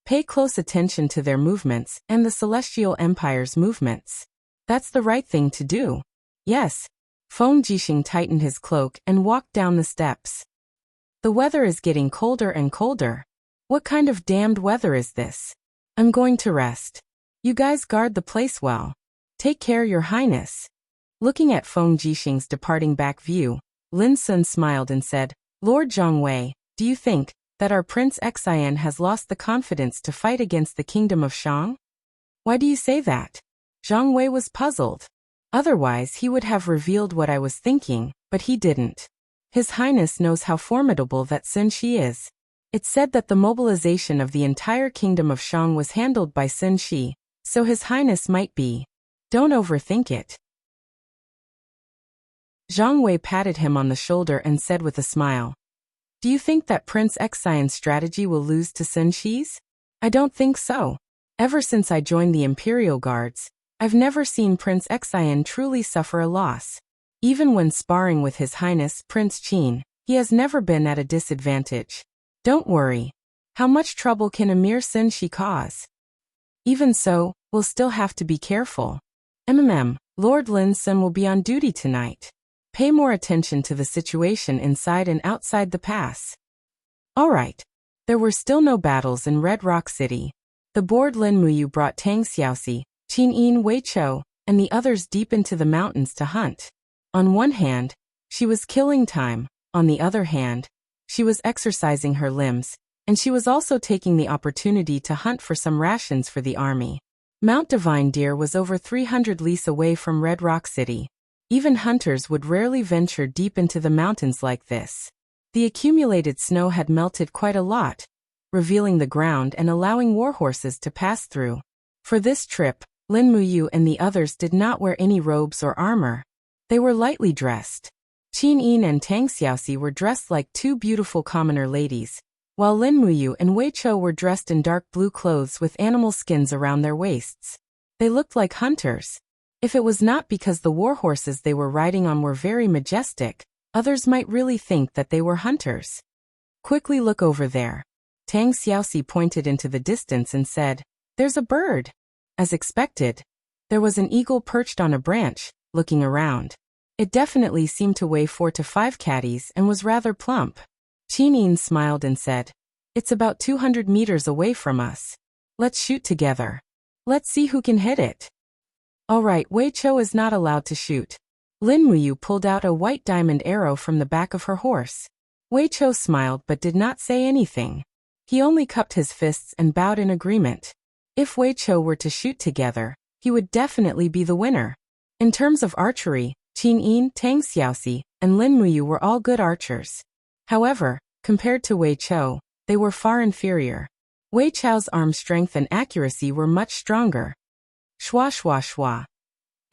Pay close attention to their movements and the Celestial Empire's movements. That's the right thing to do. Yes. Feng Jixing tightened his cloak and walked down the steps. The weather is getting colder and colder. What kind of damned weather is this? I'm going to rest. You guys guard the place well. Take care, Your Highness. Looking at Feng Jixing's departing back view, Lin Sun smiled and said, Lord Zhang Wei, do you think that our Prince Xian has lost the confidence to fight against the kingdom of Shang? Why do you say that? Zhang Wei was puzzled. Otherwise he would have revealed what I was thinking, but he didn't. His Highness knows how formidable that Sun Shi is. It's said that the mobilization of the entire kingdom of Shang was handled by Sun Shi, so His Highness might be. Don't overthink it. Zhang Wei patted him on the shoulder and said with a smile, Do you think that Prince Xian's strategy will lose to Sun Shi's? I don't think so. Ever since I joined the Imperial Guards, I've never seen Prince Xian truly suffer a loss. Even when sparring with His Highness Prince Qin, he has never been at a disadvantage. Don't worry. How much trouble can a mere Sun Shi cause? Even so, we'll still have to be careful. Lord Lin Sun will be on duty tonight. Pay more attention to the situation inside and outside the pass. All right. There were still no battles in Red Rock City. The bored Lin Muyu brought Tang Xiaoxi, Qin Yin Wei Chou, and the others deep into the mountains to hunt. On one hand, she was killing time. On the other hand, she was exercising her limbs, and she was also taking the opportunity to hunt for some rations for the army. Mount Divine Deer was over 300 lis away from Red Rock City. Even hunters would rarely venture deep into the mountains like this. The accumulated snow had melted quite a lot, revealing the ground and allowing warhorses to pass through. For this trip, Lin Muyu and the others did not wear any robes or armor. They were lightly dressed. Qin Yin and Tang Xiaoxi were dressed like two beautiful commoner ladies, while Lin Muyu and Wei Chou were dressed in dark blue clothes with animal skins around their waists. They looked like hunters. If it was not because the warhorses they were riding on were very majestic, others might really think that they were hunters. Quickly look over there. Tang Xiaoxi pointed into the distance and said, There's a bird. As expected, there was an eagle perched on a branch, looking around. It definitely seemed to weigh 4 to 5 caddies and was rather plump. Qin Yin smiled and said, It's about 200 meters away from us. Let's shoot together. Let's see who can hit it. All right, Wei Chou is not allowed to shoot. Lin Muyu pulled out a white diamond arrow from the back of her horse. Wei Chou smiled but did not say anything. He only cupped his fists and bowed in agreement. If Wei Chou were to shoot together, he would definitely be the winner. In terms of archery, Qin Yin, Tang Xiaoxi, and Lin Muyu were all good archers. However, compared to Wei Chou, they were far inferior. Wei Chou's arm strength and accuracy were much stronger. Shwa shwa shwa.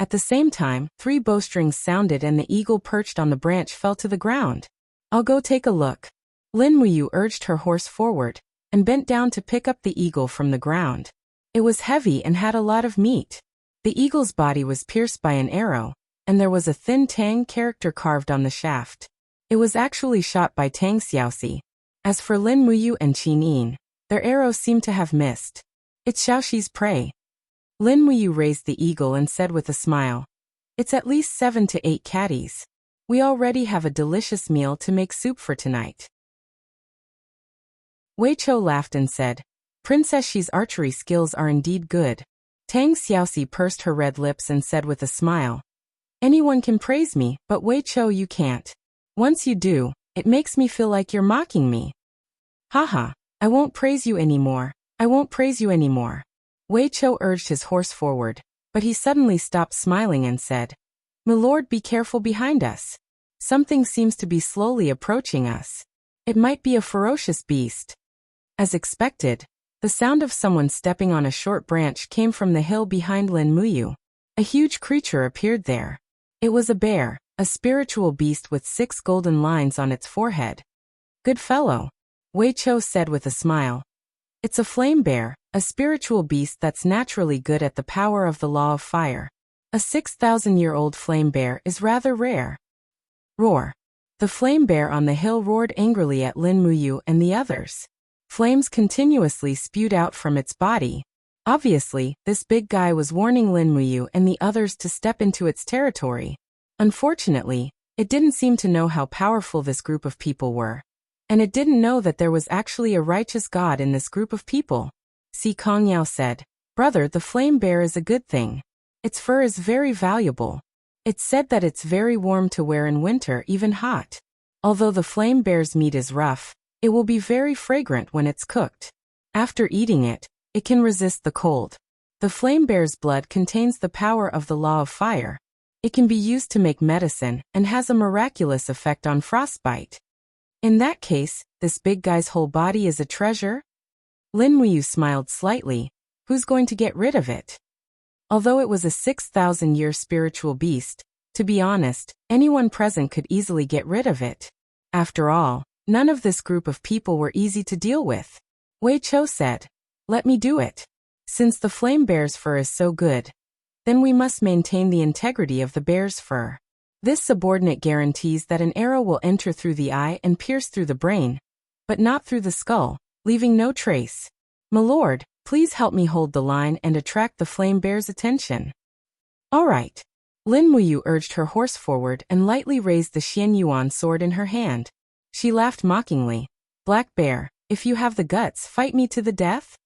At the same time, 3 bowstrings sounded and the eagle perched on the branch fell to the ground. I'll go take a look. Lin Muyu urged her horse forward, and bent down to pick up the eagle from the ground. It was heavy and had a lot of meat. The eagle's body was pierced by an arrow, and there was a thin Tang character carved on the shaft. It was actually shot by Tang Xiaoxi. As for Lin Muyu and Qin Yin, their arrows seemed to have missed. It's Xiaoxi's prey. Lin Muyu raised the eagle and said with a smile, "It's at least 7 to 8 catties. We already have a delicious meal to make soup for tonight." Wei Chou laughed and said, "Princess Xi's archery skills are indeed good." Tang Xiaoxi pursed her red lips and said with a smile, "Anyone can praise me, but Wei Chou you can't. Once you do, it makes me feel like you're mocking me." "Haha, I won't praise you anymore. I won't praise you anymore." Wei Chou urged his horse forward, but he suddenly stopped smiling and said, "Milord, be careful behind us. Something seems to be slowly approaching us. It might be a ferocious beast." As expected, the sound of someone stepping on a short branch came from the hill behind Lin Muyu. A huge creature appeared there. It was a bear, a spiritual beast with 6 golden lines on its forehead. "Good fellow," Wei Chou said with a smile. "It's a flame bear, a spiritual beast that's naturally good at the power of the law of fire. A 6,000-year-old flame bear is rather rare." Roar. The flame bear on the hill roared angrily at Lin Muyu and the others. Flames continuously spewed out from its body. Obviously, this big guy was warning Lin Muyu and the others to step into its territory. Unfortunately, it didn't seem to know how powerful this group of people were. And it didn't know that there was actually a righteous god in this group of people. Si Kongyao said, "Brother, the flame bear is a good thing. Its fur is very valuable. It's said that it's very warm to wear in winter, even hot. Although the flame bear's meat is rough, it will be very fragrant when it's cooked. After eating it, it can resist the cold. The flame bear's blood contains the power of the law of fire. It can be used to make medicine and has a miraculous effect on frostbite." "In that case, this big guy's whole body is a treasure?" Lin Muyu smiled slightly. "Who's going to get rid of it?" Although it was a 6,000-year spiritual beast, to be honest, anyone present could easily get rid of it. After all, none of this group of people were easy to deal with. Wei Chou said, "Let me do it. Since the flame bear's fur is so good, then we must maintain the integrity of the bear's fur. This subordinate guarantees that an arrow will enter through the eye and pierce through the brain, but not through the skull, leaving no trace. Milord, please help me hold the line and attract the flame bear's attention." "All right." Lin Muyu urged her horse forward and lightly raised the Xian Yuan sword in her hand. She laughed mockingly. "Black bear, if you have the guts, fight me to the death?"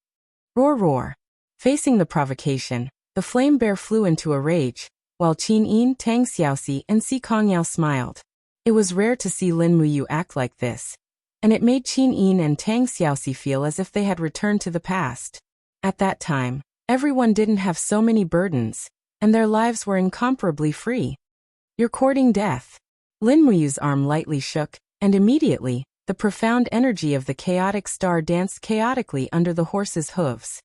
Roar roar. Facing the provocation, the flame bear flew into a rage, while Qin Yin, Tang Xiaoxi, and Si Kongyao smiled. It was rare to see Lin Muyu act like this, and it made Qin Yin and Tang Xiaoxi feel as if they had returned to the past. At that time, everyone didn't have so many burdens, and their lives were incomparably free. "You're courting death." Lin Muyu's arm lightly shook, and immediately, the profound energy of the chaotic star danced chaotically under the horse's hooves.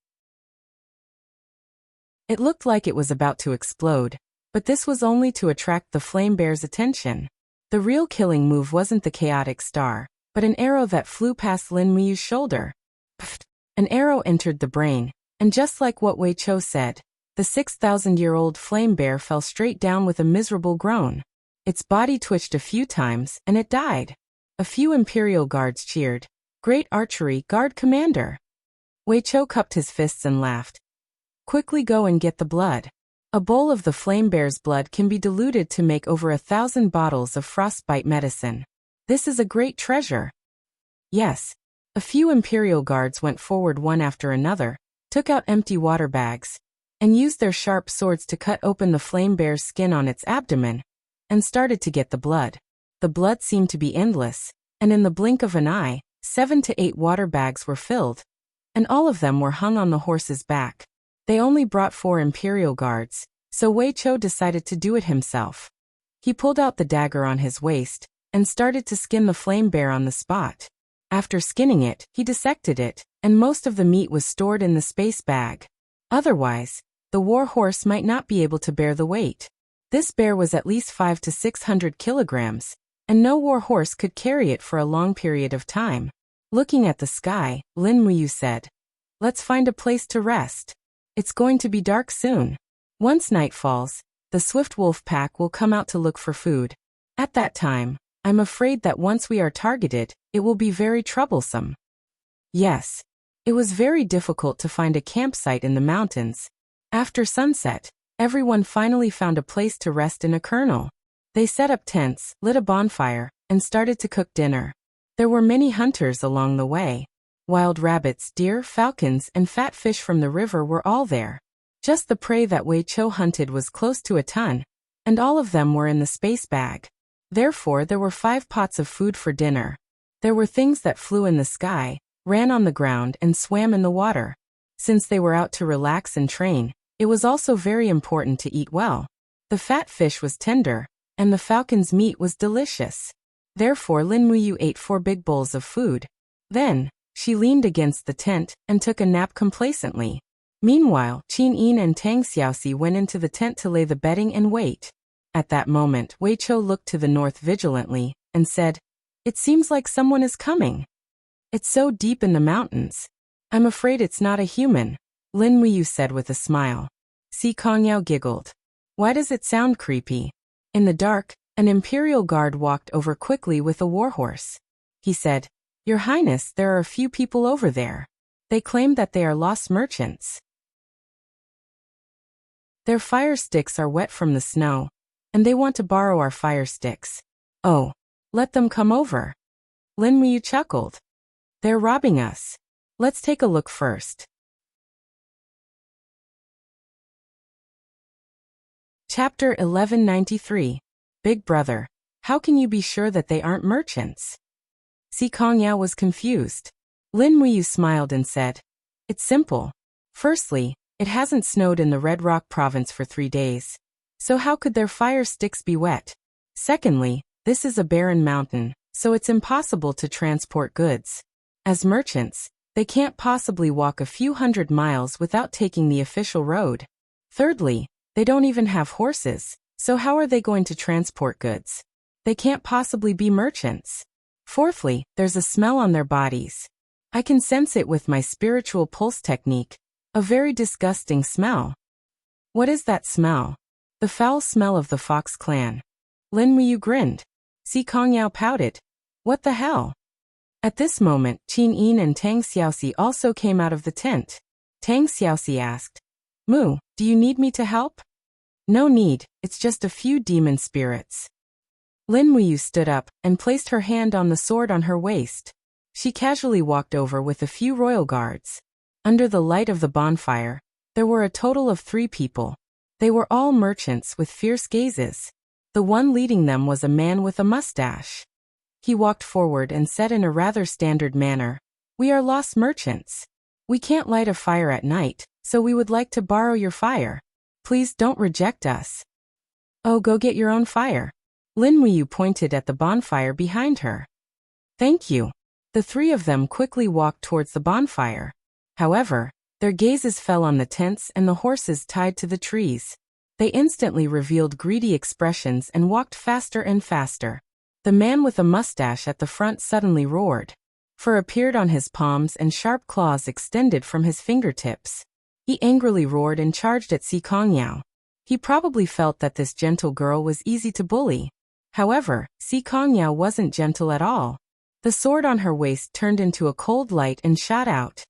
It looked like it was about to explode, but this was only to attract the flame bear's attention. The real killing move wasn't the chaotic star, but an arrow that flew past Lin Muyu's shoulder. Pfft! An arrow entered the brain, and just like what Wei Chou said, the 6,000-year-old flame bear fell straight down with a miserable groan. Its body twitched a few times, and it died. A few Imperial guards cheered. "Great archery, guard commander!" Wei Chou cupped his fists and laughed. "Quickly go and get the blood. A bowl of the flame bear's blood can be diluted to make over 1,000 bottles of frostbite medicine. This is a great treasure." "Yes." A few Imperial guards went forward one after another, took out empty water bags, and used their sharp swords to cut open the flame bear's skin on its abdomen, and started to get the blood. The blood seemed to be endless, and in the blink of an eye, 7 to 8 water bags were filled, and all of them were hung on the horse's back. They only brought 4 Imperial guards, so Wei Chou decided to do it himself. He pulled out the dagger on his waist, and started to skin the flame bear on the spot. After skinning it, he dissected it, and most of the meat was stored in the space bag. Otherwise, the war horse might not be able to bear the weight. This bear was at least 500 to 600 kilograms, and no war horse could carry it for a long period of time. Looking at the sky, Lin Muyu said, "Let's find a place to rest. It's going to be dark soon. Once night falls, the swift wolf pack will come out to look for food. At that time, I'm afraid that once we are targeted, it will be very troublesome." Yes. It was very difficult to find a campsite in the mountains. After sunset, everyone finally found a place to rest in a kernel. They set up tents, lit a bonfire, and started to cook dinner. There were many hunters along the way. Wild rabbits, deer, falcons, and fat fish from the river were all there. Just the prey that Wei Cho hunted was close to a ton, and all of them were in the space bag. Therefore, there were 5 pots of food for dinner. There were things that flew in the sky, ran on the ground, and swam in the water. Since they were out to relax and train, it was also very important to eat well. The fat fish was tender, and the falcon's meat was delicious. Therefore, Lin Muyu ate 4 big bowls of food. Then, she leaned against the tent and took a nap complacently. Meanwhile, Qin Yin and Tang Xiaoxi went into the tent to lay the bedding and wait. At that moment, Wei Cho looked to the north vigilantly and said, "It seems like someone is coming. It's so deep in the mountains. I'm afraid it's not a human," Lin Muyu said with a smile. Si Kongyao giggled. "Why does it sound creepy?" In the dark, an imperial guard walked over quickly with a warhorse. He said, "Your Highness, there are a few people over there. They claim that they are lost merchants. Their fire sticks are wet from the snow, and they want to borrow our fire sticks." "Oh, let them come over." Lin Muyu chuckled. "They're robbing us. Let's take a look first." Chapter 1193. Big Brother, how can you be sure that they aren't merchants? Si Kongyao was confused. Lin Muyu smiled and said, "It's simple. Firstly, it hasn't snowed in the Red Rock province for 3 days. So how could their fire sticks be wet? Secondly, this is a barren mountain, so it's impossible to transport goods. As merchants, they can't possibly walk a few hundred miles without taking the official road. Thirdly, they don't even have horses, so how are they going to transport goods? They can't possibly be merchants. Fourthly, there's a smell on their bodies. I can sense it with my spiritual pulse technique, a very disgusting smell." "What is that smell?" "The foul smell of the Fox clan." Lin Muyu grinned. Si Kongyao pouted. "What the hell?" At this moment, Qin Yin and Tang Xiaoxi also came out of the tent. Tang Xiaoxi asked, "Mu, do you need me to help?" "No need, it's just a few demon spirits." Lin Muyu stood up and placed her hand on the sword on her waist. She casually walked over with a few royal guards. Under the light of the bonfire, there were a total of 3 people. They were all merchants with fierce gazes. The one leading them was a man with a mustache. He walked forward and said in a rather standard manner, "We are lost merchants. We can't light a fire at night, so we would like to borrow your fire. Please don't reject us." "Oh, go get your own fire." Lin Muyu pointed at the bonfire behind her. "Thank you." The 3 of them quickly walked towards the bonfire. However, their gazes fell on the tents and the horses tied to the trees. They instantly revealed greedy expressions and walked faster and faster. The man with a mustache at the front suddenly roared. Fur appeared on his palms and sharp claws extended from his fingertips. He angrily roared and charged at Si Kongyao. He probably felt that this gentle girl was easy to bully. However, Si Kongyao wasn't gentle at all. The sword on her waist turned into a cold light and shot out.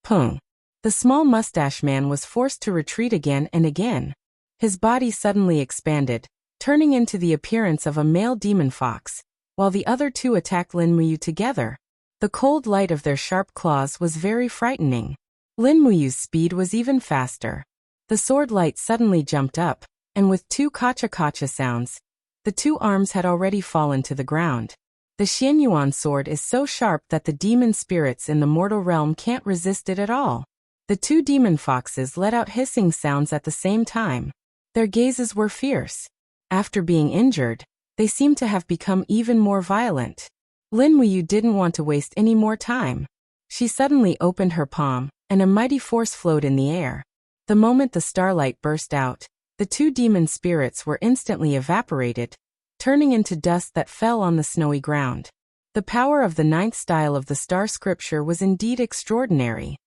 Pung! The small mustache man was forced to retreat again and again. His body suddenly expanded, turning into the appearance of a male demon fox, while the other 2 attacked Lin Muyu together. The cold light of their sharp claws was very frightening. Lin Muyu's speed was even faster. The sword light suddenly jumped up, and with 2 kacha-kacha sounds, the 2 arms had already fallen to the ground. The Xianyuan sword is so sharp that the demon spirits in the mortal realm can't resist it at all. The 2 demon foxes let out hissing sounds at the same time. Their gazes were fierce. After being injured, they seemed to have become even more violent. Lin Muyu didn't want to waste any more time. She suddenly opened her palm, and a mighty force flowed in the air. The moment the starlight burst out, the 2 demon spirits were instantly evaporated, turning into dust that fell on the snowy ground. The power of the ninth style of the star scripture was indeed extraordinary.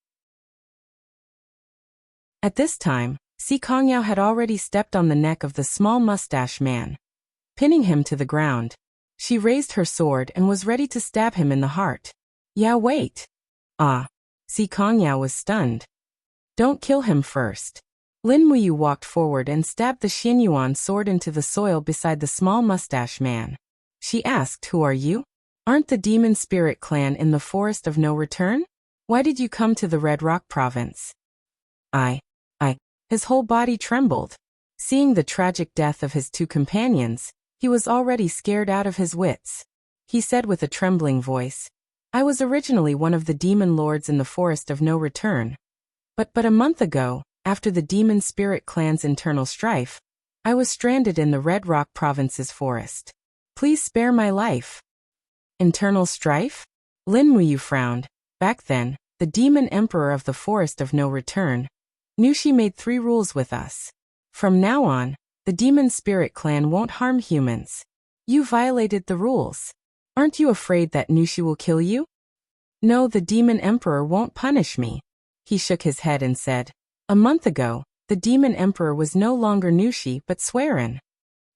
At this time, Si Kongyao had already stepped on the neck of the small mustache man, pinning him to the ground. She raised her sword and was ready to stab him in the heart. Yeah, wait. Ah. Si Kongyao was stunned. Don't kill him first. Lin Muyu walked forward and stabbed the Xianyuan sword into the soil beside the small mustache man. She asked, "Who are you? Aren't the demon spirit clan in the forest of no return? Why did you come to the Red Rock province?" I. His whole body trembled. Seeing the tragic death of his two companions, he was already scared out of his wits. He said with a trembling voice, "I was originally one of the demon lords in the forest of no return. But a month ago, after the demon spirit clan's internal strife, I was stranded in the Red Rock province's forest. Please spare my life." Internal strife? Lin Muyu frowned. Back then, the demon emperor of the forest of no return, Nushi made 3 rules with us. From now on, the demon spirit clan won't harm humans. You violated the rules. Aren't you afraid that Nushi will kill you? No, the demon emperor won't punish me. He shook his head and said, "A month ago, the demon emperor was no longer Nushi but Swerin."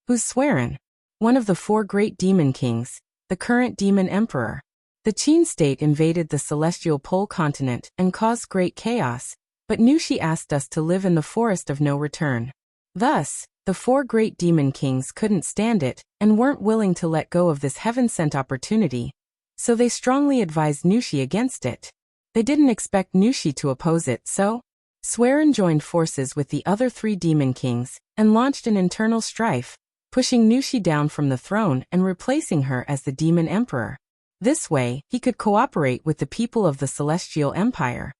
Who's Swerin? One of the 4 great demon kings, the current demon emperor. The Qin state invaded the celestial pole continent and caused great chaos, but Nushi asked us to live in the forest of no return. Thus, the 4 great demon kings couldn't stand it and weren't willing to let go of this heaven-sent opportunity, so they strongly advised Nushi against it. They didn't expect Nushi to oppose it, so Swerin joined forces with the other 3 demon kings and launched an internal strife, pushing Nushi down from the throne and replacing her as the demon emperor. This way, he could cooperate with the people of the Celestial Empire.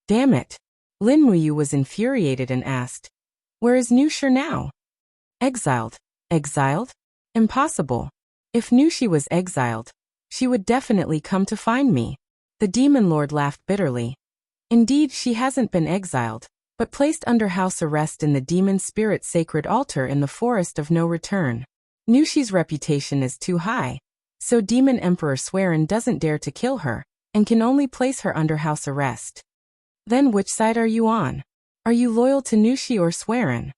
Damn it! Lin Muyu was infuriated and asked, "Where is Nushi now?" "Exiled." "Exiled? Impossible. If Nushi was exiled, she would definitely come to find me." The demon lord laughed bitterly. "Indeed, she hasn't been exiled, but placed under house arrest in the demon spirit sacred altar in the forest of no return. Nushi's reputation is too high, so demon emperor Swerin doesn't dare to kill her, and can only place her under house arrest." "Then which side are you on? Are you loyal to Nushi or Swerin?"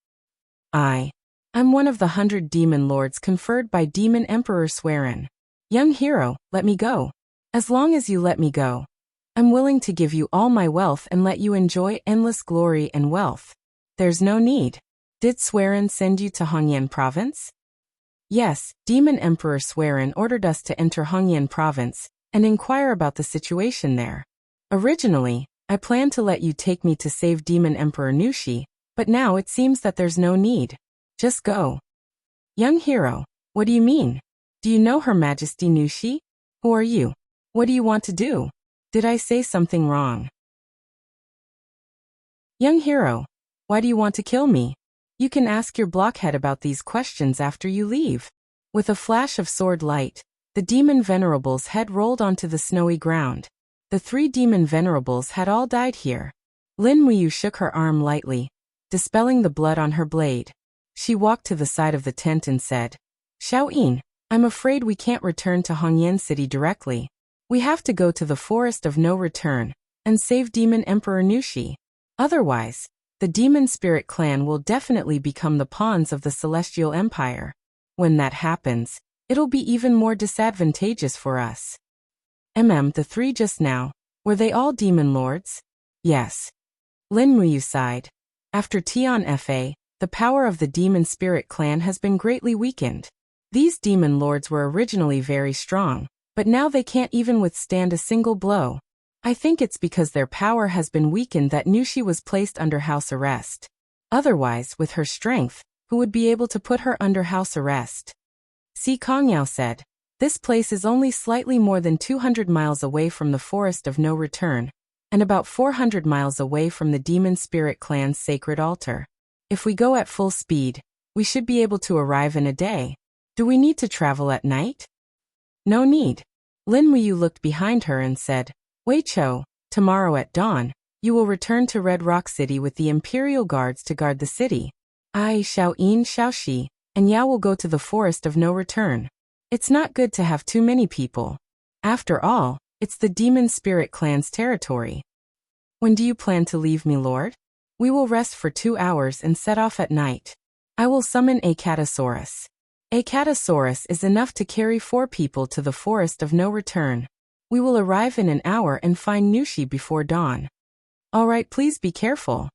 I'm one of the 100 demon lords conferred by demon emperor Swerin. Young hero, let me go. As long as you let me go, I'm willing to give you all my wealth and let you enjoy endless glory and wealth. There's no need. Did Swerin send you to Hongyan province? Yes, demon emperor Swerin ordered us to enter Hongyan province and inquire about the situation there. Originally, I planned to let you take me to save Demon Emperor Nushi, but now it seems that there's no need. Just go. Young hero, what do you mean? Do you know Her Majesty Nushi? Who are you? What do you want to do? Did I say something wrong? Young hero, why do you want to kill me? You can ask your blockhead about these questions after you leave. With a flash of sword light, the demon venerable's head rolled onto the snowy ground. The 3 demon venerables had all died here. Lin Muyu shook her arm lightly, dispelling the blood on her blade. She walked to the side of the tent and said, "Xiaoyin, I'm afraid we can't return to Hongyan City directly. We have to go to the Forest of No Return and save Demon Emperor Nushi. Otherwise, the Demon Spirit Clan will definitely become the pawns of the Celestial Empire. When that happens, it'll be even more disadvantageous for us." The 3 just now, were they all demon lords? Yes. Lin Muyu sighed. After Tian Fa, the power of the demon spirit clan has been greatly weakened. These demon lords were originally very strong, but now they can't even withstand a single blow. I think it's because their power has been weakened that Nushi was placed under house arrest. Otherwise, with her strength, who would be able to put her under house arrest? Si Kongyao said, "This place is only slightly more than 200 miles away from the Forest of No Return, and about 400 miles away from the Demon Spirit Clan's sacred altar. If we go at full speed, we should be able to arrive in a day. Do we need to travel at night?" "No need." Lin Muyu looked behind her and said, "Wei Chou, tomorrow at dawn, you will return to Red Rock City with the Imperial Guards to guard the city. I, Xiaoyin, Xiaoxi, and Yao will go to the Forest of No Return. It's not good to have too many people. After all, it's the demon spirit clan's territory. When do you plan to leave me, Lord? We will rest for 2 hours and set off at night. I will summon a Catasaurus. A Catasaurus is enough to carry 4 people to the forest of no return. We will arrive in an hour and find Nushi before dawn. All right, please be careful.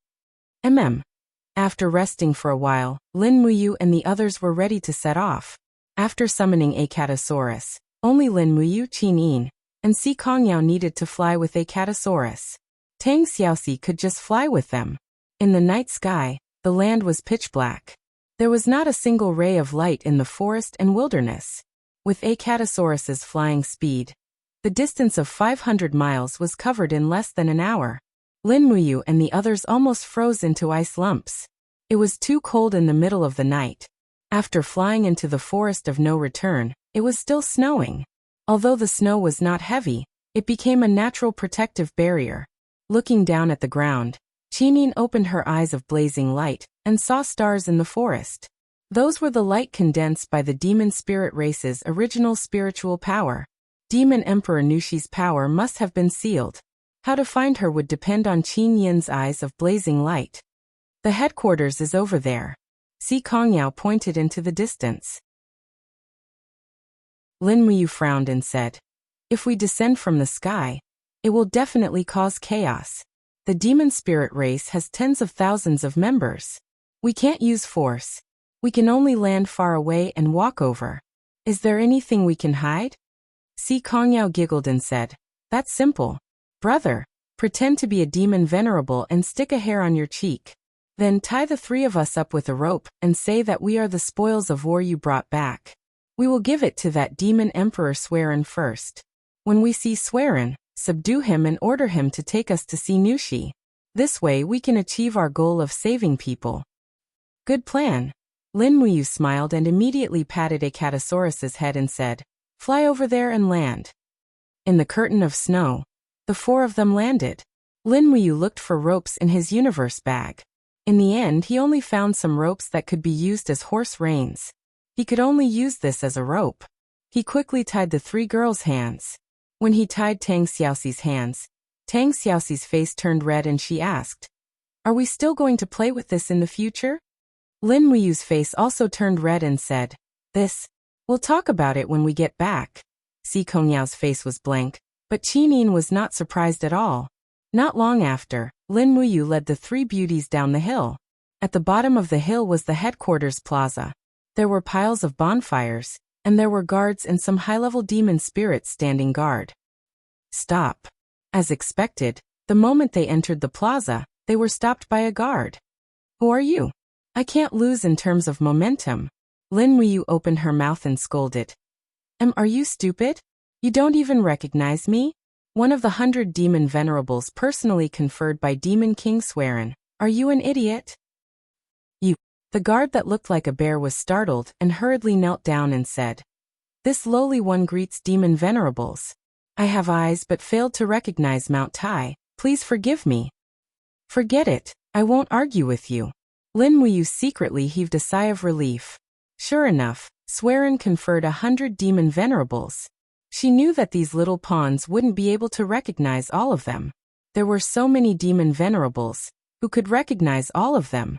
After resting for a while, Lin Muyu and the others were ready to set off. After summoning a Catasaurus, only Lin Muyu, Qin Yin, and Si Kongyao needed to fly with a Catasaurus. Tang Xiaoxi could just fly with them. In the night sky, the land was pitch black. There was not a single ray of light in the forest and wilderness. With a Catasaurus's flying speed, the distance of 500 miles was covered in less than an hour. Lin Muyu and the others almost froze into ice lumps. It was too cold in the middle of the night. After flying into the forest of no return, it was still snowing. Although the snow was not heavy, it became a natural protective barrier. Looking down at the ground, Qinin opened her eyes of blazing light and saw stars in the forest. Those were the light condensed by the demon spirit race's original spiritual power. Demon Emperor Nushi's power must have been sealed. How to find her would depend on Qin Yin's eyes of blazing light. The headquarters is over there. Si Kongyao pointed into the distance. Lin Muyu frowned and said, if we descend from the sky, it will definitely cause chaos. The demon spirit race has tens of thousands of members. We can't use force. We can only land far away and walk over. Is there anything we can hide? Si Kongyao giggled and said, that's simple. Brother, pretend to be a demon venerable and stick a hair on your cheek. Then tie the 3 of us up with a rope and say that we are the spoils of war you brought back. We will give it to that demon emperor Swearin first. When we see Swearin, subdue him and order him to take us to see Nushi. This way we can achieve our goal of saving people. Good plan. Lin Muyu smiled and immediately patted a Catasaurus's head and said, fly over there and land. In the curtain of snow, the 4 of them landed. Lin Muyu looked for ropes in his universe bag. In the end, he only found some ropes that could be used as horse reins. He could only use this as a rope. He quickly tied the 3 girls' hands. When he tied Tang Xiaoxi's hands, Tang Xiaoxi's face turned red and she asked, are we still going to play with this in the future? Lin Muyu's face also turned red and said, we'll talk about it when we get back. Si Kongyao's face was blank, but Qinin was not surprised at all. Not long after, Lin Muyu led the 3 beauties down the hill. At the bottom of the hill was the headquarters plaza. There were piles of bonfires, and there were guards and some high-level demon spirits standing guard. Stop. As expected, the moment they entered the plaza, they were stopped by a guard. Who are you? I can't lose in terms of momentum. Lin Muyu opened her mouth and scolded. Are you stupid? You don't even recognize me? One of the 100 demon venerables personally conferred by Demon King Swearin. Are you an idiot? You. The guard that looked like a bear was startled and hurriedly knelt down and said, this lowly one greets demon venerables. I have eyes but failed to recognize Mount Tai. Please forgive me. Forget it. I won't argue with you. Lin Muyu secretly heaved a sigh of relief. Sure enough, Swearin conferred 100 demon venerables. She knew that these little pawns wouldn't be able to recognize all of them. There were so many demon venerables, who could recognize all of them.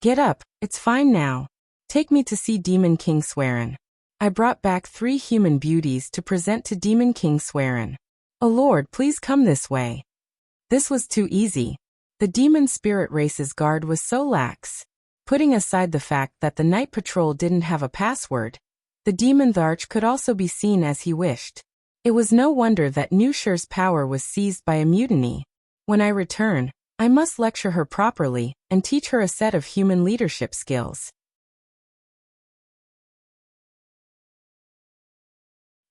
Get up, it's fine now. Take me to see Demon King Swearin. I brought back 3 human beauties to present to Demon King Swearin. Oh Lord, please come this way. This was too easy. The demon spirit race's guard was so lax. Putting aside the fact that the night patrol didn't have a password, the demon Tharch could also be seen as he wished. It was no wonder that Nushir's power was seized by a mutiny. When I return, I must lecture her properly and teach her a set of human leadership skills.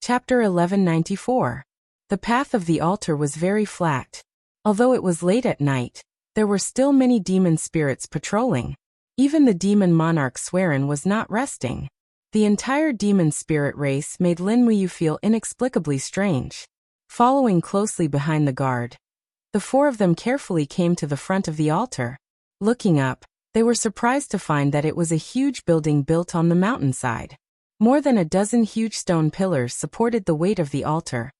Chapter 1194. The path of the altar was very flat. Although it was late at night, there were still many demon spirits patrolling. Even the demon monarch Swearin was not resting. The entire demon spirit race made Lin Muyu feel inexplicably strange. Following closely behind the guard, the 4 of them carefully came to the front of the altar. Looking up, they were surprised to find that it was a huge building built on the mountainside. More than a dozen huge stone pillars supported the weight of the altar.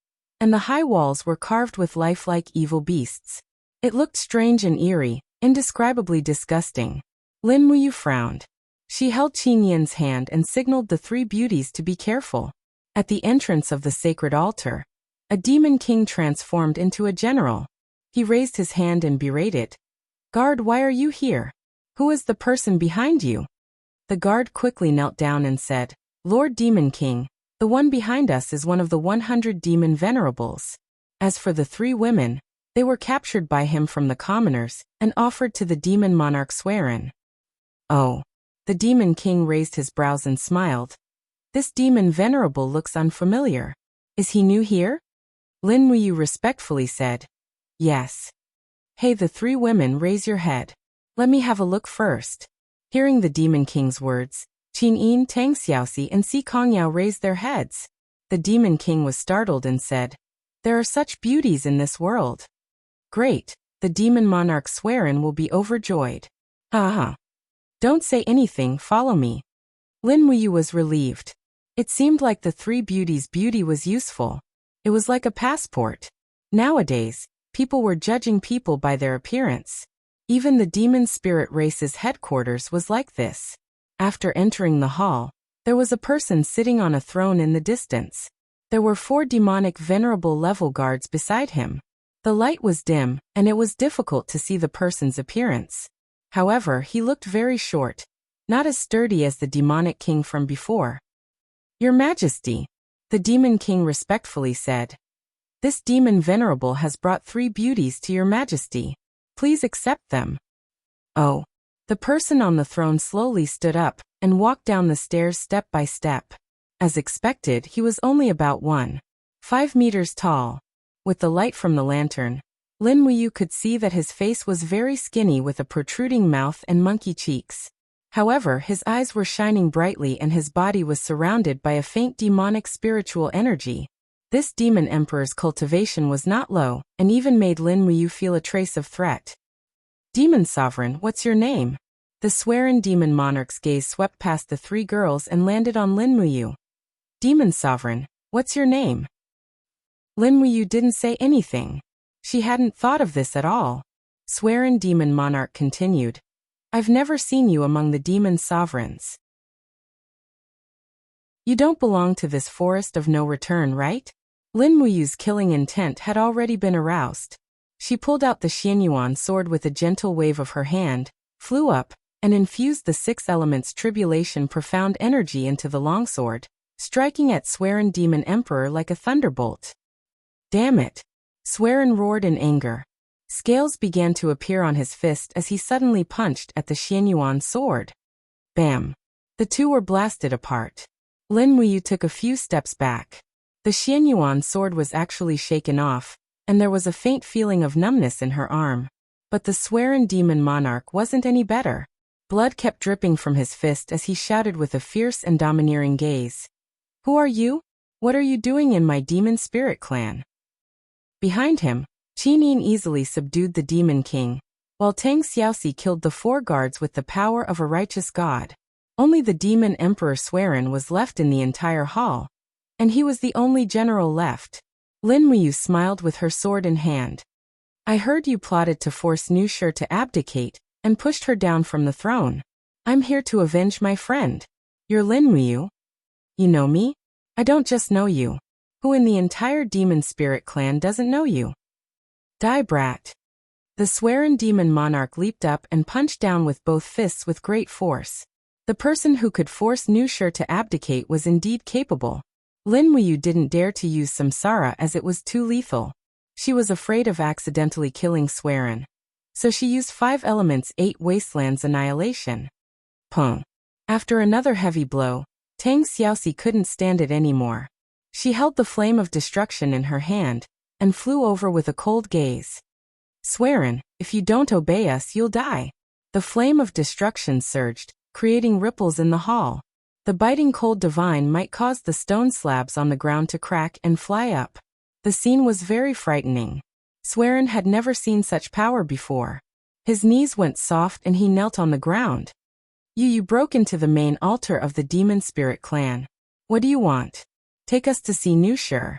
and the high walls were carved with lifelike evil beasts. It looked strange and eerie, indescribably disgusting. Lin Muyu frowned. She held Qin Yin's hand and signaled the three beauties to be careful. At the entrance of the sacred altar, a demon king transformed into a general. He raised his hand and berated. "Guard, why are you here? Who is the person behind you?" The guard quickly knelt down and said, "Lord Demon King, the one behind us is one of the 100 demon venerables. As for the three women, they were captured by him from the commoners and offered to the demon monarch Swearin." "Oh." The demon king raised his brows and smiled. "This demon venerable looks unfamiliar. Is he new here?" Lin Muyu respectfully said, "Yes." "Hey, the three women, raise your head. Let me have a look first." Hearing the demon king's words, Qin Yin, Tang Xiaoxi, and Si Kongyao raised their heads. The demon king was startled and said, "There are such beauties in this world. Great, the demon monarch Swearin will be overjoyed." "Haha. Don't say anything, follow me." Lin Muyu was relieved. It seemed like the three beauties' beauty was useful. It was like a passport. Nowadays, people were judging people by their appearance. Even the demon spirit race's headquarters was like this. After entering the hall, there was a person sitting on a throne in the distance. There were 4 demonic venerable level guards beside him. The light was dim, and it was difficult to see the person's appearance. However, he looked very short, not as sturdy as the demonic king from before. "Your Majesty," the demon king respectfully said, "this demon venerable has brought 3 beauties to your Majesty. Please accept them." "Oh." The person on the throne slowly stood up and walked down the stairs step by step. As expected, he was only about 1.5 meters tall. With the light from the lantern, Lin Muyu could see that his face was very skinny with a protruding mouth and monkey cheeks. However, his eyes were shining brightly and his body was surrounded by a faint demonic spiritual energy. This demon emperor's cultivation was not low, and even made Lin Muyu feel a trace of threat. "Demon Sovereign, what's your name?" The Swearin demon monarch's gaze swept past the 3 girls and landed on Lin Muyu. "Demon Sovereign, what's your name?" Lin Muyu didn't say anything. She hadn't thought of this at all. Swearin demon monarch continued, "I've never seen you among the demon sovereigns. You don't belong to this forest of no return, right?" Lin Muyu's killing intent had already been aroused. She pulled out the Xianyuan sword with a gentle wave of her hand, flew up, and infused the 6 elements tribulation profound energy into the longsword, striking at Swearin demon emperor like a thunderbolt. "Damn it!" Swearin roared in anger. Scales began to appear on his fist as he suddenly punched at the Xianyuan sword. Bam! The two were blasted apart. Lin Muyu took a few steps back. The Xianyuan sword was actually shaken off, and there was a faint feeling of numbness in her arm. But the Swearin demon monarch wasn't any better. Blood kept dripping from his fist as he shouted with a fierce and domineering gaze. "Who are you? What are you doing in my demon spirit clan?" Behind him, Qin Yin easily subdued the demon king, while Tang Xiaoxi killed the 4 guards with the power of a righteous god. Only the demon emperor Swearin was left in the entire hall, and he was the only general left. Lin Muyu smiled with her sword in hand. "I heard you plotted to force Nu Shi to abdicate and pushed her down from the throne. I'm here to avenge my friend. You're Lin Muyu? You know me? I don't just know you. Who in the entire demon spirit clan doesn't know you? Die, brat." The Swearin demon monarch leaped up and punched down with both fists with great force. The person who could force Nu Shi to abdicate was indeed capable. Lin Muyu didn't dare to use samsara as it was too lethal. She was afraid of accidentally killing Swearin. So she used 5 elements 8 wastelands annihilation. Pong. After another heavy blow, Tang Xiaoxi couldn't stand it anymore. She held the flame of destruction in her hand, and flew over with a cold gaze. "Swearin, if you don't obey us, you'll die." The flame of destruction surged, creating ripples in the hall. The biting cold divine might cause the stone slabs on the ground to crack and fly up. The scene was very frightening. Swearin had never seen such power before. His knees went soft and he knelt on the ground. You broke into the main altar of the demon spirit clan. What do you want? Take us to see Nu Shi."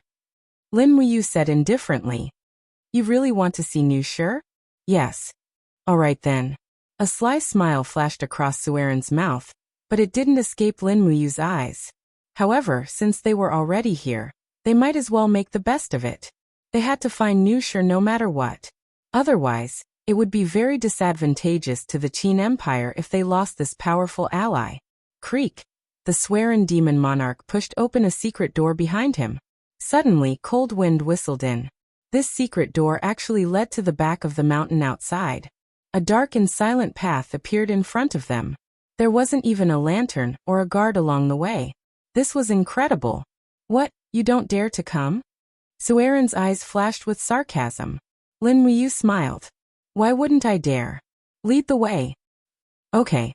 Lin Muyu said indifferently. You really want to see Nushir? Yes. All right then. A sly smile flashed across Sueren's mouth, but it didn't escape Lin Muyu's eyes. However, since they were already here, they might as well make the best of it. They had to find Nushir no matter what. Otherwise, it would be very disadvantageous to the Qin Empire if they lost this powerful ally. Creak. The Sueren demon monarch pushed open a secret door behind him. Suddenly, cold wind whistled in. This secret door actually led to the back of the mountain outside. A dark and silent path appeared in front of them. There wasn't even a lantern or a guard along the way. This was incredible. What, you don't dare to come? Sueren's eyes flashed with sarcasm. Lin Muyu smiled. Why wouldn't I dare? Lead the way. Okay.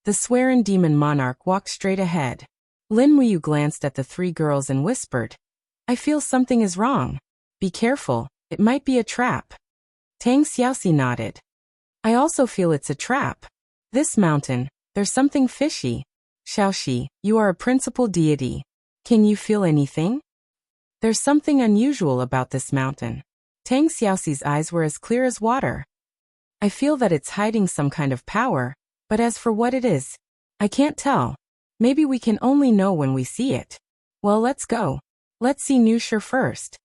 The Sueren demon monarch walked straight ahead. Lin Muyu glanced at the three girls and whispered, I feel something is wrong. Be careful, it might be a trap. Tang Xiaoxi nodded. I also feel it's a trap. This mountain, there's something fishy. Xiaoxi, you are a principal deity. Can you feel anything? There's something unusual about this mountain. Tang Xiaoxi's eyes were as clear as water. I feel that it's hiding some kind of power, but as for what it is, I can't tell. Maybe we can only know when we see it. Well, let's go. Let's see Nushir first.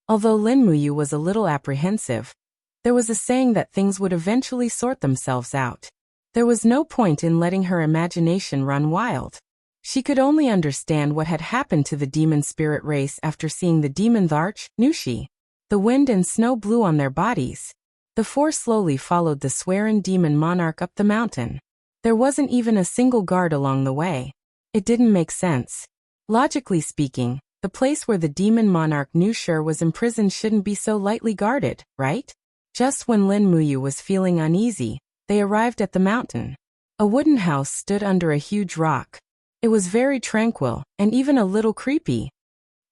Although Lin Muyu was a little apprehensive, there was a saying that things would eventually sort themselves out. There was no point in letting her imagination run wild. She could only understand what had happened to the demon spirit race after seeing the demon Tharch, Nushi. The wind and snow blew on their bodies. The four slowly followed the Sueren demon monarch up the mountain. There wasn't even a single guard along the way. It didn't make sense. Logically speaking, the place where the demon monarch Nushir was imprisoned shouldn't be so lightly guarded, right? Just when Lin Muyu was feeling uneasy, they arrived at the mountain. A wooden house stood under a huge rock. It was very tranquil, and even a little creepy.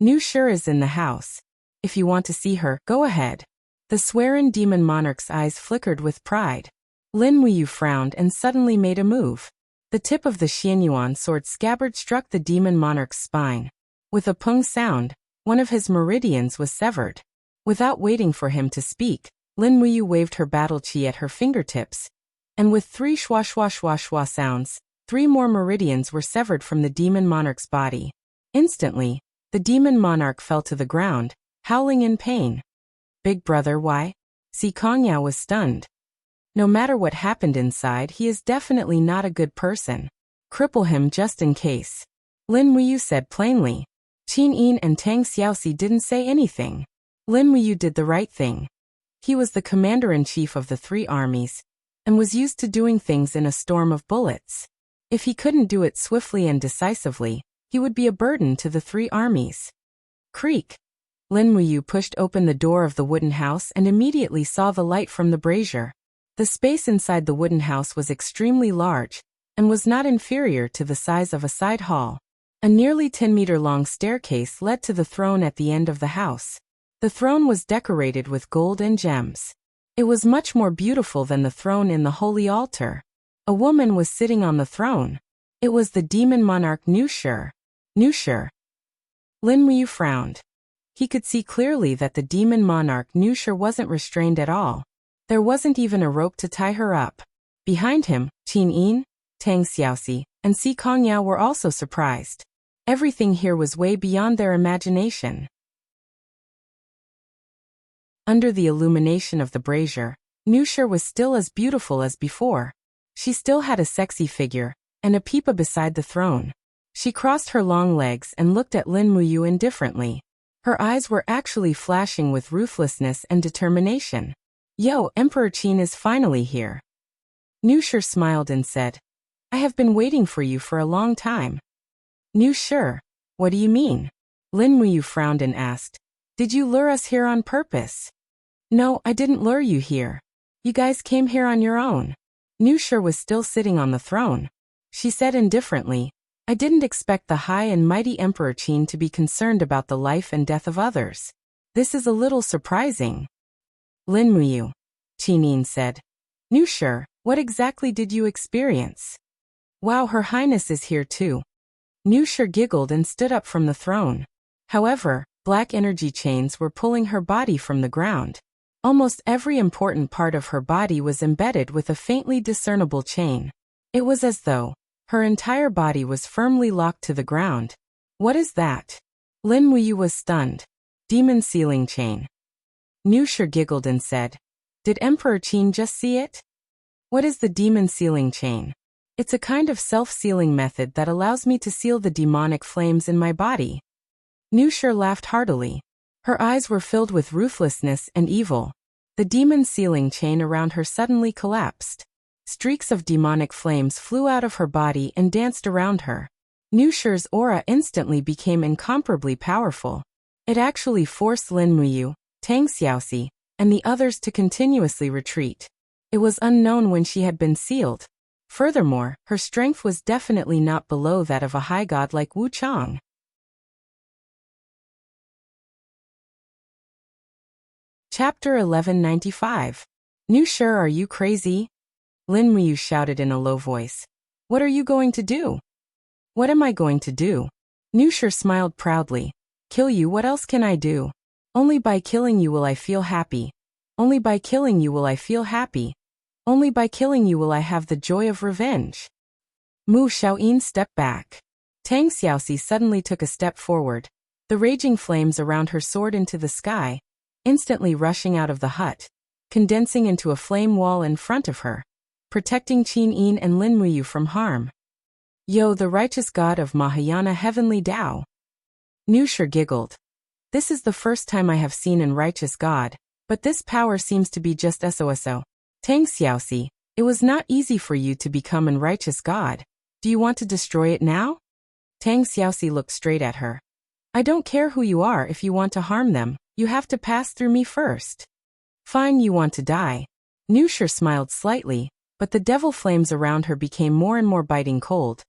Nushir is in the house. If you want to see her, go ahead. The Sueren demon monarch's eyes flickered with pride. Lin Muyu frowned and suddenly made a move. The tip of the Xianyuan sword scabbard struck the demon monarch's spine. With a pung sound, one of his meridians was severed. Without waiting for him to speak, Lin Muyu waved her battle chi at her fingertips, and with 3 shwa shwa shwa shwa sounds, 3 more meridians were severed from the demon monarch's body. Instantly, the demon monarch fell to the ground, howling in pain. Big brother, why? Si Kongyao was stunned. No matter what happened inside, he is definitely not a good person. Cripple him just in case. Lin Muyu said plainly. Qin Yin and Tang Xiaoxi didn't say anything. Lin Muyu did the right thing. He was the commander-in-chief of the 3 armies, and was used to doing things in a storm of bullets. If he couldn't do it swiftly and decisively, he would be a burden to the 3 armies. Creak. Lin Muyu pushed open the door of the wooden house and immediately saw the light from the brazier. The space inside the wooden house was extremely large, and was not inferior to the size of a side hall. A nearly 10-meter-long staircase led to the throne at the end of the house. The throne was decorated with gold and gems. It was much more beautiful than the throne in the holy altar. A woman was sitting on the throne. It was the demon monarch Nushir. Nushir. Lin Muyu frowned. He could see clearly that the demon monarch Nushir wasn't restrained at all. There wasn't even a rope to tie her up. Behind him, Qin Yin, Tang Xiaoxi, and Si Kongyao were also surprised. Everything here was way beyond their imagination. Under the illumination of the brazier, Nushir was still as beautiful as before. She still had a sexy figure, and a peepa beside the throne. She crossed her long legs and looked at Lin Muyu indifferently. Her eyes were actually flashing with ruthlessness and determination. Yo, Emperor Qin is finally here. Nushir smiled and said, I have been waiting for you for a long time. Nushir, what do you mean? Lin Muyu frowned and asked, did you lure us here on purpose? No, I didn't lure you here. You guys came here on your own. Nushir was still sitting on the throne. She said indifferently, I didn't expect the high and mighty Emperor Qin to be concerned about the life and death of others. This is a little surprising. Lin Muyu, Qin Yin said. Nushir, what exactly did you experience? Wow, Her Highness is here too. Nushir giggled and stood up from the throne. However, black energy chains were pulling her body from the ground. Almost every important part of her body was embedded with a faintly discernible chain. It was as though her entire body was firmly locked to the ground. What is that? Lin Muyu was stunned. Demon sealing chain. Nusher giggled and said, "Did Emperor Qin just see it? What is the demon sealing chain?" "It's a kind of self-sealing method that allows me to seal the demonic flames in my body." Nusher laughed heartily. Her eyes were filled with ruthlessness and evil. The demon sealing chain around her suddenly collapsed. Streaks of demonic flames flew out of her body and danced around her. Nusher's aura instantly became incomparably powerful. It actually forced Lin Muyu, Tang Xiaoxi, and the others to continuously retreat. It was unknown when she had been sealed. Furthermore, her strength was definitely not below that of a high god like Wu Chang. Chapter 1195. Nusher, are you crazy? Lin Muyu shouted in a low voice. What are you going to do? What am I going to do? Nusher smiled proudly. Kill you, what else can I do? Only by killing you will I feel happy. Only by killing you will I feel happy. Only by killing you will I have the joy of revenge. Mu Xiaoyin stepped back. Tang Xiaoxi suddenly took a step forward. The raging flames around her soared into the sky, instantly rushing out of the hut, condensing into a flame wall in front of her, protecting Qin Yin and Lin Muyu from harm. Yo, the righteous god of Mahayana heavenly Tao. Nusher giggled. This is the first time I have seen an righteous god, but this power seems to be just so. Tang Xiaoxi, it was not easy for you to become an righteous god. Do you want to destroy it now? Tang Xiaoxi looked straight at her. I don't care who you are. If you want to harm them, you have to pass through me first. Fine, you want to die. Nusher smiled slightly, but the devil flames around her became more and more biting cold.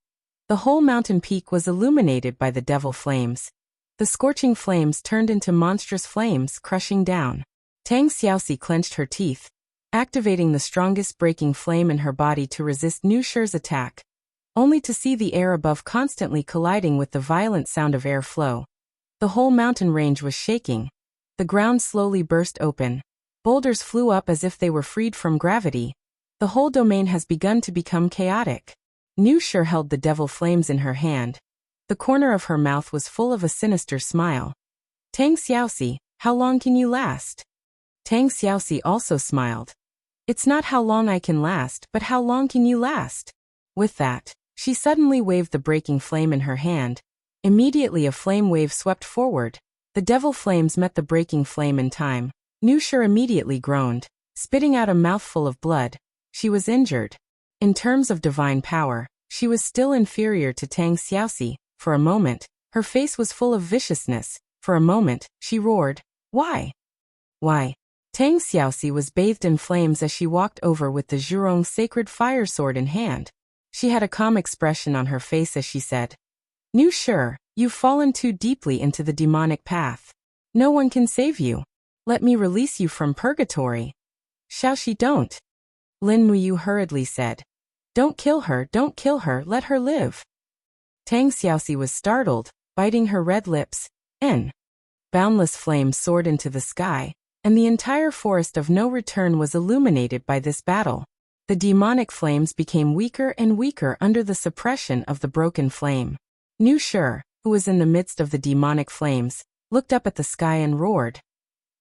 The whole mountain peak was illuminated by the devil flames. The scorching flames turned into monstrous flames, crushing down. Tang Xiaoxi clenched her teeth, activating the strongest breaking flame in her body to resist Nusher's attack, only to see the air above constantly colliding with the violent sound of air flow. The whole mountain range was shaking. The ground slowly burst open. Boulders flew up as if they were freed from gravity. The whole domain has begun to become chaotic. Nusher held the devil flames in her hand. The corner of her mouth was full of a sinister smile. Tang Xiaoxi, how long can you last? Tang Xiaoxi also smiled. It's not how long I can last, but how long can you last? With that, she suddenly waved the breaking flame in her hand. Immediately a flame wave swept forward. The devil flames met the breaking flame in time. Nusher immediately groaned, spitting out a mouthful of blood. She was injured. In terms of divine power, she was still inferior to Tang Xiaoxi. For a moment, her face was full of viciousness. For a moment, she roared, "Why? Why?" Tang Xiaoxi was bathed in flames as she walked over with the Zhurong sacred fire sword in hand. She had a calm expression on her face as she said, Nusher, you've fallen too deeply into the demonic path. No one can save you. Let me release you from purgatory. Xiaoxi, don't. Lin Muyu hurriedly said. Don't kill her, let her live. Tang Xiaoxi was startled, biting her red lips. Boundless flames soared into the sky, and the entire forest of no return was illuminated by this battle. The demonic flames became weaker and weaker under the suppression of the broken flame. Nusher, who was in the midst of the demonic flames, looked up at the sky and roared.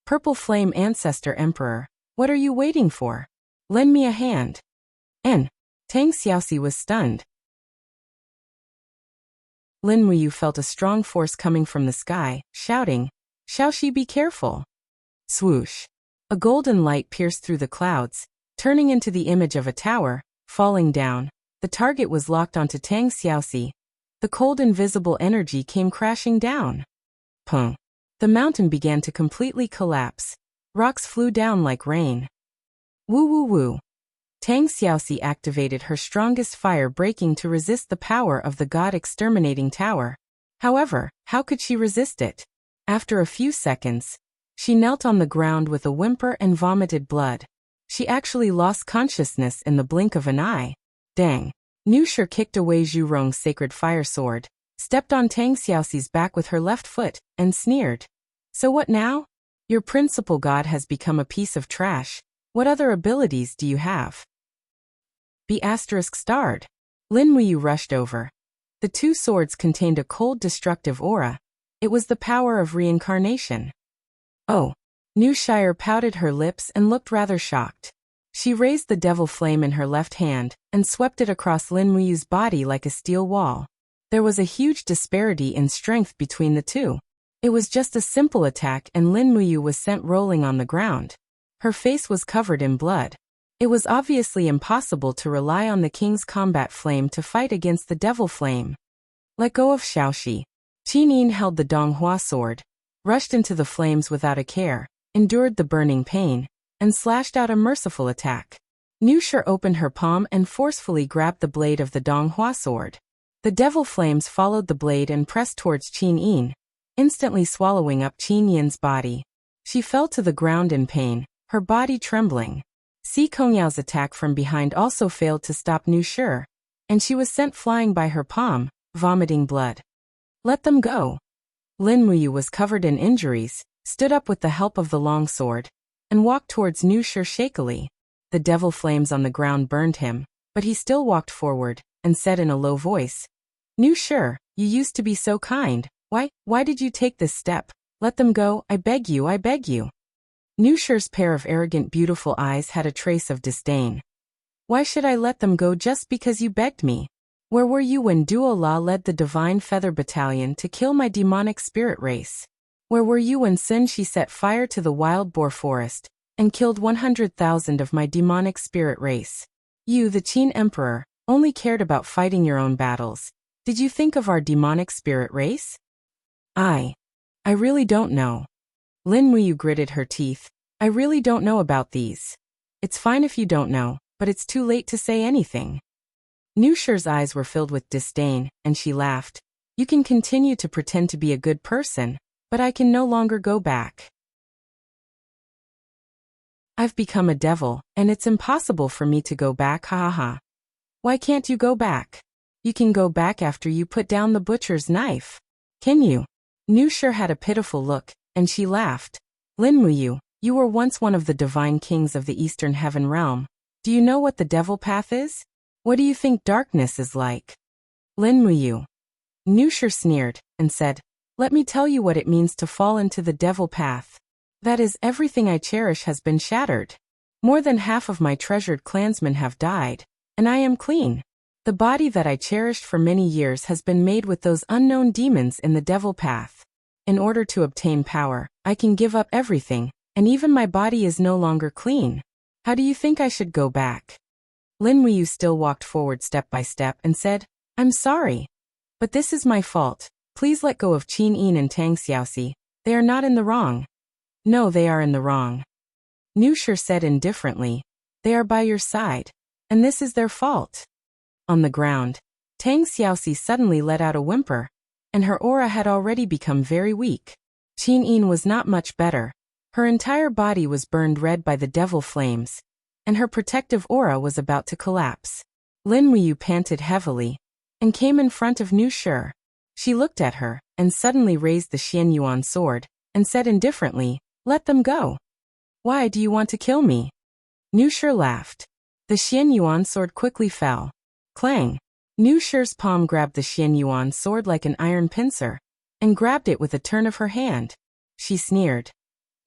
Purple Flame Ancestor Emperor, what are you waiting for? Lend me a hand. Tang Xiaoxi was stunned. Lin Muyu felt a strong force coming from the sky, shouting, Xiaoxi, be careful. Swoosh. A golden light pierced through the clouds, turning into the image of a tower, falling down. The target was locked onto Tang Xiaoxi. The cold invisible energy came crashing down. Pung. The mountain began to completely collapse. Rocks flew down like rain. Woo woo woo. Tang Xiaoxi activated her strongest fire breaking to resist the power of the god-exterminating tower. However, how could she resist it? After a few seconds, she knelt on the ground with a whimper and vomited blood. She actually lost consciousness in the blink of an eye. Dang. Nusher kicked away Zhurong's sacred fire sword. stepped on Tang Xiaoxi's back with her left foot, and sneered. So what now? Your principal god has become a piece of trash. What other abilities do you have? B****. Lin Muyu rushed over. The two swords contained a cold destructive aura. It was the power of reincarnation. Oh. Nu Shire pouted her lips and looked rather shocked. She raised the devil flame in her left hand, and swept it across Lin Muyu's body like a steel wall. There was a huge disparity in strength between the two. It was just a simple attack and Lin Muyu was sent rolling on the ground. Her face was covered in blood. It was obviously impossible to rely on the king's combat flame to fight against the devil flame. Let go of Xiaoxi. Qin Yin held the Donghua sword, rushed into the flames without a care, endured the burning pain, and slashed out a merciful attack. Nu Shi opened her palm and forcefully grabbed the blade of the Donghua sword. The devil flames followed the blade and pressed towards Qin Yin, instantly swallowing up Qin Yin's body. She fell to the ground in pain, her body trembling. Si Kongyao's attack from behind also failed to stop Nu Shi, and she was sent flying by her palm, vomiting blood. Let them go. Lin Muyu was covered in injuries, stood up with the help of the long sword, and walked towards Nu Shi shakily. The devil flames on the ground burned him, but he still walked forward, and said in a low voice, Nu Shi, you used to be so kind. Why did you take this step? Let them go, I beg you, I beg you. Nu Shi's pair of arrogant beautiful eyes had a trace of disdain. Why should I let them go just because you begged me? Where were you when Duo La led the Divine Feather Battalion to kill my demonic spirit race? Where were you when Sun Shi set fire to the wild boar forest, and killed 100,000 of my demonic spirit race? You, the Qin Emperor, only cared about fighting your own battles. Did you think of our demonic spirit race? I really don't know. Lin Muyu gritted her teeth. I really don't know about these. It's fine if you don't know, but it's too late to say anything. Nu Shi's eyes were filled with disdain, and she laughed. You can continue to pretend to be a good person, but I can no longer go back. I've become a devil, and it's impossible for me to go back, ha ha ha. Why can't you go back? You can go back after you put down the butcher's knife. Can you? Nu Shi had a pitiful look, and she laughed. Lin Muyu, you were once one of the divine kings of the Eastern Heaven Realm. Do you know what the devil path is? What do you think darkness is like? Lin Muyu. Nu Shi sneered, and said, let me tell you what it means to fall into the devil path. That is, everything I cherish has been shattered. More than half of my treasured clansmen have died, and I am clean. The body that I cherished for many years has been made with those unknown demons in the devil path. In order to obtain power, I can give up everything, and even my body is no longer clean. How do you think I should go back? Lin Muyu still walked forward step by step and said, I'm sorry. But this is my fault. Please let go of Qin Yin and Tang Xiaoxi. They are not in the wrong. No, they are in the wrong. Nu Shi said indifferently. They are by your side, and this is their fault. On the ground, Tang Xiaoxi suddenly let out a whimper, and her aura had already become very weak. Qin Yin was not much better. Her entire body was burned red by the devil flames, and her protective aura was about to collapse. Lin Muyu panted heavily, and came in front of Nu Shi. She looked at her, and suddenly raised the Xian Yuan sword, and said indifferently, let them go. Why do you want to kill me? Nu Shi laughed. The Xian Yuan sword quickly fell. Clang! Nu Shi's palm grabbed the Xian Yuan sword like an iron pincer, and grabbed it with a turn of her hand. She sneered.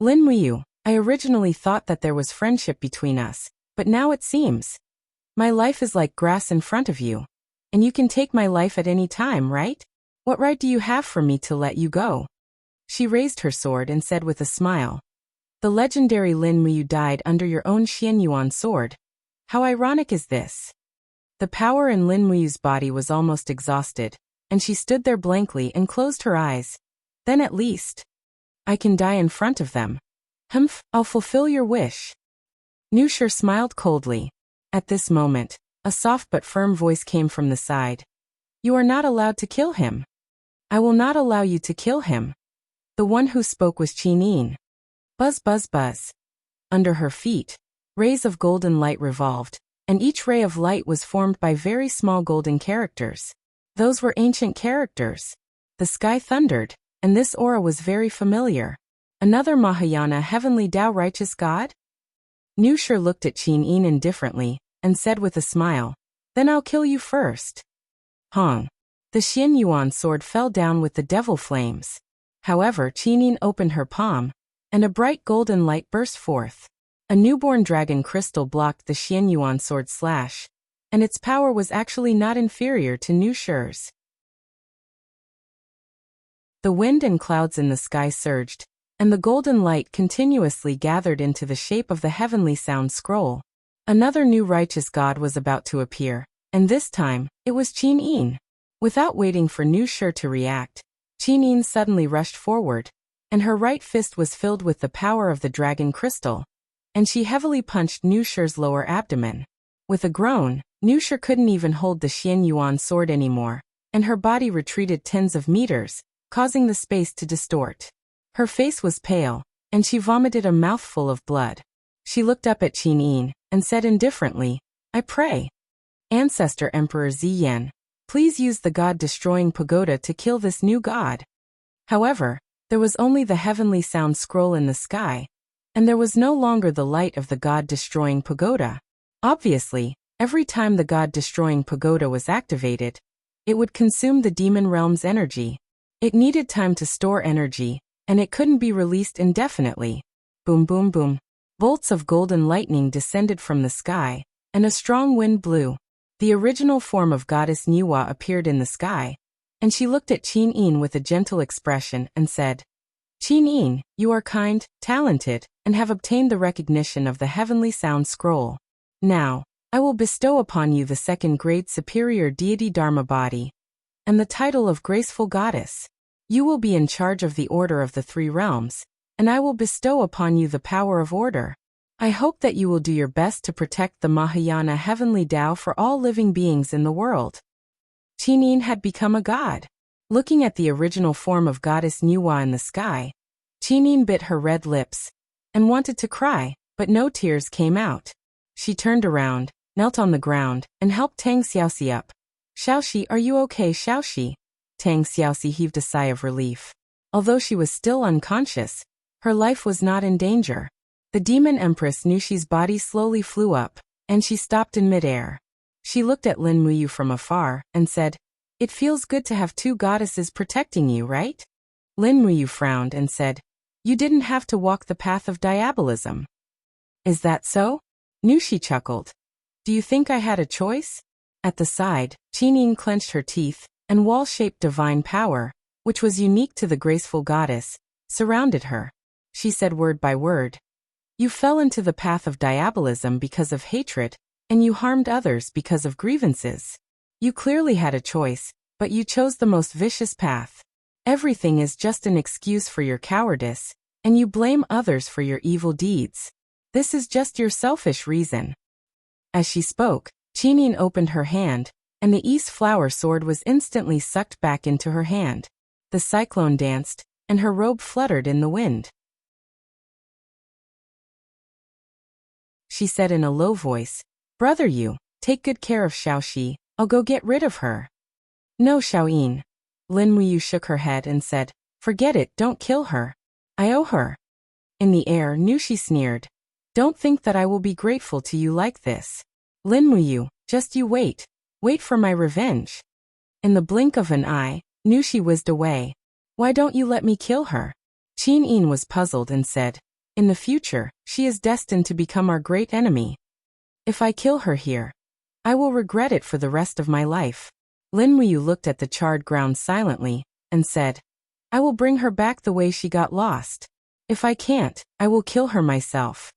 Lin Muyu, I originally thought that there was friendship between us, but now it seems. My life is like grass in front of you, and you can take my life at any time, right? What right do you have for me to let you go? She raised her sword and said with a smile. The legendary Lin Muyu died under your own Xian Yuan sword. How ironic is this? The power in Lin Muyu's body was almost exhausted, and she stood there blankly and closed her eyes. Then at least, I can die in front of them. Humph, I'll fulfill your wish. Nu Shi smiled coldly. At this moment, a soft but firm voice came from the side. You are not allowed to kill him. I will not allow you to kill him. The one who spoke was Qin Yin. Buzz buzz buzz. Under her feet, rays of golden light revolved, and each ray of light was formed by very small golden characters. Those were ancient characters. The sky thundered, and this aura was very familiar. Another Mahayana heavenly Tao righteous god? Nushir looked at Qin Yin indifferently, and said with a smile, "Then I'll kill you first." Hong. The Xian Yuan sword fell down with the devil flames. However, Qin Yin opened her palm, and a bright golden light burst forth. A newborn dragon crystal blocked the Xian Yuan sword slash, and its power was actually not inferior to Nushir's. The wind and clouds in the sky surged, and the golden light continuously gathered into the shape of the heavenly sound scroll. Another new righteous god was about to appear, and this time, it was Qin Yin. Without waiting for Nushir to react, Qin Yin suddenly rushed forward, and her right fist was filled with the power of the dragon crystal, and she heavily punched Nushir's lower abdomen. With a groan, Nushir couldn't even hold the Xian Yuan sword anymore, and her body retreated tens of meters, causing the space to distort. Her face was pale, and she vomited a mouthful of blood. She looked up at Qin Yin, and said indifferently, "I pray. Ancestor Emperor Ziyan, please use the god-destroying pagoda to kill this new god." However, there was only the heavenly sound scroll in the sky, and there was no longer the light of the god-destroying pagoda. Obviously, every time the god-destroying pagoda was activated, it would consume the demon realm's energy. It needed time to store energy, and it couldn't be released indefinitely. Boom boom boom. Bolts of golden lightning descended from the sky, and a strong wind blew. The original form of goddess Nuwa appeared in the sky, and she looked at Qin Yin with a gentle expression and said, "Qin Yin, you are kind, talented, and have obtained the recognition of the heavenly sound scroll. Now, I will bestow upon you the second grade superior deity Dharma body, and the title of graceful goddess. You will be in charge of the order of the three realms, and I will bestow upon you the power of order. I hope that you will do your best to protect the Mahayana heavenly Tao for all living beings in the world." Qin Yin had become a god. Looking at the original form of goddess Nuwa in the sky, Qin Yin bit her red lips, and wanted to cry, but no tears came out. She turned around, knelt on the ground, and helped Tang Xiaoxi up. "Xiaoxi, are you okay, Xiaoxi?" Tang Xiaoxi heaved a sigh of relief. Although she was still unconscious, her life was not in danger. The demon empress Nushi's body slowly flew up, and she stopped in midair. She looked at Lin Muyu from afar, and said, "It feels good to have two goddesses protecting you, right?" Lin Muyu frowned and said, "You didn't have to walk the path of diabolism." "Is that so?" Nushi chuckled. "Do you think I had a choice?" At the side, Qin Yin clenched her teeth, and wall-shaped divine power, which was unique to the graceful goddess, surrounded her. She said word by word, "You fell into the path of diabolism because of hatred, and you harmed others because of grievances. You clearly had a choice, but you chose the most vicious path. Everything is just an excuse for your cowardice, and you blame others for your evil deeds. This is just your selfish reason." As she spoke, Qin Yin opened her hand, and the East Flower sword was instantly sucked back into her hand. The cyclone danced, and her robe fluttered in the wind. She said in a low voice, "Brother Yu, take good care of Xiaoxi, I'll go get rid of her." "No, Xiaoyin." Lin Muyu shook her head and said, "Forget it, don't kill her. I owe her." In the air, Nushi sneered, "Don't think that I will be grateful to you like this. Lin Muyu, just you wait. Wait for my revenge." In the blink of an eye, Nushi whizzed away. "Why don't you let me kill her?" Qin Yin was puzzled and said, "In the future, she is destined to become our great enemy. If I kill her here, I will regret it for the rest of my life." Lin Muyu looked at the charred ground silently, and said, "I will bring her back the way she got lost. If I can't, I will kill her myself."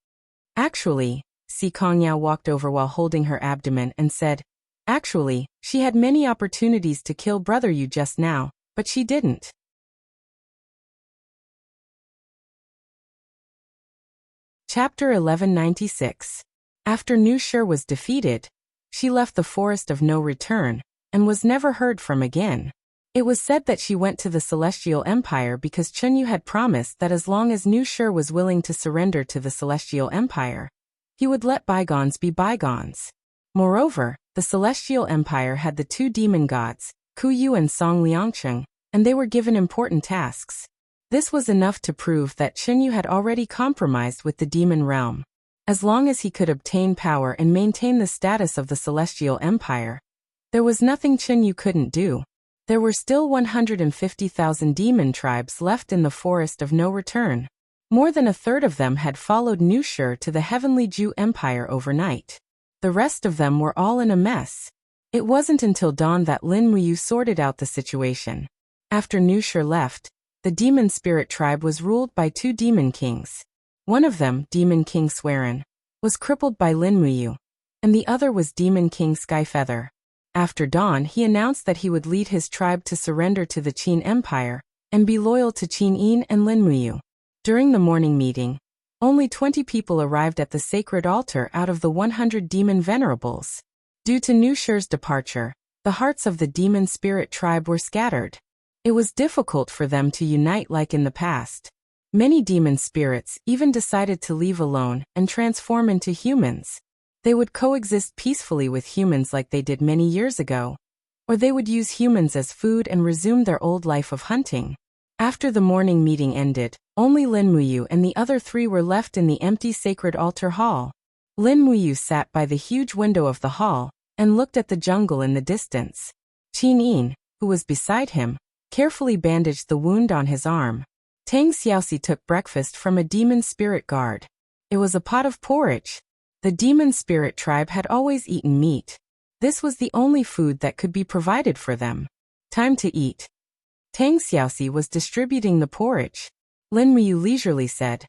Actually, Si Kongyao walked over while holding her abdomen and said, "Actually, she had many opportunities to kill Brother Yu just now, but she didn't." Chapter 1196. After Nushir was defeated, she left the Forest of No Return, and was never heard from again. It was said that she went to the Celestial Empire because Chunyu had promised that as long as Nushir was willing to surrender to the Celestial Empire, he would let bygones be bygones. Moreover, the Celestial Empire had the two demon gods, Kuyu and Song Liangcheng, and they were given important tasks. This was enough to prove that Chenyu had already compromised with the demon realm. As long as he could obtain power and maintain the status of the Celestial Empire, there was nothing Chenyu couldn't do. There were still 150,000 demon tribes left in the Forest of No Return. More than a third of them had followed Nushir to the Heavenly Ju Empire overnight. The rest of them were all in a mess. It wasn't until dawn that Lin Muyu sorted out the situation. After Nushir left, the demon spirit tribe was ruled by two demon kings. One of them, Demon King Swerin, was crippled by Lin Muyu, and the other was Demon King Skyfeather. After dawn, he announced that he would lead his tribe to surrender to the Qin Empire and be loyal to Qin Yin and Lin Muyu. During the morning meeting, only 20 people arrived at the sacred altar out of the 100 demon venerables. Due to Nushir's departure, the hearts of the demon spirit tribe were scattered. It was difficult for them to unite like in the past. Many demon spirits even decided to leave alone and transform into humans. They would coexist peacefully with humans like they did many years ago, or they would use humans as food and resume their old life of hunting. After the morning meeting ended, only Lin Muyu and the other three were left in the empty sacred altar hall. Lin Muyu sat by the huge window of the hall and looked at the jungle in the distance. Qin Yin, who was beside him, carefully bandaged the wound on his arm. Tang Xiaoxi took breakfast from a demon spirit guard. It was a pot of porridge. The demon spirit tribe had always eaten meat. This was the only food that could be provided for them. Time to eat. Tang Xiaoxi was distributing the porridge. Lin Muyu leisurely said,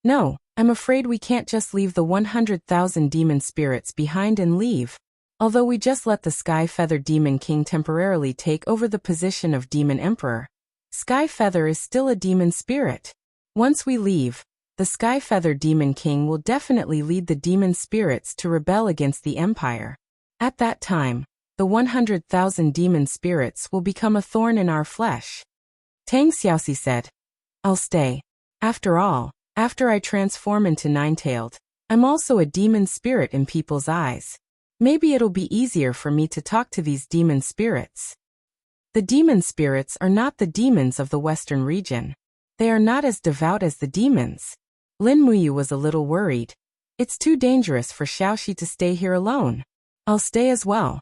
"No, I'm afraid we can't just leave the 100,000 demon spirits behind and leave. Although we just let the Sky Feather Demon King temporarily take over the position of Demon Emperor, Sky Feather is still a demon spirit. Once we leave, the Sky Feather Demon King will definitely lead the demon spirits to rebel against the Empire. At that time, the 100,000 demon spirits will become a thorn in our flesh." Tang Xiaoxi said, "I'll stay. After all, after I transform into Nine-Tailed, I'm also a demon spirit in people's eyes. Maybe it'll be easier for me to talk to these demon spirits." The demon spirits are not the demons of the Western region. They are not as devout as the demons. Lin Muyu was a little worried. It's too dangerous for Xiaoxi to stay here alone. I'll stay as well.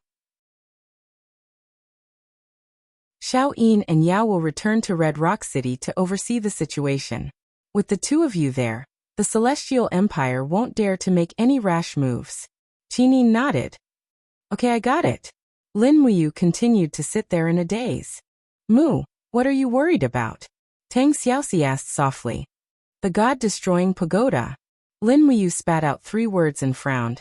Xiao Yin and Yao will return to Red Rock City to oversee the situation. With the two of you there, the Celestial Empire won't dare to make any rash moves. Qin Yin nodded. "Okay, I got it." Lin Muyu continued to sit there in a daze. "Mu, what are you worried about?" Tang Xiaoxi asked softly. "The God-destroying pagoda." Lin Muyu spat out 3 words and frowned.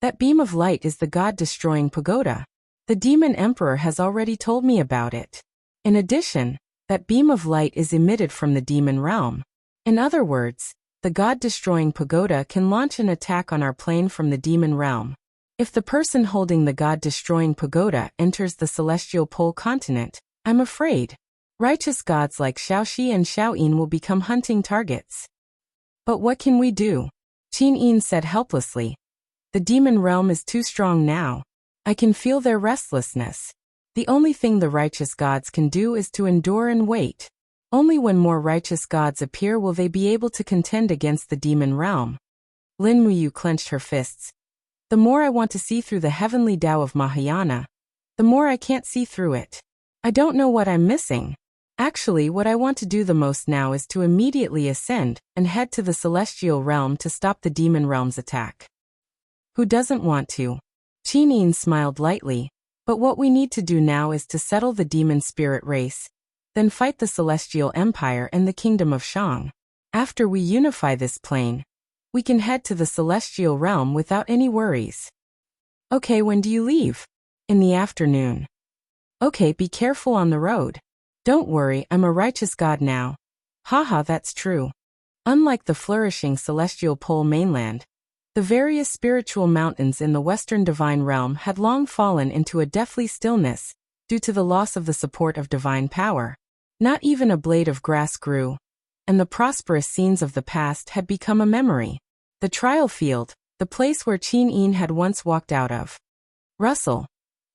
"That beam of light is the God-destroying pagoda. The Demon Emperor has already told me about it. In addition, that beam of light is emitted from the demon realm. In other words, the God-destroying pagoda can launch an attack on our plane from the demon realm. If the person holding the God-destroying pagoda enters the celestial pole continent, I'm afraid righteous gods like Xiaoxi and Xiao Yin will become hunting targets." "But what can we do?" Qin Yin said helplessly. "The demon realm is too strong now. I can feel their restlessness. The only thing the righteous gods can do is to endure and wait. Only when more righteous gods appear will they be able to contend against the demon realm." Lin Muyu clenched her fists. "The more I want to see through the heavenly Tao of Mahayana, the more I can't see through it. I don't know what I'm missing. Actually, what I want to do the most now is to immediately ascend and head to the celestial realm to stop the demon realm's attack." "Who doesn't want to?" Qin Yin smiled lightly. "But what we need to do now is to settle the demon spirit race, then fight the Celestial Empire and the Kingdom of Shang. After we unify this plane, we can head to the Celestial Realm without any worries." "Okay, when do you leave?" "In the afternoon." "Okay, be careful on the road." "Don't worry, I'm a righteous god now." "Haha, that's true." Unlike the flourishing Celestial Pole mainland, the various spiritual mountains in the Western Divine Realm had long fallen into a deathly stillness due to the loss of the support of divine power. Not even a blade of grass grew, and the prosperous scenes of the past had become a memory. The trial field, the place where Qin Yin had once walked out of. "Russell."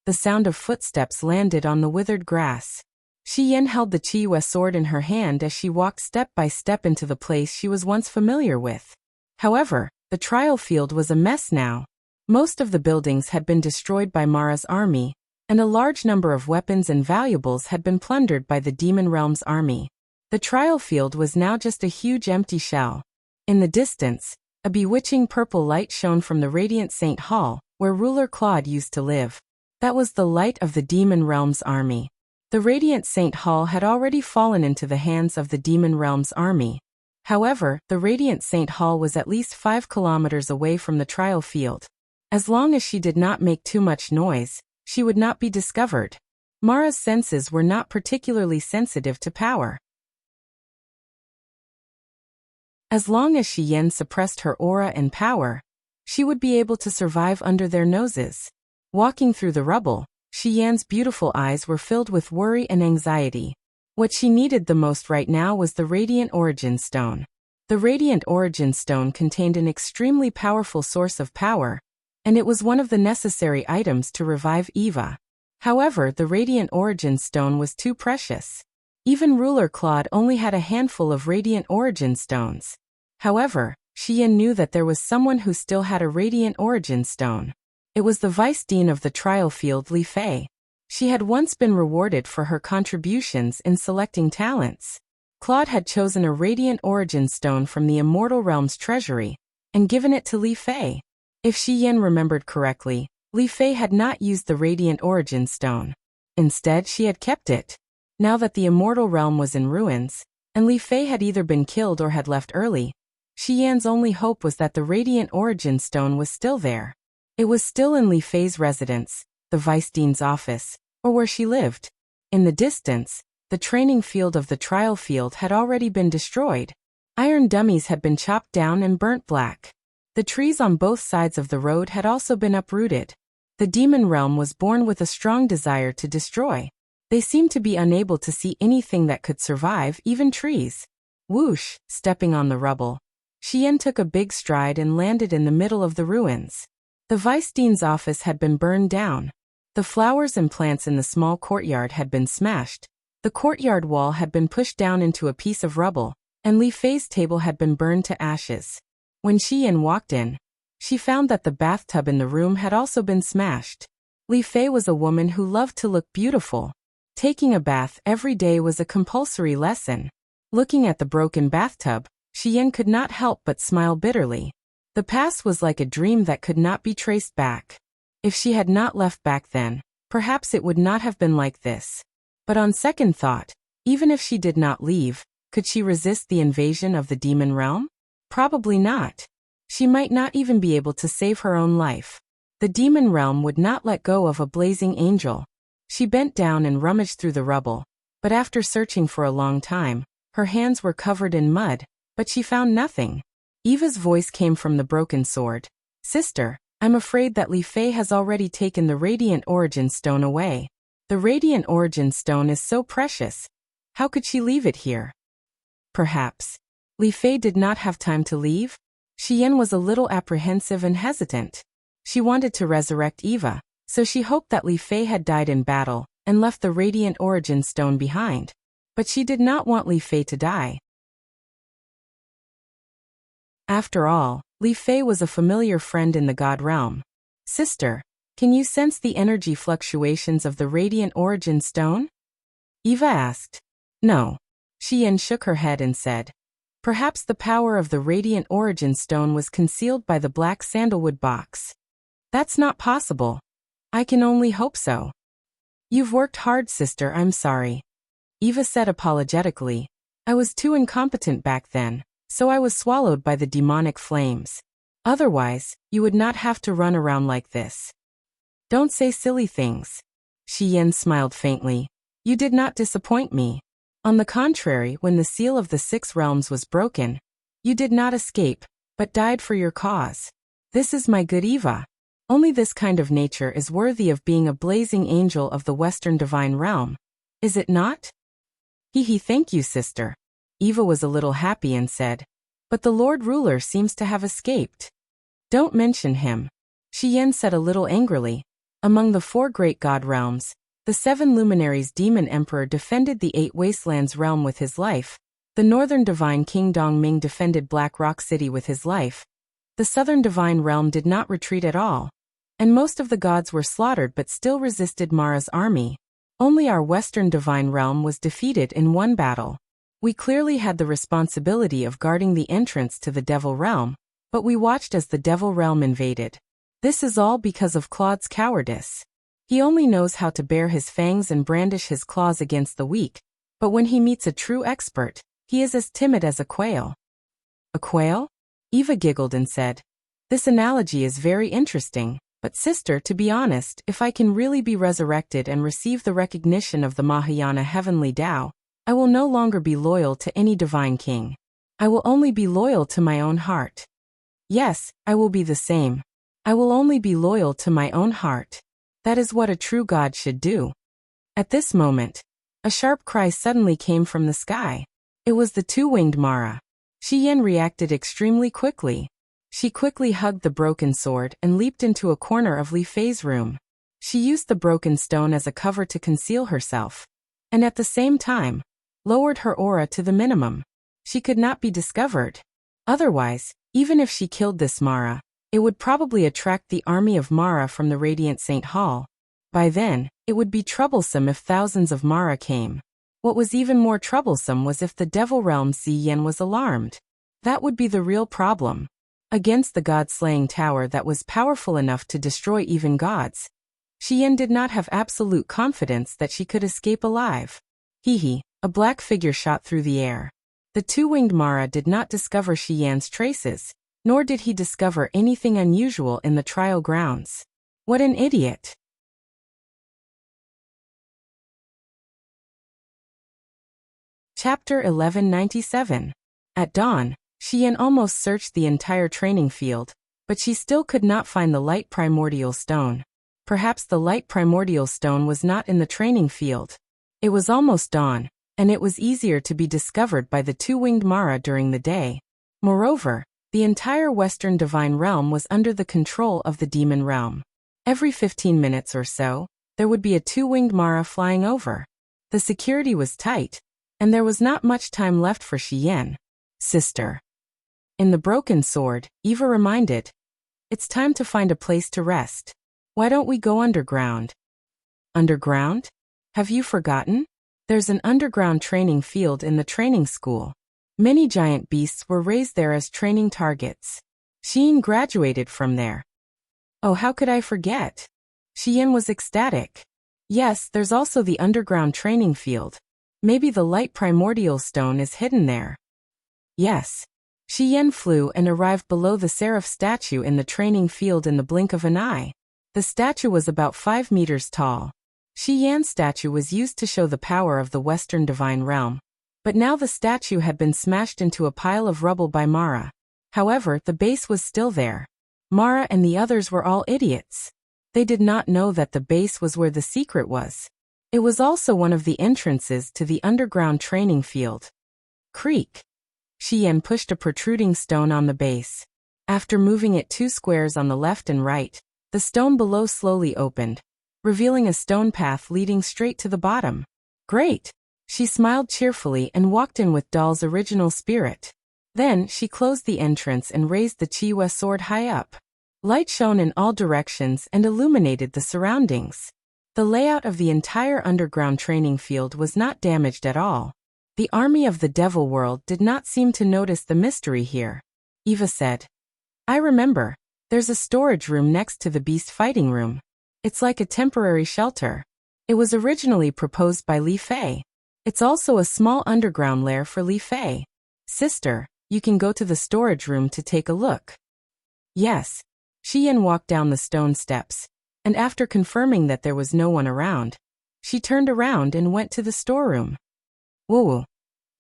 The sound of footsteps landed on the withered grass. Shi Yan held the Qiyue sword in her hand as she walked step by step into the place she was once familiar with. However, the trial field was a mess now. Most of the buildings had been destroyed by Mara's army, and a large number of weapons and valuables had been plundered by the Demon Realm's army. The trial field was now just a huge empty shell. In the distance, a bewitching purple light shone from the Radiant Saint Hall, where ruler Claude used to live. That was the light of the Demon Realm's army. The Radiant Saint Hall had already fallen into the hands of the Demon Realm's army. However, the Radiant Saint Hall was at least 5 kilometers away from the trial field. As long as she did not make too much noise, she would not be discovered. Mara's senses were not particularly sensitive to power. As long as Shi Yan suppressed her aura and power, she would be able to survive under their noses. Walking through the rubble, Shi Yan's beautiful eyes were filled with worry and anxiety. What she needed the most right now was the Radiant Origin Stone. The Radiant Origin Stone contained an extremely powerful source of power, and it was one of the necessary items to revive Eva. However, the Radiant Origin Stone was too precious. Even ruler Claude only had a handful of Radiant Origin Stones. However, Shi Yan knew that there was someone who still had a Radiant Origin Stone. It was the Vice Dean of the trial field, Li Fei. She had once been rewarded for her contributions in selecting talents. Claude had chosen a Radiant Origin Stone from the Immortal Realm's treasury, and given it to Li Fei. If Shi Yan remembered correctly, Li Fei had not used the Radiant Origin Stone. Instead, she had kept it. Now that the Immortal Realm was in ruins, and Li Fei had either been killed or had left early, Shi Yan's only hope was that the Radiant Origin Stone was still there. It was still in Li Fei's residence, the Vice Dean's office, or where she lived. In the distance, the training field of the trial field had already been destroyed. Iron dummies had been chopped down and burnt black. The trees on both sides of the road had also been uprooted. The Demon Realm was born with a strong desire to destroy. They seemed to be unable to see anything that could survive, even trees. Whoosh, stepping on the rubble, Shi Yan took a big stride and landed in the middle of the ruins. The Vice Dean's office had been burned down. The flowers and plants in the small courtyard had been smashed. The courtyard wall had been pushed down into a piece of rubble, and Li Fei's table had been burned to ashes. When Shi Yan walked in, she found that the bathtub in the room had also been smashed. Li Fei was a woman who loved to look beautiful. Taking a bath every day was a compulsory lesson. Looking at the broken bathtub, Shi Yan could not help but smile bitterly. The past was like a dream that could not be traced back. If she had not left back then, perhaps it would not have been like this. But on second thought, even if she did not leave, could she resist the invasion of the Demon Realm? Probably not. She might not even be able to save her own life. The Demon Realm would not let go of a blazing angel. She bent down and rummaged through the rubble, but after searching for a long time, her hands were covered in mud, but she found nothing. Eva's voice came from the broken sword. "Sister, I'm afraid that Li Fei has already taken the Radiant Origin Stone away. The Radiant Origin Stone is so precious. How could she leave it here?" Perhaps Li Fei did not have time to leave? Shi Yan was a little apprehensive and hesitant. She wanted to resurrect Eva, so she hoped that Li Fei had died in battle and left the Radiant Origin Stone behind. But she did not want Li Fei to die. After all, Li Fei was a familiar friend in the God Realm. "Sister, can you sense the energy fluctuations of the Radiant Origin Stone?" Eva asked. "No." Shi Yan shook her head and said, "Perhaps the power of the Radiant Origin Stone was concealed by the black sandalwood box." "That's not possible. I can only hope so." "You've worked hard, sister, I'm sorry." Eva said apologetically. "I was too incompetent back then, so I was swallowed by the demonic flames. Otherwise, you would not have to run around like this." "Don't say silly things." Shi Yan smiled faintly. "You did not disappoint me. On the contrary, when the seal of the 6 realms was broken, you did not escape, but died for your cause. This is my good Eva. Only this kind of nature is worthy of being a blazing angel of the Western Divine Realm. Is it not?" Thank you, sister." Eva was a little happy and said, "But the Lord Ruler seems to have escaped." "Don't mention him." Shi Yan said a little angrily. Among the 4 great god realms, the 7 luminaries Demon Emperor defended the 8 Wastelands realm with his life, the Northern Divine King Dongming defended Black Rock City with his life, the Southern Divine Realm did not retreat at all, and most of the gods were slaughtered but still resisted Mara's army. Only our Western Divine Realm was defeated in one battle. We clearly had the responsibility of guarding the entrance to the Devil Realm, but we watched as the Devil Realm invaded. This is all because of Claude's cowardice. He only knows how to bare his fangs and brandish his claws against the weak, but when he meets a true expert, he is as timid as a quail. A quail? Eva giggled and said, "This analogy is very interesting, but sister, to be honest, if I can really be resurrected and receive the recognition of the Mahayana Heavenly Tao, I will no longer be loyal to any divine king. I will only be loyal to my own heart." Yes, I will be the same. I will only be loyal to my own heart. That is what a true god should do. At this moment, a sharp cry suddenly came from the sky. It was the 2-winged Mara. Shi Yan reacted extremely quickly. She quickly hugged the broken sword and leaped into a corner of Li Fei's room. She used the broken stone as a cover to conceal herself, and at the same time, lowered her aura to the minimum. She could not be discovered. Otherwise, even if she killed this Mara, it would probably attract the army of Mara from the Radiant Saint Hall. By then, it would be troublesome if thousands of Mara came. What was even more troublesome was if the Devil Realm Ziyan was alarmed. That would be the real problem. Against the god-slaying tower that was powerful enough to destroy even gods, Shi Yan did not have absolute confidence that she could escape alive. Hee, a black figure shot through the air. The 2-winged Mara did not discover Shi Yan's traces, nor did he discover anything unusual in the trial grounds. What an idiot! Chapter 1197. At dawn, Shi Yan almost searched the entire training field, but she still could not find the light primordial stone. Perhaps the light primordial stone was not in the training field. It was almost dawn, and it was easier to be discovered by the 2-winged Mara during the day. Moreover, the entire Western Divine Realm was under the control of the Demon Realm. Every 15 minutes or so, there would be a 2-winged Mara flying over. The security was tight, and there was not much time left for Shi Yan. Sister. In the broken sword, Eva reminded, "It's time to find a place to rest. Why don't we go underground?" Underground? Have you forgotten? There's an underground training field in the training school. Many giant beasts were raised there as training targets. Shi Yan graduated from there. Oh, how could I forget? Shi Yan was ecstatic. Yes, there's also the underground training field. Maybe the light primordial stone is hidden there. Yes. Shi Yan flew and arrived below the seraph statue in the training field in the blink of an eye. The statue was about 5 meters tall. Shi Yan's statue was used to show the power of the Western Divine Realm, but now the statue had been smashed into a pile of rubble by Mara. However, the base was still there. Mara and the others were all idiots. They did not know that the base was where the secret was. It was also one of the entrances to the underground training field. Creak. Shi Yan pushed a protruding stone on the base. After moving it 2 squares on the left and right, the stone below slowly opened, revealing a stone path leading straight to the bottom. Great! She smiled cheerfully and walked in with Doll's original spirit. Then, she closed the entrance and raised the Chiwa sword high up. Light shone in all directions and illuminated the surroundings. The layout of the entire underground training field was not damaged at all. The army of the Devil World did not seem to notice the mystery here. Eva said, "I remember. There's a storage room next to the beast fighting room. It's like a temporary shelter. It was originally proposed by Li Fei. It's also a small underground lair for Li Fei. Sister, you can go to the storage room to take a look." Yes. Shi Yan walked down the stone steps, and after confirming that there was no one around, she turned around and went to the storeroom. Woo!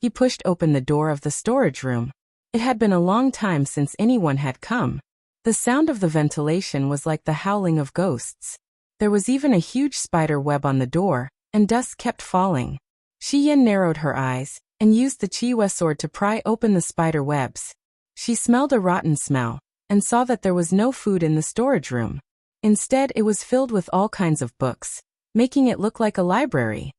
He pushed open the door of the storage room. It had been a long time since anyone had come. The sound of the ventilation was like the howling of ghosts. There was even a huge spider web on the door, and dust kept falling. Shi Yan narrowed her eyes, and used the Chiwa sword to pry open the spider webs. She smelled a rotten smell, and saw that there was no food in the storage room. Instead, it was filled with all kinds of books, making it look like a library.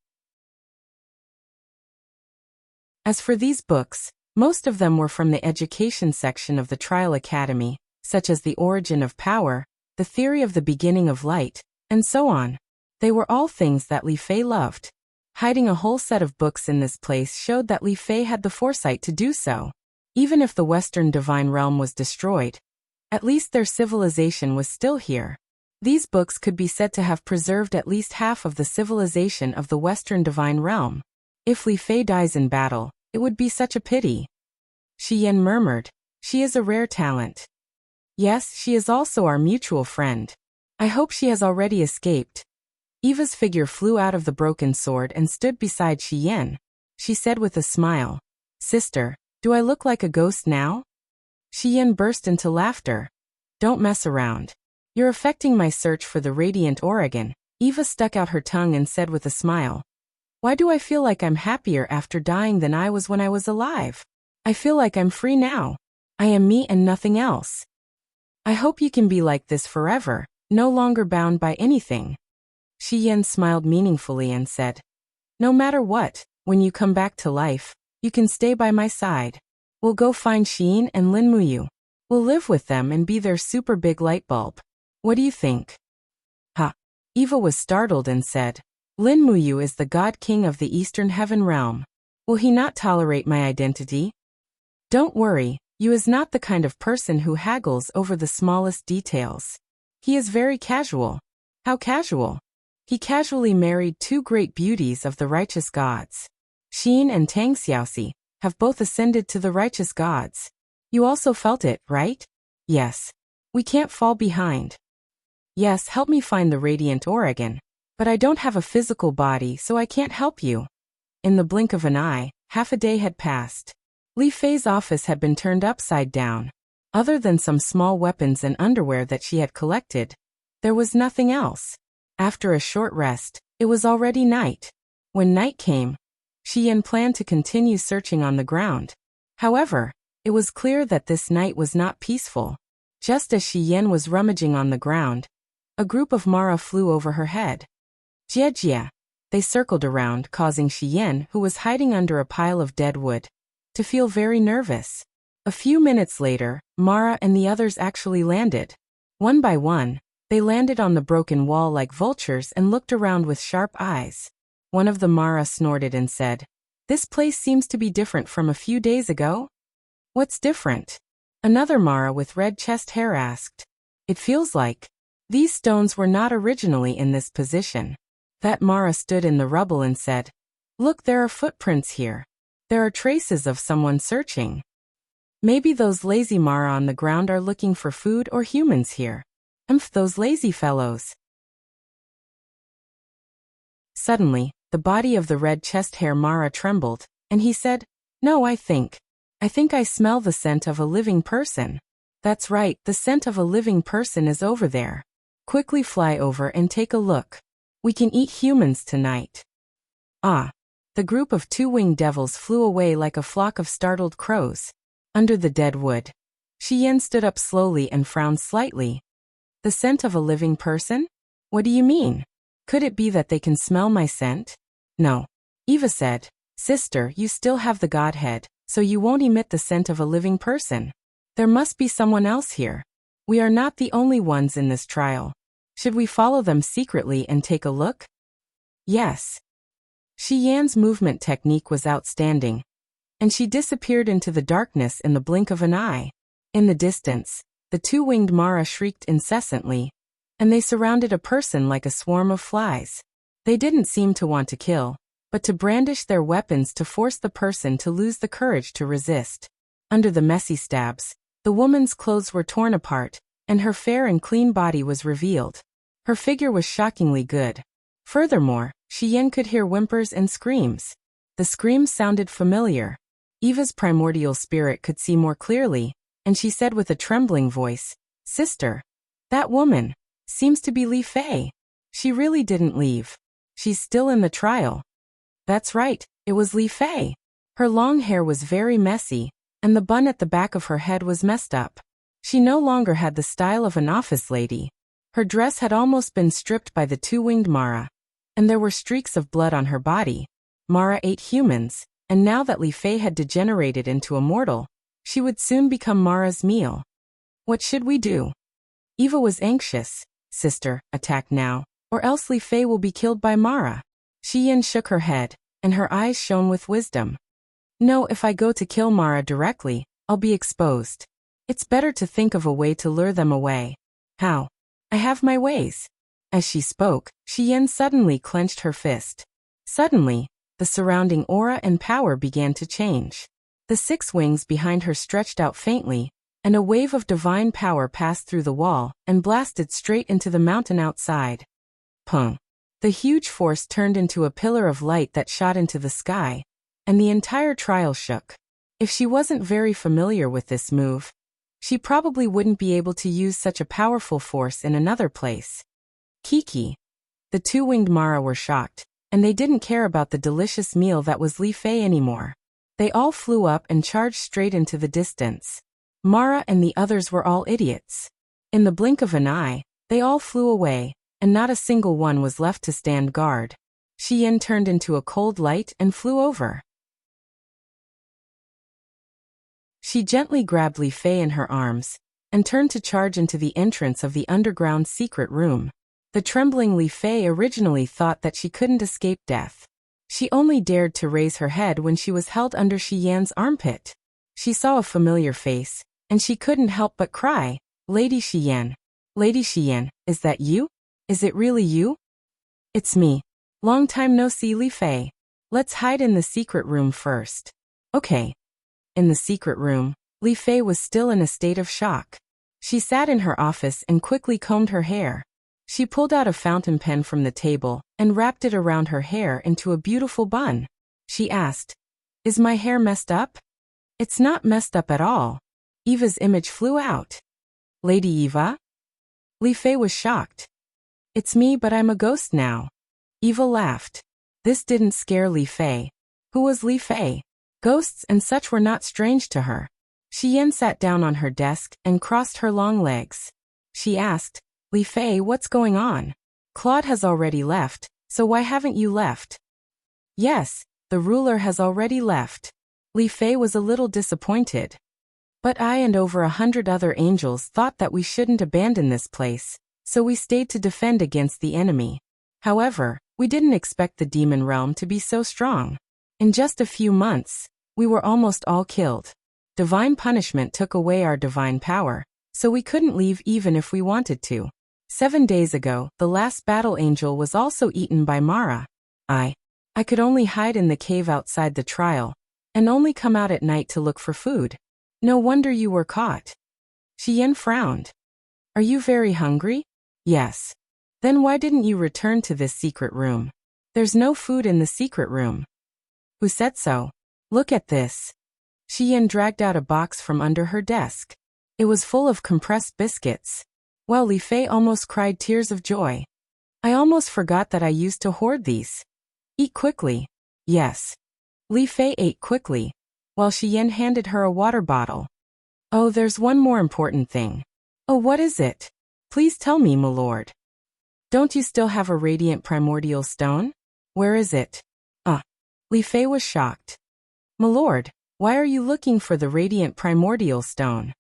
As for these books, most of them were from the education section of the Trial Academy, such as The Origin of Power, The Theory of the Beginning of Light, and so on. They were all things that Li Fei loved. Hiding a whole set of books in this place showed that Li Fei had the foresight to do so. Even if the Western Divine Realm was destroyed, at least their civilization was still here. These books could be said to have preserved at least half of the civilization of the Western Divine Realm. If Li Fei dies in battle, it would be such a pity. Shi Yan murmured, "She is a rare talent." "Yes, she is also our mutual friend. I hope she has already escaped." Eva's figure flew out of the broken sword and stood beside Shi Yan. She said with a smile, "Sister, do I look like a ghost now?" Shi Yan burst into laughter. "Don't mess around. You're affecting my search for the Radiant Oregon." Eva stuck out her tongue and said with a smile, "Why do I feel like I'm happier after dying than I was when I was alive? I feel like I'm free now. I am me and nothing else. I hope you can be like this forever, no longer bound by anything." Shi Yan smiled meaningfully and said, "No matter what, when you come back to life, you can stay by my side. We'll go find Xin and Lin Muyu. We'll live with them and be their super big light bulb. What do you think?" "Ha." Eva was startled and said, "Lin Muyu is the God King of the Eastern Heaven Realm. Will he not tolerate my identity?" "Don't worry, Yu is not the kind of person who haggles over the smallest details. He is very casual." "How casual?" "He casually married two great beauties of the righteous gods. Xin and Tang Xiaoxi have both ascended to the righteous gods. You also felt it, right?" "Yes. We can't fall behind." "Yes, help me find the Radiant Oregon. But I don't have a physical body, so I can't help you." In the blink of an eye, half a day had passed. Li Fei's office had been turned upside down. Other than some small weapons and underwear that she had collected, there was nothing else. After a short rest, it was already night. When night came, Shi Yan planned to continue searching on the ground. However, it was clear that this night was not peaceful. Just as Shi Yan was rummaging on the ground, a group of Mara flew over her head. "Jia Jia." They circled around, causing Shi Yan, who was hiding under a pile of dead wood, to feel very nervous. A few minutes later, Mara and the others actually landed. One by one, they landed on the broken wall like vultures and looked around with sharp eyes. One of the Mara snorted and said, "This place seems to be different from a few days ago." "What's different?" Another Mara with red chest hair asked. "It feels like these stones were not originally in this position." That Mara stood in the rubble and said, "Look, there are footprints here. There are traces of someone searching. Maybe those lazy Mara on the ground are looking for food or humans here. Those lazy fellows." Suddenly, the body of the red chest hair Mara trembled, and he said, "No, I think I smell the scent of a living person." "That's right, the scent of a living person is over there. Quickly fly over and take a look. We can eat humans tonight." "Ah." The group of two-winged devils flew away like a flock of startled crows. Under the dead wood, Shi Yan stood up slowly and frowned slightly. "The scent of a living person? What do you mean? Could it be that they can smell my scent?" "No." Eva said, "Sister, you still have the Godhead, so you won't emit the scent of a living person. There must be someone else here. We are not the only ones in this trial. Should we follow them secretly and take a look?" "Yes." Shi Yan's movement technique was outstanding, and she disappeared into the darkness in the blink of an eye. In the distance, the two-winged Mara shrieked incessantly, and they surrounded a person like a swarm of flies. They didn't seem to want to kill, but to brandish their weapons to force the person to lose the courage to resist. Under the messy stabs, the woman's clothes were torn apart, and her fair and clean body was revealed. Her figure was shockingly good. Furthermore, Shi Yan could hear whimpers and screams. The screams sounded familiar. Eva's primordial spirit could see more clearly, and she said with a trembling voice, "Sister, that woman seems to be Li Fei. She really didn't leave. She's still in the trial." "That's right, it was Li Fei. Her long hair was very messy, and the bun at the back of her head was messed up. She no longer had the style of an office lady. Her dress had almost been stripped by the two-winged Mara, and there were streaks of blood on her body. Mara ate humans, and now that Li Fei had degenerated into a mortal, she would soon become Mara's meal. What should we do? Eva was anxious. Sister, attack now, or else Li Fei will be killed by Mara. Shi Yan shook her head, and her eyes shone with wisdom. No, if I go to kill Mara directly, I'll be exposed. It's better to think of a way to lure them away. How? I have my ways. As she spoke, Shi Yan suddenly clenched her fist. Suddenly, the surrounding aura and power began to change. The 6 wings behind her stretched out faintly, and a wave of divine power passed through the wall and blasted straight into the mountain outside. Pung! The huge force turned into a pillar of light that shot into the sky, and the entire trial shook. If she wasn't very familiar with this move, she probably wouldn't be able to use such a powerful force in another place. Kiki. The two-winged Mara were shocked, and they didn't care about the delicious meal that was Li Fei anymore. They all flew up and charged straight into the distance. Mara and the others were all idiots. In the blink of an eye, they all flew away, and not a single one was left to stand guard. Shi Yan turned into a cold light and flew over. She gently grabbed Li Fei in her arms, and turned to charge into the entrance of the underground secret room. The trembling Li Fei originally thought that she couldn't escape death. She only dared to raise her head when she was held under Shi Yan's armpit. She saw a familiar face, and she couldn't help but cry, Lady Shi Yan. Lady Shi Yan, is that you? Is it really you? It's me. Long time no see, Li Fei. Let's hide in the secret room first. Okay. In the secret room, Li Fei was still in a state of shock. She sat in her office and quickly combed her hair. She pulled out a fountain pen from the table and wrapped it around her hair into a beautiful bun. She asked, Is my hair messed up? It's not messed up at all. Eva's image flew out. Lady Eva? Li Fei was shocked. It's me, but I'm a ghost now. Eva laughed. This didn't scare Li Fei. Who was Li Fei? Ghosts and such were not strange to her. Shi Yan sat down on her desk and crossed her long legs. She asked, Li Fei, what's going on? Claude has already left, so why haven't you left? Yes, the ruler has already left. Li Fei was a little disappointed. But I and over 100 other angels thought that we shouldn't abandon this place, so we stayed to defend against the enemy. However, we didn't expect the demon realm to be so strong. In just a few months, we were almost all killed. Divine punishment took away our divine power, so we couldn't leave even if we wanted to. 7 days ago, the last battle angel was also eaten by Mara. I could only hide in the cave outside the trial, and only come out at night to look for food. No wonder you were caught. Shi Yan frowned. Are you very hungry? Yes. Then why didn't you return to this secret room? There's no food in the secret room. Who said so? Look at this. Shi Yan dragged out a box from under her desk. It was full of compressed biscuits. Well, Li Fei almost cried tears of joy. I almost forgot that I used to hoard these. Eat quickly. Yes. Li Fei ate quickly, while Shi Yan handed her a water bottle. Oh, there's one more important thing. Oh, what is it? Please tell me, my lord. Don't you still have a radiant primordial stone? Where is it? Li Fei was shocked. My lord, why are you looking for the radiant primordial stone?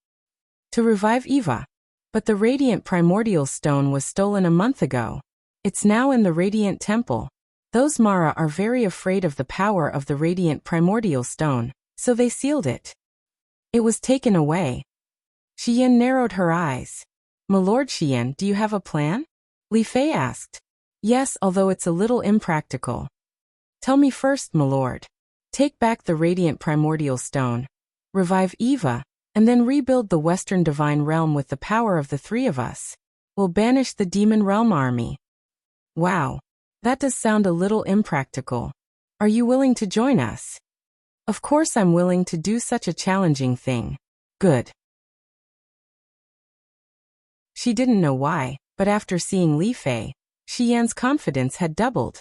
To revive Eva. But the radiant primordial stone was stolen a month ago. It's now in the radiant temple. Those Mara are very afraid of the power of the radiant primordial stone, so they sealed it. It was taken away. Shi Yan narrowed her eyes. My lord Shi Yan, do you have a plan? Li Fei asked. Yes, although it's a little impractical. Tell me first, my lord. Take back the radiant primordial stone, revive Eva, and then rebuild the Western Divine Realm with the power of the 3 of us. We'll banish the Demon Realm army. Wow. That does sound a little impractical. Are you willing to join us? Of course I'm willing to do such a challenging thing. Good. She didn't know why, but after seeing Li Fei, Shi Yan's confidence had doubled.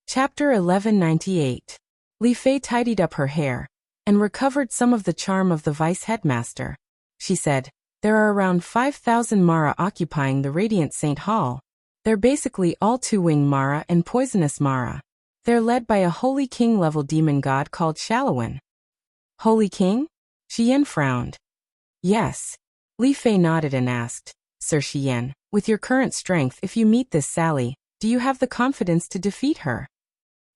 Chapter 1198. Li Fei tidied up her hair, and recovered some of the charm of the vice-headmaster. She said, "There are around 5,000 Mara occupying the Radiant Saint Hall. They're basically all two-wing Mara and poisonous Mara. They're led by a Holy King-level demon god called Shallowan." "Holy King?" Xian frowned. "Yes." Li Fei nodded and asked, "Sir Xian, with your current strength, if you meet this Sally, do you have the confidence to defeat her?"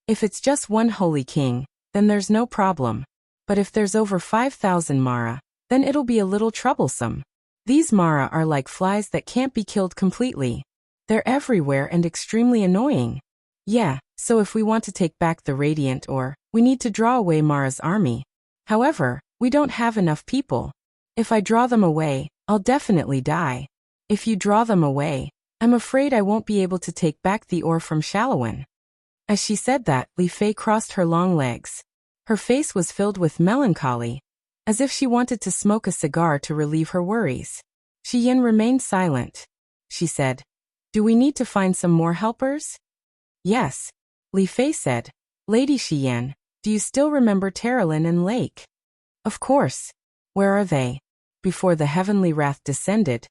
"If it's just one Holy King, then there's no problem. But if there's over 5,000 Mara, then it'll be a little troublesome. These Mara are like flies that can't be killed completely. They're everywhere and extremely annoying. Yeah, so if we want to take back the Radiant Ore, we need to draw away Mara's army. However, we don't have enough people. If I draw them away, I'll definitely die. If you draw them away, I'm afraid I won't be able to take back the ore from Shallowan." As she said that, Li Fei crossed her long legs. Her face was filled with melancholy, as if she wanted to smoke a cigar to relieve her worries. Xian remained silent. She said, "Do we need to find some more helpers?" "Yes," Li Fei said. "Lady Xian, do you still remember Terralyn and Lake?" "Of course. Where are they?" Before the heavenly wrath descended,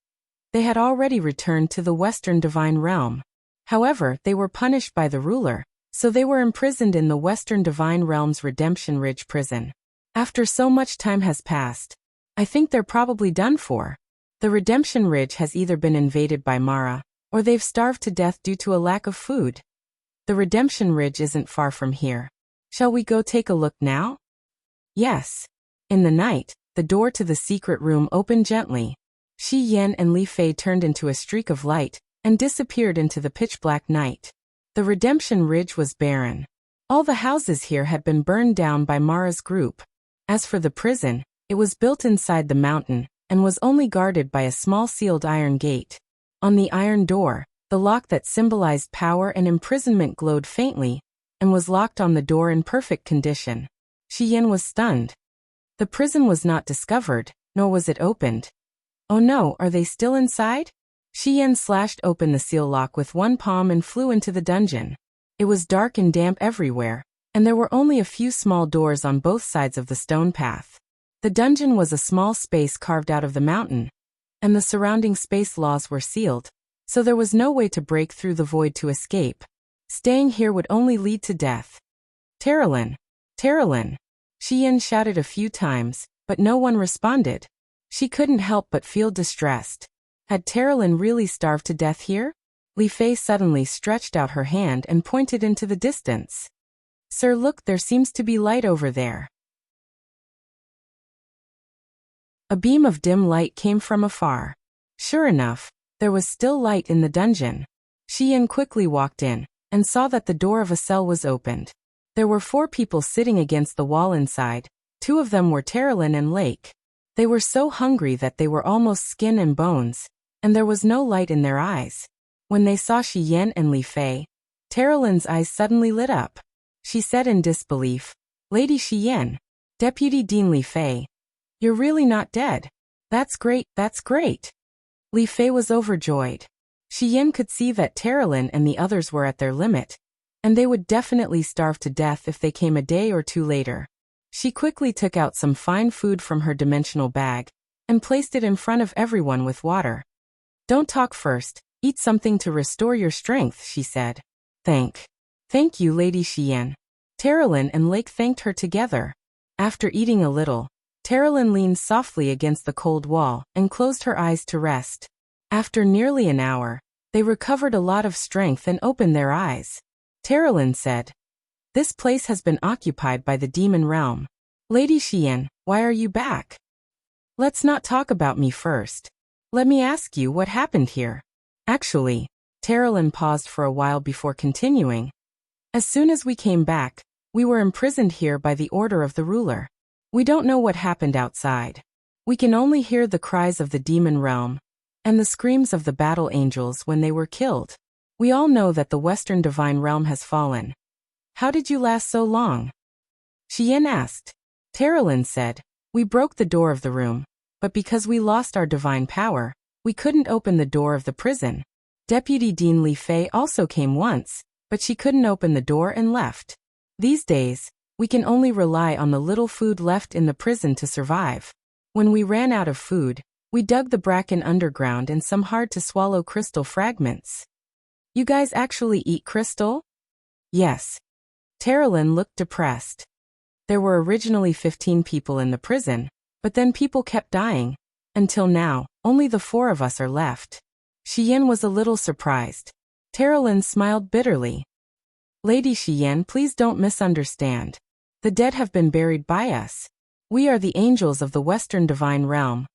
they had already returned to the Western Divine Realm. However, they were punished by the ruler, so they were imprisoned in the Western Divine Realm's Redemption Ridge prison. After so much time has passed, I think they're probably done for. The Redemption Ridge has either been invaded by Mara, or they've starved to death due to a lack of food. The Redemption Ridge isn't far from here. Shall we go take a look now? Yes. In the night, the door to the secret room opened gently. Shi Yan and Li Fei turned into a streak of light and disappeared into the pitch-black night. The Redemption Ridge was barren. All the houses here had been burned down by Mara's group. As for the prison, it was built inside the mountain and was only guarded by a small sealed iron gate. On the iron door, the lock that symbolized power and imprisonment glowed faintly and was locked on the door in perfect condition. Shi Yan was stunned. The prison was not discovered, nor was it opened. "Oh no, are they still inside?" Shi Yan slashed open the seal lock with one palm and flew into the dungeon. It was dark and damp everywhere, and there were only a few small doors on both sides of the stone path. The dungeon was a small space carved out of the mountain, and the surrounding space laws were sealed, so there was no way to break through the void to escape. Staying here would only lead to death. "Terralyn! Terralyn!" Shi Yan shouted a few times, but no one responded. She couldn't help but feel distressed. Had Terralyn really starved to death here? Li Fei suddenly stretched out her hand and pointed into the distance. "Sir, look, there seems to be light over there." A beam of dim light came from afar. Sure enough, there was still light in the dungeon. Shi Yan quickly walked in and saw that the door of a cell was opened. There were 4 people sitting against the wall inside. 2 of them were Terralyn and Lake. They were so hungry that they were almost skin and bones, and there was no light in their eyes. When they saw Shi Yan and Li Fei, Terralyn's eyes suddenly lit up. She said in disbelief, "Lady Shi Yan, Deputy Dean Li Fei, you're really not dead. That's great, that's great." Li Fei was overjoyed. Shi Yan could see that Terralyn and the others were at their limit, and they would definitely starve to death if they came a day or 2 later. She quickly took out some fine food from her dimensional bag and placed it in front of everyone with water. "Don't talk first, eat something to restore your strength," she said. Thank you, Lady Shi Yan." Terralyn and Lake thanked her together. After eating a little, Terralyn leaned softly against the cold wall and closed her eyes to rest. After nearly an hour, they recovered a lot of strength and opened their eyes. Terralyn said, "This place has been occupied by the demon realm. Lady Shi Yan, why are you back?" "Let's not talk about me first. Let me ask you what happened here." "Actually," Terralyn paused for a while before continuing, "as soon as we came back, we were imprisoned here by the order of the ruler. We don't know what happened outside. We can only hear the cries of the demon realm and the screams of the battle angels when they were killed. We all know that the Western Divine Realm has fallen. How did you last so long?" Shi Yan asked. Terralyn said, "We broke the door of the room, but because we lost our divine power, we couldn't open the door of the prison. Deputy Dean Li Fei also came once, but she couldn't open the door and left. These days, We can only rely on the little food left in the prison to survive. When we ran out of food, we dug the bracken underground and some hard-to-swallow crystal fragments. You guys actually eat crystal? Yes. Terralyn looked depressed. There were originally 15 people in the prison, but then people kept dying. Until now, only the 4 of us are left. Shiyen was a little surprised. Terralyn smiled bitterly. Lady Shiyen, please don't misunderstand. The dead have been buried by us. We are the angels of the Western Divine Realm.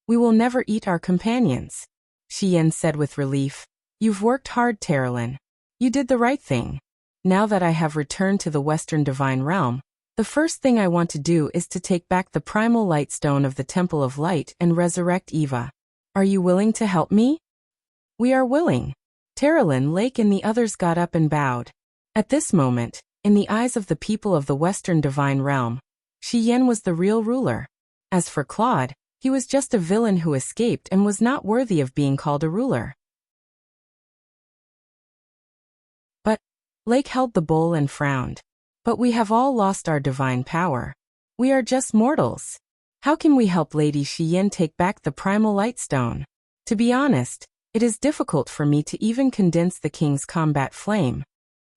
We will never eat our companions. Shiyen said with relief. You've worked hard, Terralyn. You did the right thing. Now that I have returned to the Western Divine Realm, the first thing I want to do is to take back the primal light stone of the Temple of Light and resurrect Eva. Are you willing to help me? We are willing. Terralyn, Lake and the others got up and bowed. At this moment, in the eyes of the people of the Western Divine Realm, Shiyen was the real ruler. As for Claude, he was just a villain who escaped and was not worthy of being called a ruler. But Lake held the bowl and frowned. But we have all lost our divine power. We are just mortals. How can we help Lady Shiyen take back the primal light stone? To be honest, it is difficult for me to even condense the king's combat flame.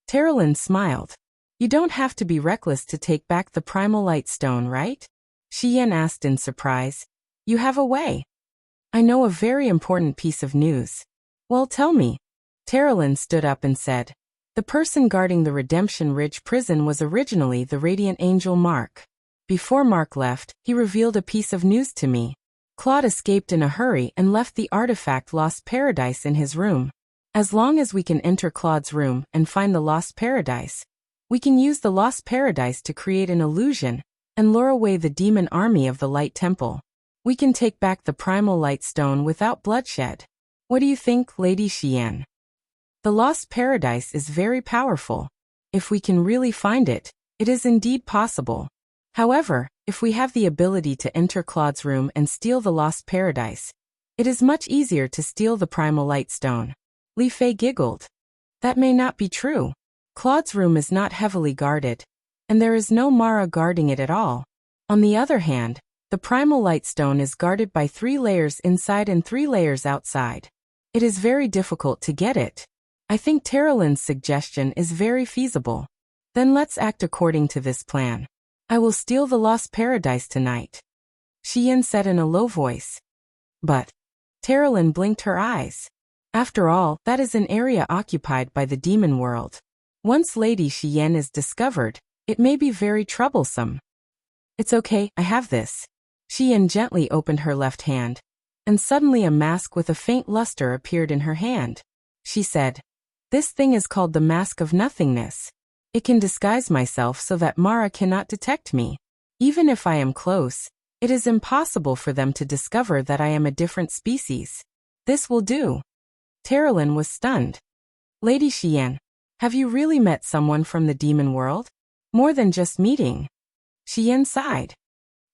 Terralyn smiled. You don't have to be reckless to take back the primal light stone, right? Shiyen asked in surprise. You have a way. I know a very important piece of news. Well, tell me. Terralyn stood up and said. The person guarding the Redemption Ridge prison was originally the Radiant Angel Mark. Before Mark left, he revealed a piece of news to me. Claude escaped in a hurry and left the artifact Lost Paradise in his room. As long as we can enter Claude's room and find the Lost Paradise, we can use the Lost Paradise to create an illusion and lure away the demon army of the Light Temple. We can take back the primal light stone without bloodshed. What do you think, Lady Shiyen? The Lost Paradise is very powerful. If we can really find it, it is indeed possible. However, if we have the ability to enter Claude's room and steal the Lost Paradise, it is much easier to steal the primal light stone. Li Fei giggled. That may not be true. Claude's room is not heavily guarded, and there is no Mara guarding it at all. On the other hand, the primal light stone is guarded by 3 layers inside and 3 layers outside. It is very difficult to get it. I think Terralyn's suggestion is very feasible. Then let's act according to this plan. I will steal the Lost Paradise tonight. Shiyen said in a low voice. But Terralyn blinked her eyes. After all, that is an area occupied by the demon world. Once Lady Shiyen is discovered, it may be very troublesome. It's okay, I have this. Shiyen gently opened her left hand, and suddenly a mask with a faint luster appeared in her hand. She said, This thing is called the Mask of Nothingness. It can disguise myself so that Mara cannot detect me. Even if I am close, it is impossible for them to discover that I am a different species. This will do. Terralyn was stunned. Lady Shiyen, have you really met someone from the demon world? More than just meeting. Shiyen sighed.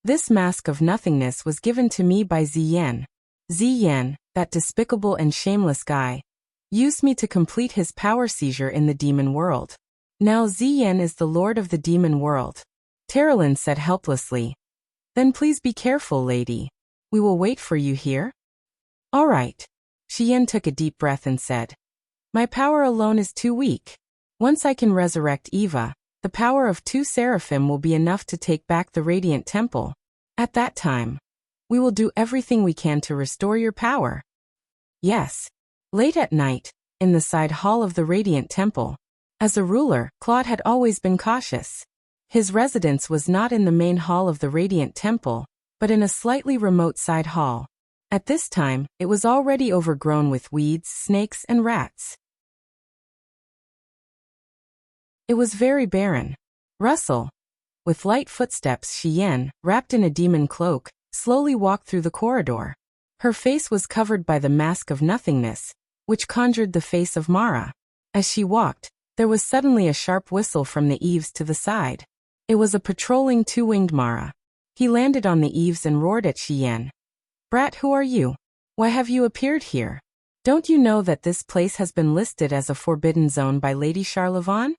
This Mask of Nothingness was given to me by Ziyen. Ziyen, that despicable and shameless guy, used me to complete his power seizure in the demon world. Now Ziyen is the lord of the demon world. Terralyn said helplessly. Then please be careful, lady. We will wait for you here. All right. Shiyen took a deep breath and said, My power alone is too weak. Once I can resurrect Eva, the power of 2 seraphim will be enough to take back the Radiant Temple. At that time, we will do everything we can to restore your power. Yes. Late at night, in the side hall of the Radiant Temple, as a ruler, Claude had always been cautious. His residence was not in the main hall of the Radiant Temple, but in a slightly remote side hall. At this time, it was already overgrown with weeds, snakes, and rats. It was very barren. Russell, with light footsteps, Shiyen, wrapped in a demon cloak, slowly walked through the corridor. Her face was covered by the Mask of Nothingness, which conjured the face of Mara. As she walked, there was suddenly a sharp whistle from the eaves to the side. It was a patrolling 2-winged Mara. He landed on the eaves and roared at Shiyen. Brat, who are you? Why have you appeared here? Don't you know that this place has been listed as a forbidden zone by Lady Charlevon?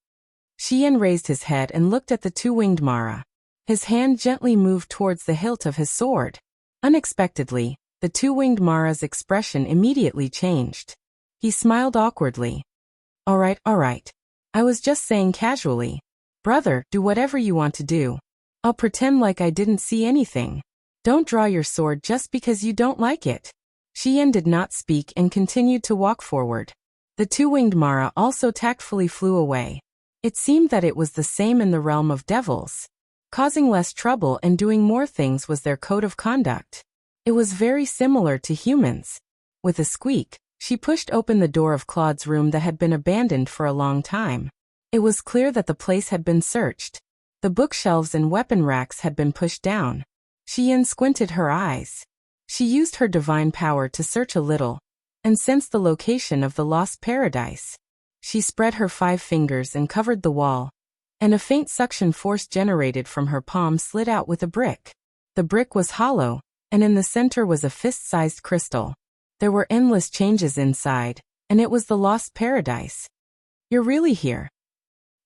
Xian raised his head and looked at the two-winged Mara. His hand gently moved towards the hilt of his sword. Unexpectedly, the two-winged Mara's expression immediately changed. He smiled awkwardly. All right. I was just saying casually. Brother, do whatever you want to do. I'll pretend like I didn't see anything. Don't draw your sword just because you don't like it. Xian did not speak and continued to walk forward. The two-winged Mara also tactfully flew away. It seemed that it was the same in the realm of devils. Causing less trouble and doing more things was their code of conduct. It was very similar to humans. With a squeak, she pushed open the door of Claude's room that had been abandoned for a long time. It was clear that the place had been searched. The bookshelves and weapon racks had been pushed down. Xian squinted her eyes. She used her divine power to search a little, and sensed the location of the lost paradise. She spread her 5 fingers and covered the wall, and a faint suction force generated from her palm slid out with a brick. The brick was hollow, and in the center was a fist-sized crystal. There were endless changes inside, and it was the lost paradise. You're really here.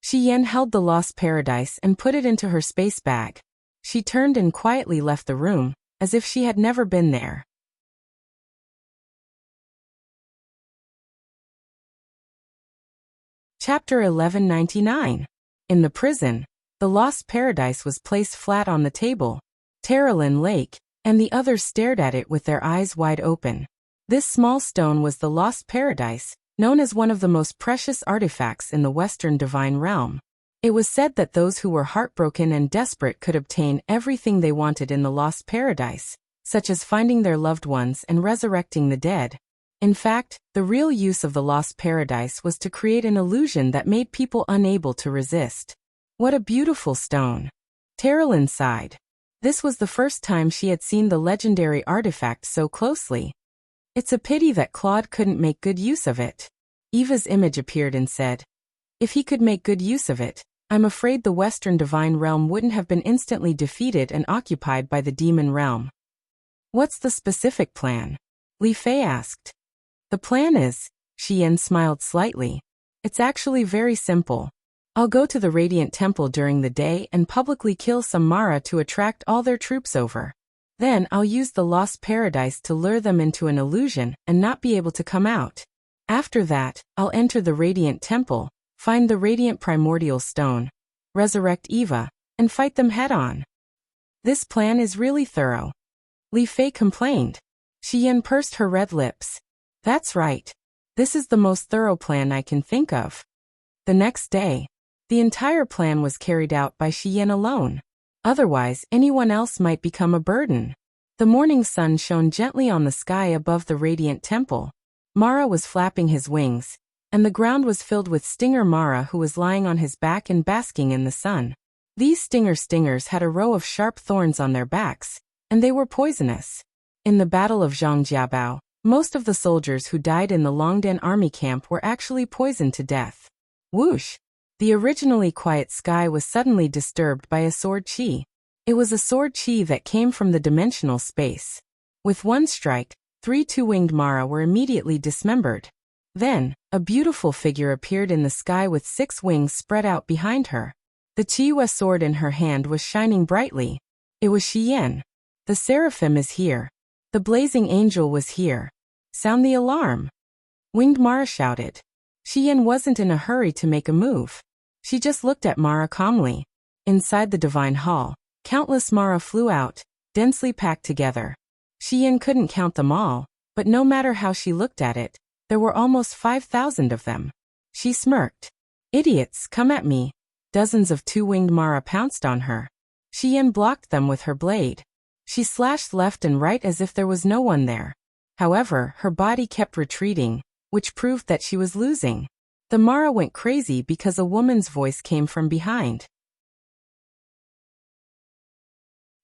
Xian held the lost paradise and put it into her space bag. She turned and quietly left the room, as if she had never been there. Chapter 1199. In the prison, the lost paradise was placed flat on the table. Terralyn Lake and the others stared at it with their eyes wide open. This small stone was the lost paradise, known as one of the most precious artifacts in the Western divine realm. It was said that those who were heartbroken and desperate could obtain everything they wanted in the lost paradise, such as finding their loved ones and resurrecting the dead. In fact, the real use of the lost paradise was to create an illusion that made people unable to resist. What a beautiful stone! Terralyn sighed. This was the first time she had seen the legendary artifact so closely. It's a pity that Claude couldn't make good use of it. Eva's image appeared and said, if he could make good use of it, I'm afraid the Western divine realm wouldn't have been instantly defeated and occupied by the demon realm. What's the specific plan? Li Fei asked. The plan is, Xian smiled slightly. It's actually very simple. I'll go to the Radiant Temple during the day and publicly kill some Mara to attract all their troops over. Then I'll use the lost paradise to lure them into an illusion and not be able to come out. After that, I'll enter the Radiant Temple, find the Radiant Primordial Stone, resurrect Eva, and fight them head-on. This plan is really thorough. Li Fei complained. Xian pursed her red lips. That's right. This is the most thorough plan I can think of. The next day, the entire plan was carried out by Xian alone. Otherwise, anyone else might become a burden. The morning sun shone gently on the sky above the Radiant Temple. Mara was flapping his wings, and the ground was filled with Stinger Mara, who was lying on his back and basking in the sun. These stingers had a row of sharp thorns on their backs, and they were poisonous. In the Battle of Zhangjiabao, most of the soldiers who died in the Longdan army camp were actually poisoned to death. Whoosh! The originally quiet sky was suddenly disturbed by a sword chi. It was a sword chi that came from the dimensional space. With one strike, 3 two-winged Mara were immediately dismembered. Then, a beautiful figure appeared in the sky with 6 wings spread out behind her. The Chiwa sword in her hand was shining brightly. It was Xian. The Seraphim is here. The blazing angel was here. Sound the alarm! Winged Mara shouted. Xian wasn't in a hurry to make a move. She just looked at Mara calmly. Inside the divine hall, countless Mara flew out, densely packed together. Xian couldn't count them all, but no matter how she looked at it, there were almost 5,000 of them. She smirked. Idiots, come at me. Dozens of two-winged Mara pounced on her. Xian blocked them with her blade. She slashed left and right as if there was no one there. However, her body kept retreating, which proved that she was losing. The Mara went crazy because a woman's voice came from behind.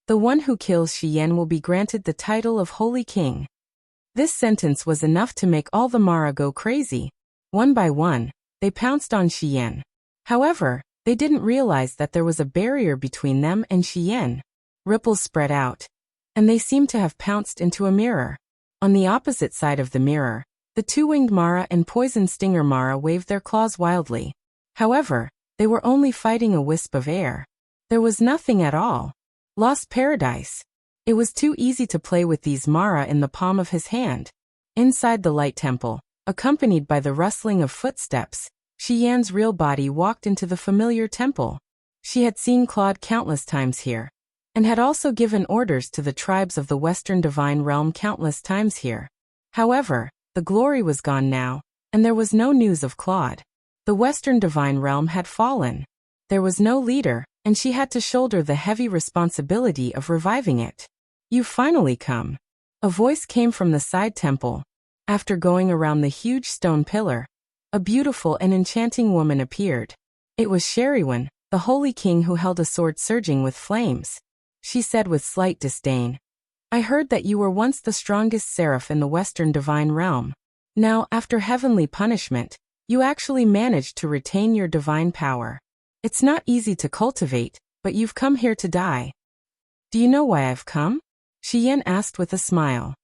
The one who kills Xian will be granted the title of Holy King. This sentence was enough to make all the Mara go crazy. One by one, they pounced on Xian. However, they didn't realize that there was a barrier between them and Xian. Ripples spread out, and they seemed to have pounced into a mirror. On the opposite side of the mirror, the two-winged Mara and poison stinger Mara waved their claws wildly. However, They were only fighting a wisp of air. There was nothing at all. Lost paradise. It was too easy to play with these Mara in the palm of his hand. Inside the light temple, accompanied by the rustling of footsteps, Shi Yan's real body walked into the familiar temple. She had seen Claude countless times here, and had also given orders to the tribes of the Western Divine Realm countless times here. However, the glory was gone now, and there was no news of Claude. The Western Divine Realm had fallen. There was no leader, and she had to shoulder the heavy responsibility of reviving it. "You've finally come." A voice came from the side temple. After going around the huge stone pillar, a beautiful and enchanting woman appeared. It was Sherrywen, the Holy King who held a sword surging with flames. She said with slight disdain, "I heard that you were once the strongest seraph in the Western Divine Realm. Now, after heavenly punishment, you actually managed to retain your divine power. It's not easy to cultivate, but you've come here to die." "Do you know why I've come?" Shi Yan asked with a smile.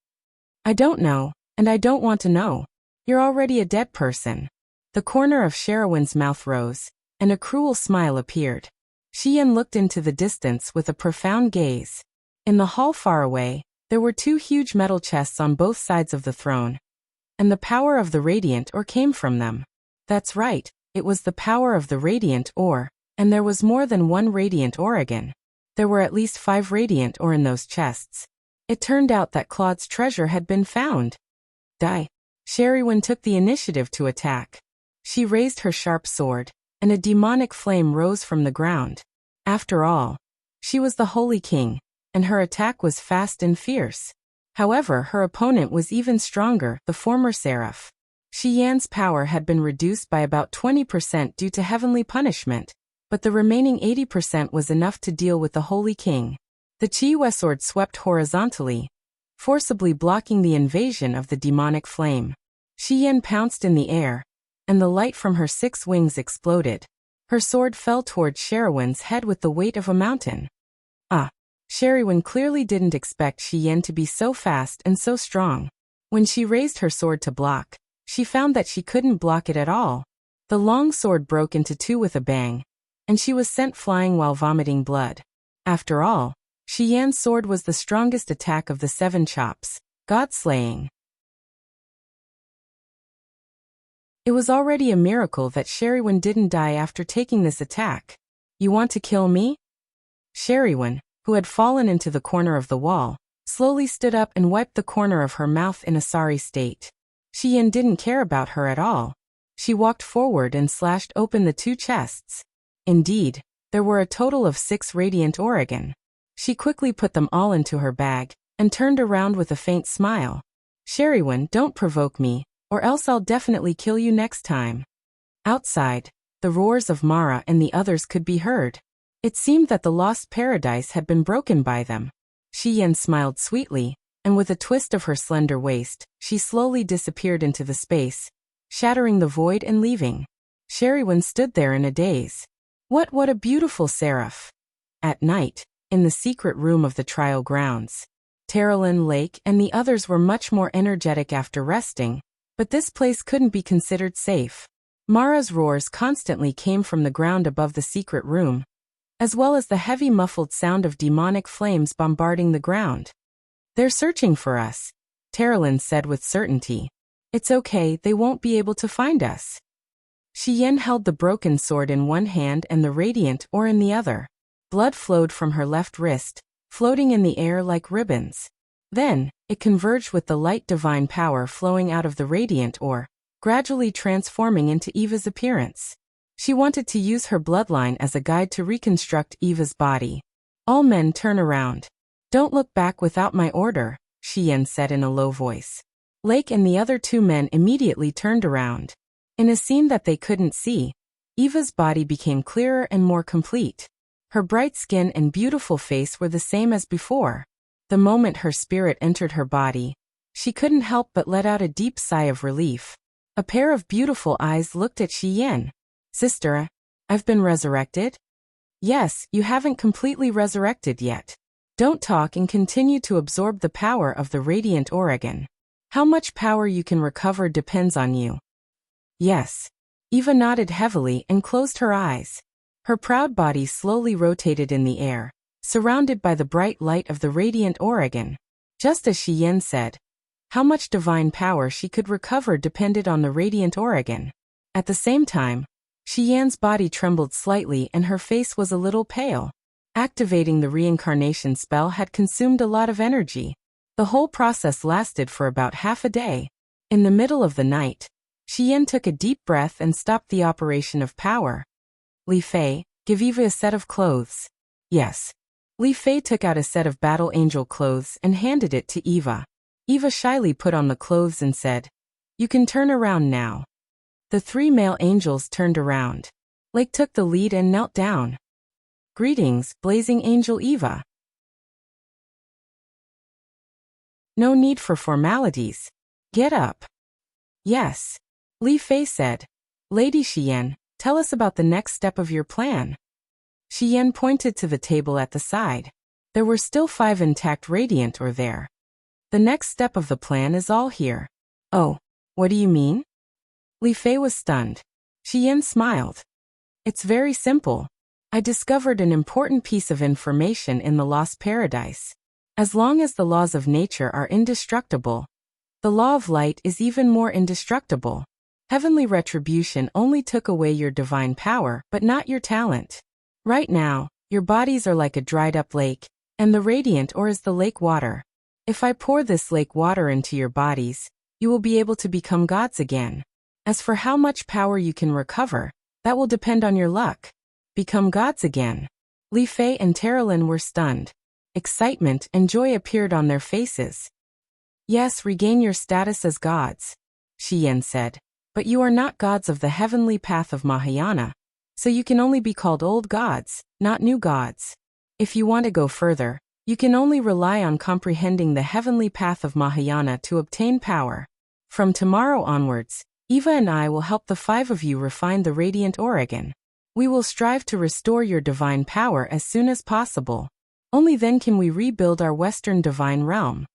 "I don't know, and I don't want to know. You're already a dead person." The corner of Sherrywen's mouth rose, and a cruel smile appeared. Shi Yan looked into the distance with a profound gaze. In the hall far away, there were two huge metal chests on both sides of the throne, and the power of the radiant ore came from them. That's right, it was the power of the radiant ore, and there was more than one radiant Oregon. There were at least 5 radiant ore in those chests. It turned out that Claude's treasure had been found. Die. Sherrywen took the initiative to attack. She raised her sharp sword, and a demonic flame rose from the ground. After all, she was the Holy King, and her attack was fast and fierce. However, her opponent was even stronger, the former seraph. Shi Yan's power had been reduced by about 20% due to heavenly punishment, but the remaining 80% was enough to deal with the Holy King. The Chiwe sword swept horizontally, forcibly blocking the invasion of the demonic flame. Shi Yan pounced in the air, and the light from her 6 wings exploded. Her sword fell toward Sherrywen's head with the weight of a mountain. Ah! Sherrywen clearly didn't expect Shi Yan to be so fast and so strong. When she raised her sword to block, she found that she couldn't block it at all. The long sword broke into 2 with a bang, and she was sent flying while vomiting blood. After all, Shi Yan's sword was the strongest attack of the 7 chops, God-slaying. It was already a miracle that Sherrywen didn't die after taking this attack. "You want to kill me?" Sherrywen, who had fallen into the corner of the wall, slowly stood up and wiped the corner of her mouth in a sorry state. Shi Yan didn't care about her at all. She walked forward and slashed open the 2 chests. Indeed, there were a total of 6 radiant Oregon. She quickly put them all into her bag, and turned around with a faint smile. "Sherrywen, don't provoke me, or else I'll definitely kill you next time." Outside, the roars of Mara and the others could be heard. It seemed that the lost paradise had been broken by them. Shi Yan smiled sweetly, and with a twist of her slender waist, she slowly disappeared into the space, shattering the void and leaving. Sherrywen stood there in a daze. What a beautiful seraph! At night, in the secret room of the trial grounds, Terrelin, Lake, and the others were much more energetic after resting, but this place couldn't be considered safe. Mara's roars constantly came from the ground above the secret room, as well as the heavy muffled sound of demonic flames bombarding the ground. "They're searching for us," Terrelin said with certainty. "It's okay, they won't be able to find us." Shi Yan held the broken sword in one hand and the radiant ore in the other. Blood flowed from her left wrist, floating in the air like ribbons. Then, it converged with the light divine power flowing out of the radiant ore, gradually transforming into Eva's appearance. She wanted to use her bloodline as a guide to reconstruct Eva's body. "All men turn around. Don't look back without my order," Shi Yan said in a low voice. Lake and the other 2 men immediately turned around. In a scene that they couldn't see, Eva's body became clearer and more complete. Her bright skin and beautiful face were the same as before. The moment her spirit entered her body, she couldn't help but let out a deep sigh of relief. A pair of beautiful eyes looked at Shi Yan. "Sister, I've been resurrected?" "Yes, you haven't completely resurrected yet. Don't talk and continue to absorb the power of the radiant Oregon. How much power you can recover depends on you." "Yes." Eva nodded heavily and closed her eyes. Her proud body slowly rotated in the air, surrounded by the bright light of the radiant Oregon. Just as Xian said, how much divine power she could recover depended on the radiant Oregon. At the same time, Xian's body trembled slightly and her face was a little pale. Activating the reincarnation spell had consumed a lot of energy. The whole process lasted for about half a day. In the middle of the night, Xian took a deep breath and stopped the operation of power. Li Fei, give Eva a set of clothes. Yes. Li Fei took out a set of battle angel clothes and handed it to Eva. Eva shyly put on the clothes and said, "You can turn around now." The 3 male angels turned around. Lake took the lead and knelt down. "Greetings, blazing angel Eva." "No need for formalities. Get up." "Yes." Li Fei said. "Lady Xian, tell us about the next step of your plan." Xian pointed to the table at the side. There were still 5 intact radiant ore there. "The next step of the plan is all here." "Oh, what do you mean?" Li Fei was stunned. Xian smiled. "It's very simple. I discovered an important piece of information in the Lost Paradise. As long as the laws of nature are indestructible, the law of light is even more indestructible. Heavenly retribution only took away your divine power, but not your talent. Right now, your bodies are like a dried-up lake, and the radiant ore is the lake water. If I pour this lake water into your bodies, you will be able to become gods again. As for how much power you can recover, that will depend on your luck. Become gods again." Li Fei and Terralyn were stunned. Excitement and joy appeared on their faces. "Yes, regain your status as gods," Xian said. "But you are not gods of the heavenly path of Mahayana, so you can only be called old gods, not new gods. If you want to go further, you can only rely on comprehending the heavenly path of Mahayana to obtain power. From tomorrow onwards, Eva and I will help the 5 of you refine the radiant Oregon. We will strive to restore your divine power as soon as possible. Only then can we rebuild our Western divine realm."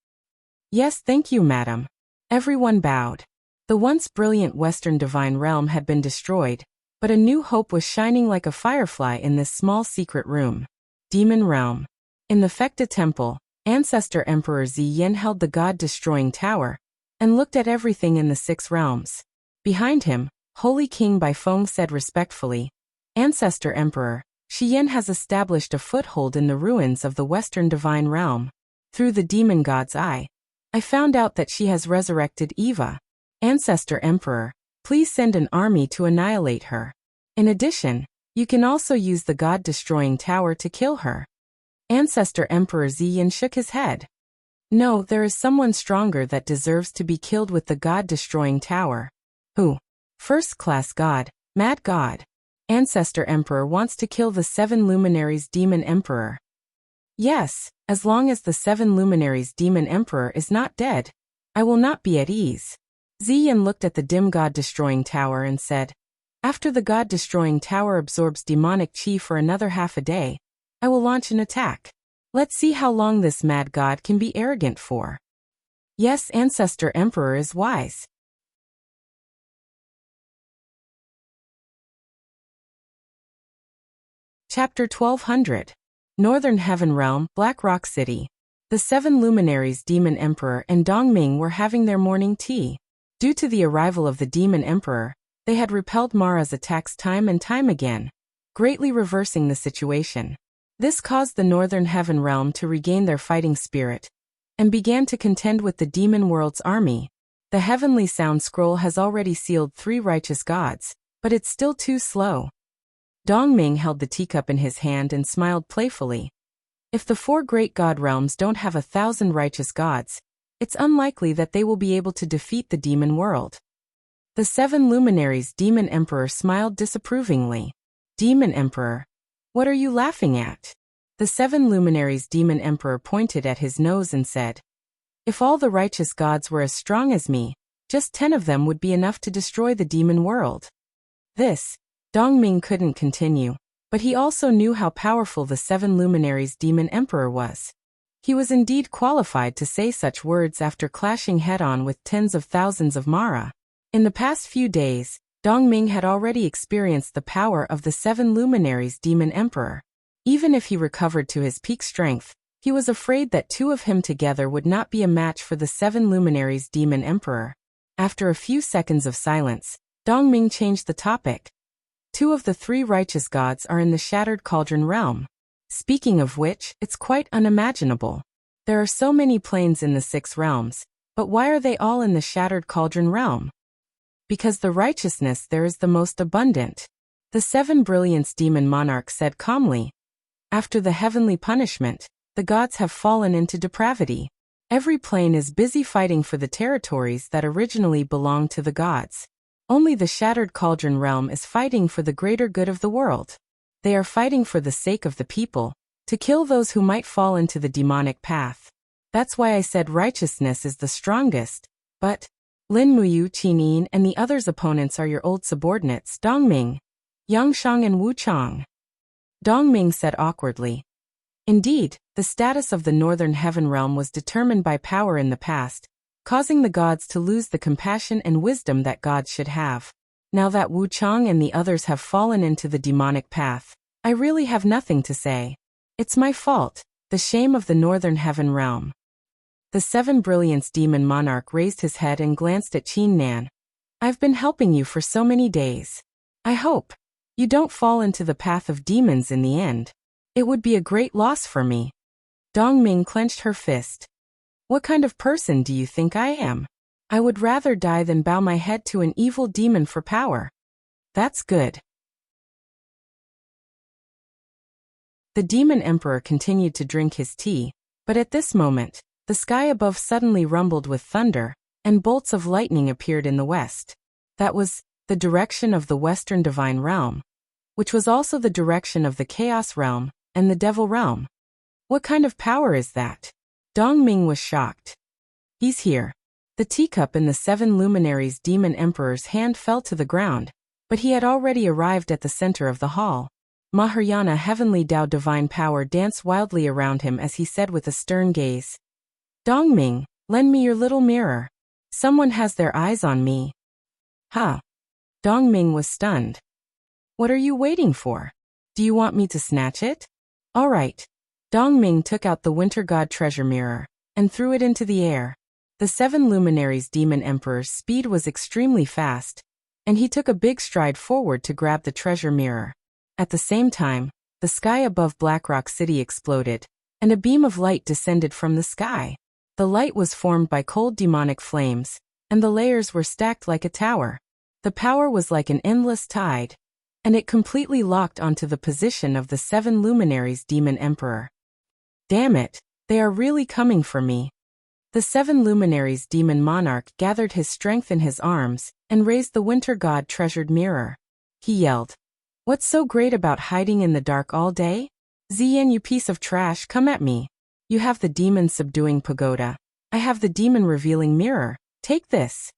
"Yes, thank you, madam." Everyone bowed. The once brilliant Western divine realm had been destroyed, but a new hope was shining like a firefly in this small secret room. Demon Realm. In the Fekta Temple, Ancestor Emperor Ziyin held the god-destroying tower and looked at everything in the 6 realms. Behind him, Holy King Baifeng said respectfully, "Ancestor Emperor, Xian has established a foothold in the ruins of the Western divine realm. Through the demon god's eye, I found out that she has resurrected Eva. Ancestor Emperor, please send an army to annihilate her. In addition, you can also use the god-destroying tower to kill her." Ancestor Emperor Ziyin shook his head. "No, there is someone stronger that deserves to be killed with the god-destroying tower." "Who?" "First-class god, mad god. Ancestor Emperor wants to kill the 7 luminaries demon emperor." "Yes, as long as the 7 luminaries demon emperor is not dead, I will not be at ease." Ziyin looked at the dim god-destroying tower and said, "After the god-destroying tower absorbs demonic chi for another half a day, I will launch an attack. Let's see how long this mad god can be arrogant for." "Yes, Ancestor Emperor is wise." Chapter 1200. Northern Heaven Realm, Black Rock City. The 7 luminaries Demon Emperor and Dongming were having their morning tea. Due to the arrival of the Demon Emperor, they had repelled Mara's attacks time and time again, greatly reversing the situation. This caused the Northern Heaven Realm to regain their fighting spirit and began to contend with the Demon World's army. The Heavenly Sound Scroll has already sealed 3 righteous gods, but it's still too slow. Dongming held the teacup in his hand and smiled playfully. If the 4 great god realms don't have 1,000 righteous gods, it's unlikely that they will be able to defeat the demon world. The 7 luminaries Demon Emperor smiled disapprovingly. "Demon Emperor, what are you laughing at?" The 7 luminaries Demon Emperor pointed at his nose and said, "If all the righteous gods were as strong as me, just 10 of them would be enough to destroy the demon world." This, Dongming couldn't continue, but he also knew how powerful the 7 luminaries Demon Emperor was. He was indeed qualified to say such words after clashing head-on with tens of thousands of Mara. In the past few days, Dongming had already experienced the power of the 7 luminaries demon emperor. Even if he recovered to his peak strength, he was afraid that 2 of him together would not be a match for the 7 luminaries demon emperor. After a few seconds of silence, Dongming changed the topic. 2 of the 3 righteous gods are in the Shattered Cauldron realm. Speaking of which, it's quite unimaginable. There are so many planes in the 6 realms, but why are they all in the Shattered Cauldron realm? Because the righteousness there is the most abundant. The 7 Brilliance demon monarch said calmly. After the heavenly punishment, the gods have fallen into depravity. Every plane is busy fighting for the territories that originally belonged to the gods. Only the Shattered Cauldron realm is fighting for the greater good of the world. They are fighting for the sake of the people, to kill those who might fall into the demonic path. That's why I said righteousness is the strongest, but Lin Muyu, Qin Yin, and the others' opponents are your old subordinates, Dongming, Yangshang, and Wu Chang. Dongming said awkwardly. Indeed, the status of the Northern Heaven realm was determined by power in the past, causing the gods to lose the compassion and wisdom that gods should have. Now that Wu Chang and the others have fallen into the demonic path, I really have nothing to say. It's my fault, the shame of the Northern Heaven realm. The 7 Brilliance demon monarch raised his head and glanced at Qin Nan. I've been helping you for so many days. I hope you don't fall into the path of demons in the end. It would be a great loss for me. Dongming clenched her fist. What kind of person do you think I am? I would rather die than bow my head to an evil demon for power. That's good. The demon emperor continued to drink his tea, but at this moment, the sky above suddenly rumbled with thunder, and bolts of lightning appeared in the west. That was the direction of the Western Divine Realm, which was also the direction of the Chaos Realm and the Devil Realm. What kind of power is that? Dongming was shocked. He's here. The teacup in the 7 luminaries demon emperor's hand fell to the ground, but he had already arrived at the center of the hall. Mahayana heavenly Tao divine power danced wildly around him as he said with a stern gaze, Dongming, lend me your little mirror. Someone has their eyes on me. Ha! Dongming was stunned. What are you waiting for? Do you want me to snatch it? All right. Dongming took out the Winter God treasure mirror and threw it into the air. The 7 luminaries demon emperor's speed was extremely fast, and he took a big stride forward to grab the treasure mirror. At the same time, the sky above Blackrock City exploded, and a beam of light descended from the sky. The light was formed by cold demonic flames, and the layers were stacked like a tower. The power was like an endless tide, and it completely locked onto the position of the 7 luminaries demon emperor. Damn it, they are really coming for me. The 7 luminaries demon monarch gathered his strength in his arms and raised the Winter God treasured mirror. He yelled, What's so great about hiding in the dark all day? Ziyan, you piece of trash, come at me. You have the demon subduing pagoda. I have the demon revealing mirror. Take this.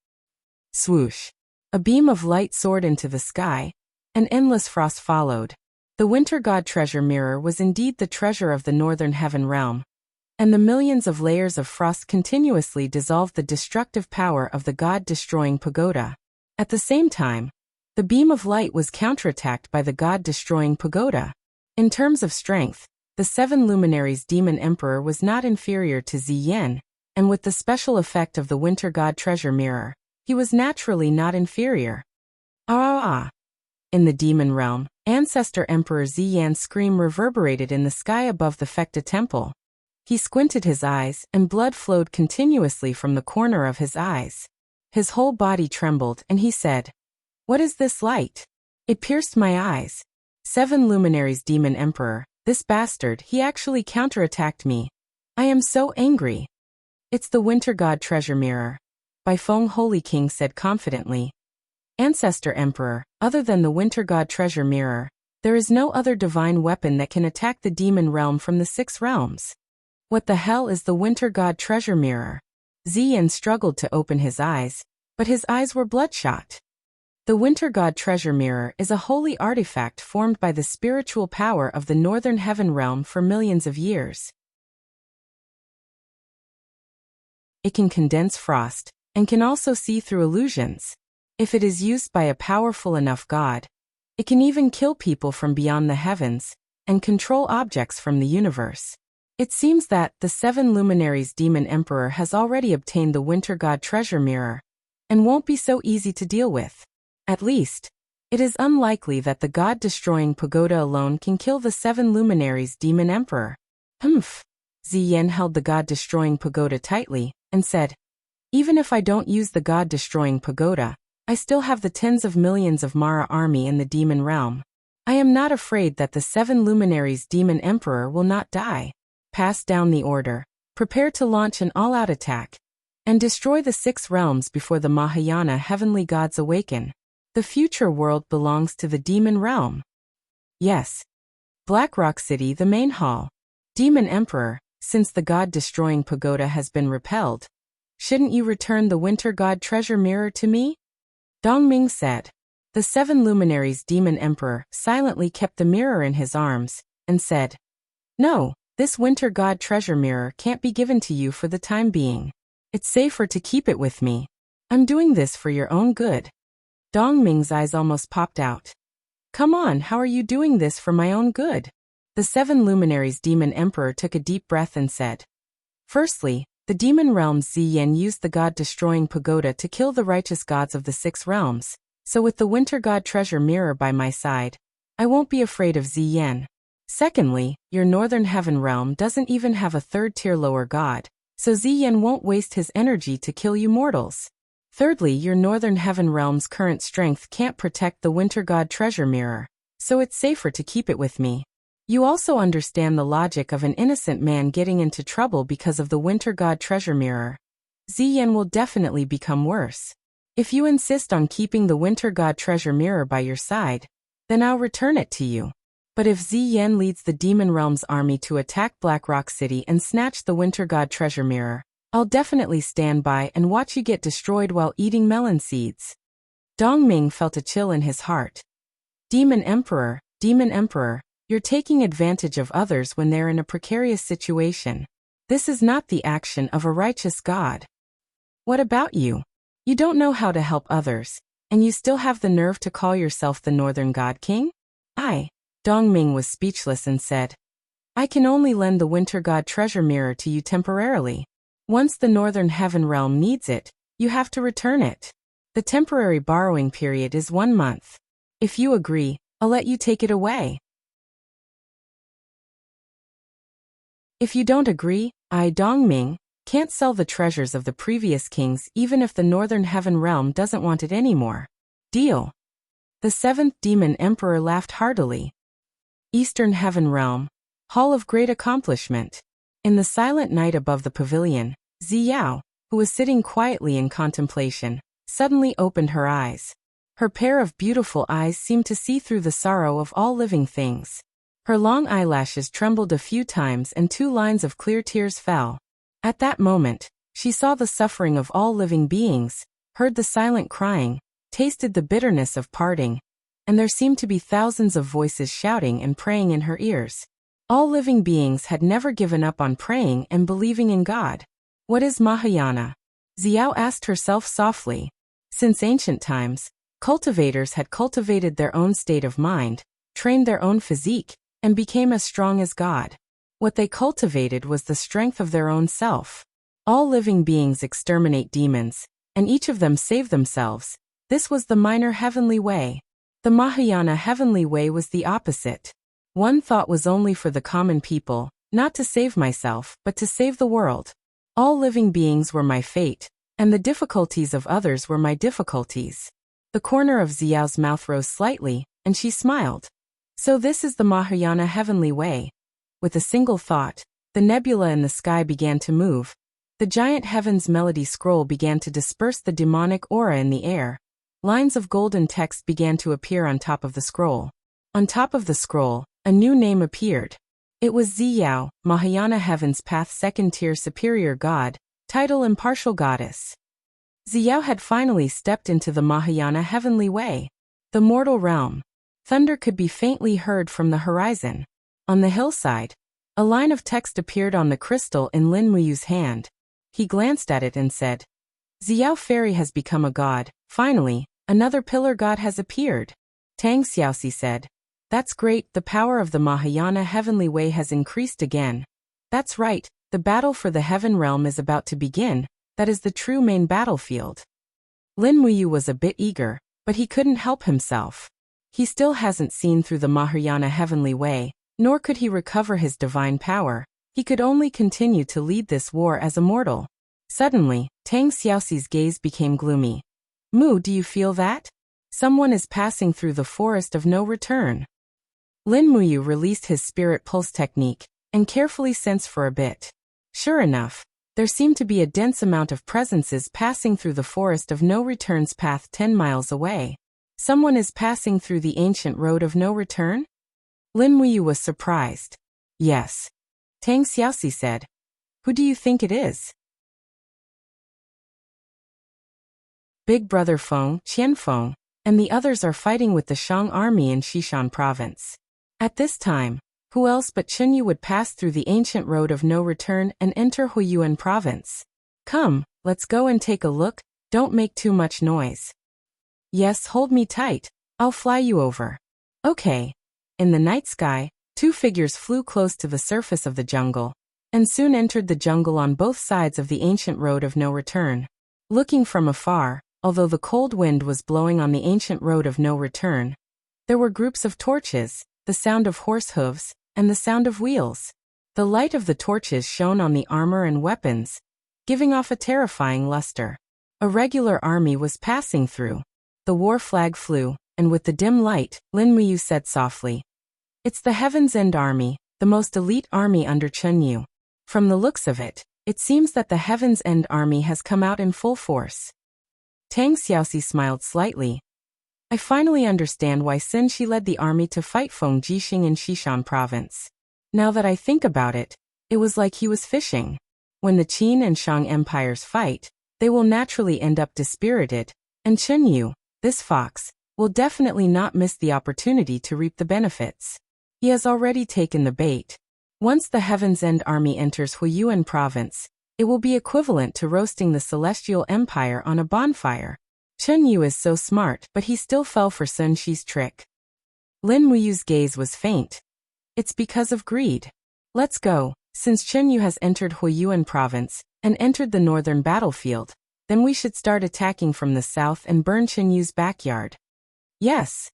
Swoosh. A beam of light soared into the sky, and endless frost followed. The Winter God treasure mirror was indeed the treasure of the Northern Heaven realm, and the millions of layers of frost continuously dissolved the destructive power of the God-destroying pagoda. At the same time, the beam of light was counterattacked by the God-destroying pagoda. In terms of strength, the 7 luminaries demon emperor was not inferior to Ziyan, and with the special effect of the Winter God treasure mirror, he was naturally not inferior. Ah! In the demon realm, Ancestor Emperor Ziyan's scream reverberated in the sky above the Fekta temple. He squinted his eyes, and blood flowed continuously from the corner of his eyes. His whole body trembled, and he said, What is this light? It pierced my eyes. 7 luminaries demon emperor, this bastard, he actually counterattacked me. I am so angry. It's the Winter God treasure mirror. Baifeng Holy King said confidently. Ancestor Emperor, other than the Winter God treasure mirror, there is no other divine weapon that can attack the demon realm from the 6 realms. What the hell is the Winter God treasure mirror? Ziyan struggled to open his eyes, but his eyes were bloodshot. The Winter God treasure mirror is a holy artifact formed by the spiritual power of the Northern Heaven realm for millions of years. It can condense frost, and can also see through illusions. If it is used by a powerful enough god, it can even kill people from beyond the heavens and control objects from the universe. It seems that the 7 luminaries demon emperor has already obtained the winter god treasure mirror and won't be so easy to deal with. At least, it is unlikely that the god-destroying pagoda alone can kill the 7 luminaries demon emperor. Humph. Ziyan held the god-destroying pagoda tightly and said, "Even if I don't use the god-destroying pagoda, I still have the tens of millions of Mara army in the demon realm. I am not afraid that the 7 luminaries demon emperor will not die. Pass down the order. Prepare to launch an all-out attack and destroy the 6 realms before the Mahayana heavenly gods awaken. The future world belongs to the demon realm." Yes. Black Rock City, the main hall. Demon Emperor, since the god-destroying pagoda has been repelled, shouldn't you return the winter god treasure mirror to me? Dongming said. The 7 luminaries demon emperor silently kept the mirror in his arms and said, "No, this winter god treasure mirror can't be given to you for the time being. It's safer to keep it with me. I'm doing this for your own good." Dongming's eyes almost popped out. "Come on, how are you doing this for my own good?" The 7 luminaries demon emperor took a deep breath and said, "Firstly, the demon realm's Ziyan used the god-destroying pagoda to kill the righteous gods of the 6 realms, so with the winter god treasure mirror by my side, I won't be afraid of Ziyan. Secondly, your northern heaven realm doesn't even have a 3rd-tier lower god, so Ziyan won't waste his energy to kill you mortals. Thirdly, your northern heaven realm's current strength can't protect the winter god treasure mirror, so it's safer to keep it with me. You also understand the logic of an innocent man getting into trouble because of the winter god treasure mirror. Ziyan will definitely become worse. If you insist on keeping the winter god treasure mirror by your side, then I'll return it to you. But if Ziyan leads the demon realm's army to attack Black Rock City and snatch the winter god treasure mirror, I'll definitely stand by and watch you get destroyed while eating melon seeds." Dongming felt a chill in his heart. Demon Emperor, you're taking advantage of others when they're in a precarious situation. This is not the action of a righteous god. What about you? You don't know how to help others, and you still have the nerve to call yourself the Northern God King? Dongming was speechless and said, "I can only lend the winter god treasure mirror to you temporarily. Once the northern heaven realm needs it, you have to return it. The temporary borrowing period is 1 month. If you agree, I'll let you take it away. If you don't agree, I, Dongming, can't sell the treasures of the previous kings even if the northern heaven realm doesn't want it anymore. Deal." The 7th demon emperor laughed heartily. Eastern heaven realm, hall of great accomplishment. In the silent night above the pavilion, Ziyao, who was sitting quietly in contemplation, suddenly opened her eyes. Her pair of beautiful eyes seemed to see through the sorrow of all living things. Her long eyelashes trembled a few times and 2 lines of clear tears fell. At that moment, she saw the suffering of all living beings, heard the silent crying, tasted the bitterness of parting, and there seemed to be thousands of voices shouting and praying in her ears. All living beings had never given up on praying and believing in God. What is Mahayana? Ziyao asked herself softly. Since ancient times, cultivators had cultivated their own state of mind, trained their own physique, and became as strong as God. What they cultivated was the strength of their own self. All living beings exterminate demons, and each of them save themselves. This was the minor heavenly way. The Mahayana heavenly way was the opposite. One thought was only for the common people, not to save myself, but to save the world. All living beings were my fate, and the difficulties of others were my difficulties. The corner of Ziyao's mouth rose slightly, and she smiled. So this is the Mahayana heavenly way. With a single thought, the nebula in the sky began to move. The giant heaven's melody scroll began to disperse the demonic aura in the air. Lines of golden text began to appear on top of the scroll. On top of the scroll, a new name appeared. It was Ziyao, Mahayana Heaven's Path 2nd-tier superior god, title impartial goddess. Ziyao had finally stepped into the Mahayana heavenly way. The mortal realm. Thunder could be faintly heard from the horizon. On the hillside, a line of text appeared on the crystal in Lin Muyu's hand. He glanced at it and said, "Ziyao Fairy has become a god, finally, Another pillar god has appeared. Tang Xiaoxi said. That's great, the power of the Mahayana heavenly way has increased again. That's right, the battle for the heaven realm is about to begin, that is the true main battlefield. Lin Muyu was a bit eager, but he couldn't help himself. He still hasn't seen through the Mahayana heavenly way, nor could he recover his divine power. He could only continue to lead this war as a mortal. Suddenly, Tang Xiaoxi's gaze became gloomy. Mu, do you feel that? Someone is passing through the forest of no return. Lin Muyu released his spirit pulse technique and carefully sensed for a bit. Sure enough, there seemed to be a dense amount of presences passing through the forest of no return's path 10 miles away. Someone is passing through the ancient road of no return? Lin Muyu was surprised. Yes. Tang Xiaoxi said. Who do you think it is? Big brother Feng, Qianfeng, and the others are fighting with the Shang army in Xishan province. At this time, who else but Chenyu would pass through the ancient road of no return and enter Huiyuan province? Come, let's go and take a look, don't make too much noise. Yes, hold me tight, I'll fly you over. Okay. In the night sky, two figures flew close to the surface of the jungle, and soon entered the jungle on both sides of the ancient road of no return. Looking from afar, although the cold wind was blowing on the ancient road of no return, there were groups of torches, the sound of horse hooves, and the sound of wheels. The light of the torches shone on the armor and weapons, giving off a terrifying luster. A regular army was passing through. The war flag flew, and with the dim light, Lin Muyu said softly, "It's the Heaven's End Army, the most elite army under Chenyu. From the looks of it, it seems that the Heaven's End Army has come out in full force." Tang Xiaoxi smiled slightly. I finally understand why Xin Shi led the army to fight Feng Jixing in Xishan province. Now that I think about it, it was like he was fishing. When the Qin and Shang empires fight, they will naturally end up dispirited, and Chenyu, this fox, will definitely not miss the opportunity to reap the benefits. He has already taken the bait. Once the Heaven's End Army enters Huiyuan province, it will be equivalent to roasting the Celestial Empire on a bonfire. Chenyu is so smart, but he still fell for Sun Shi's trick. Lin Muyu's gaze was faint. It's because of greed. Let's go. Since Chenyu has entered Huiyuan province and entered the northern battlefield, then we should start attacking from the south and burn Chenyu's backyard. Yes.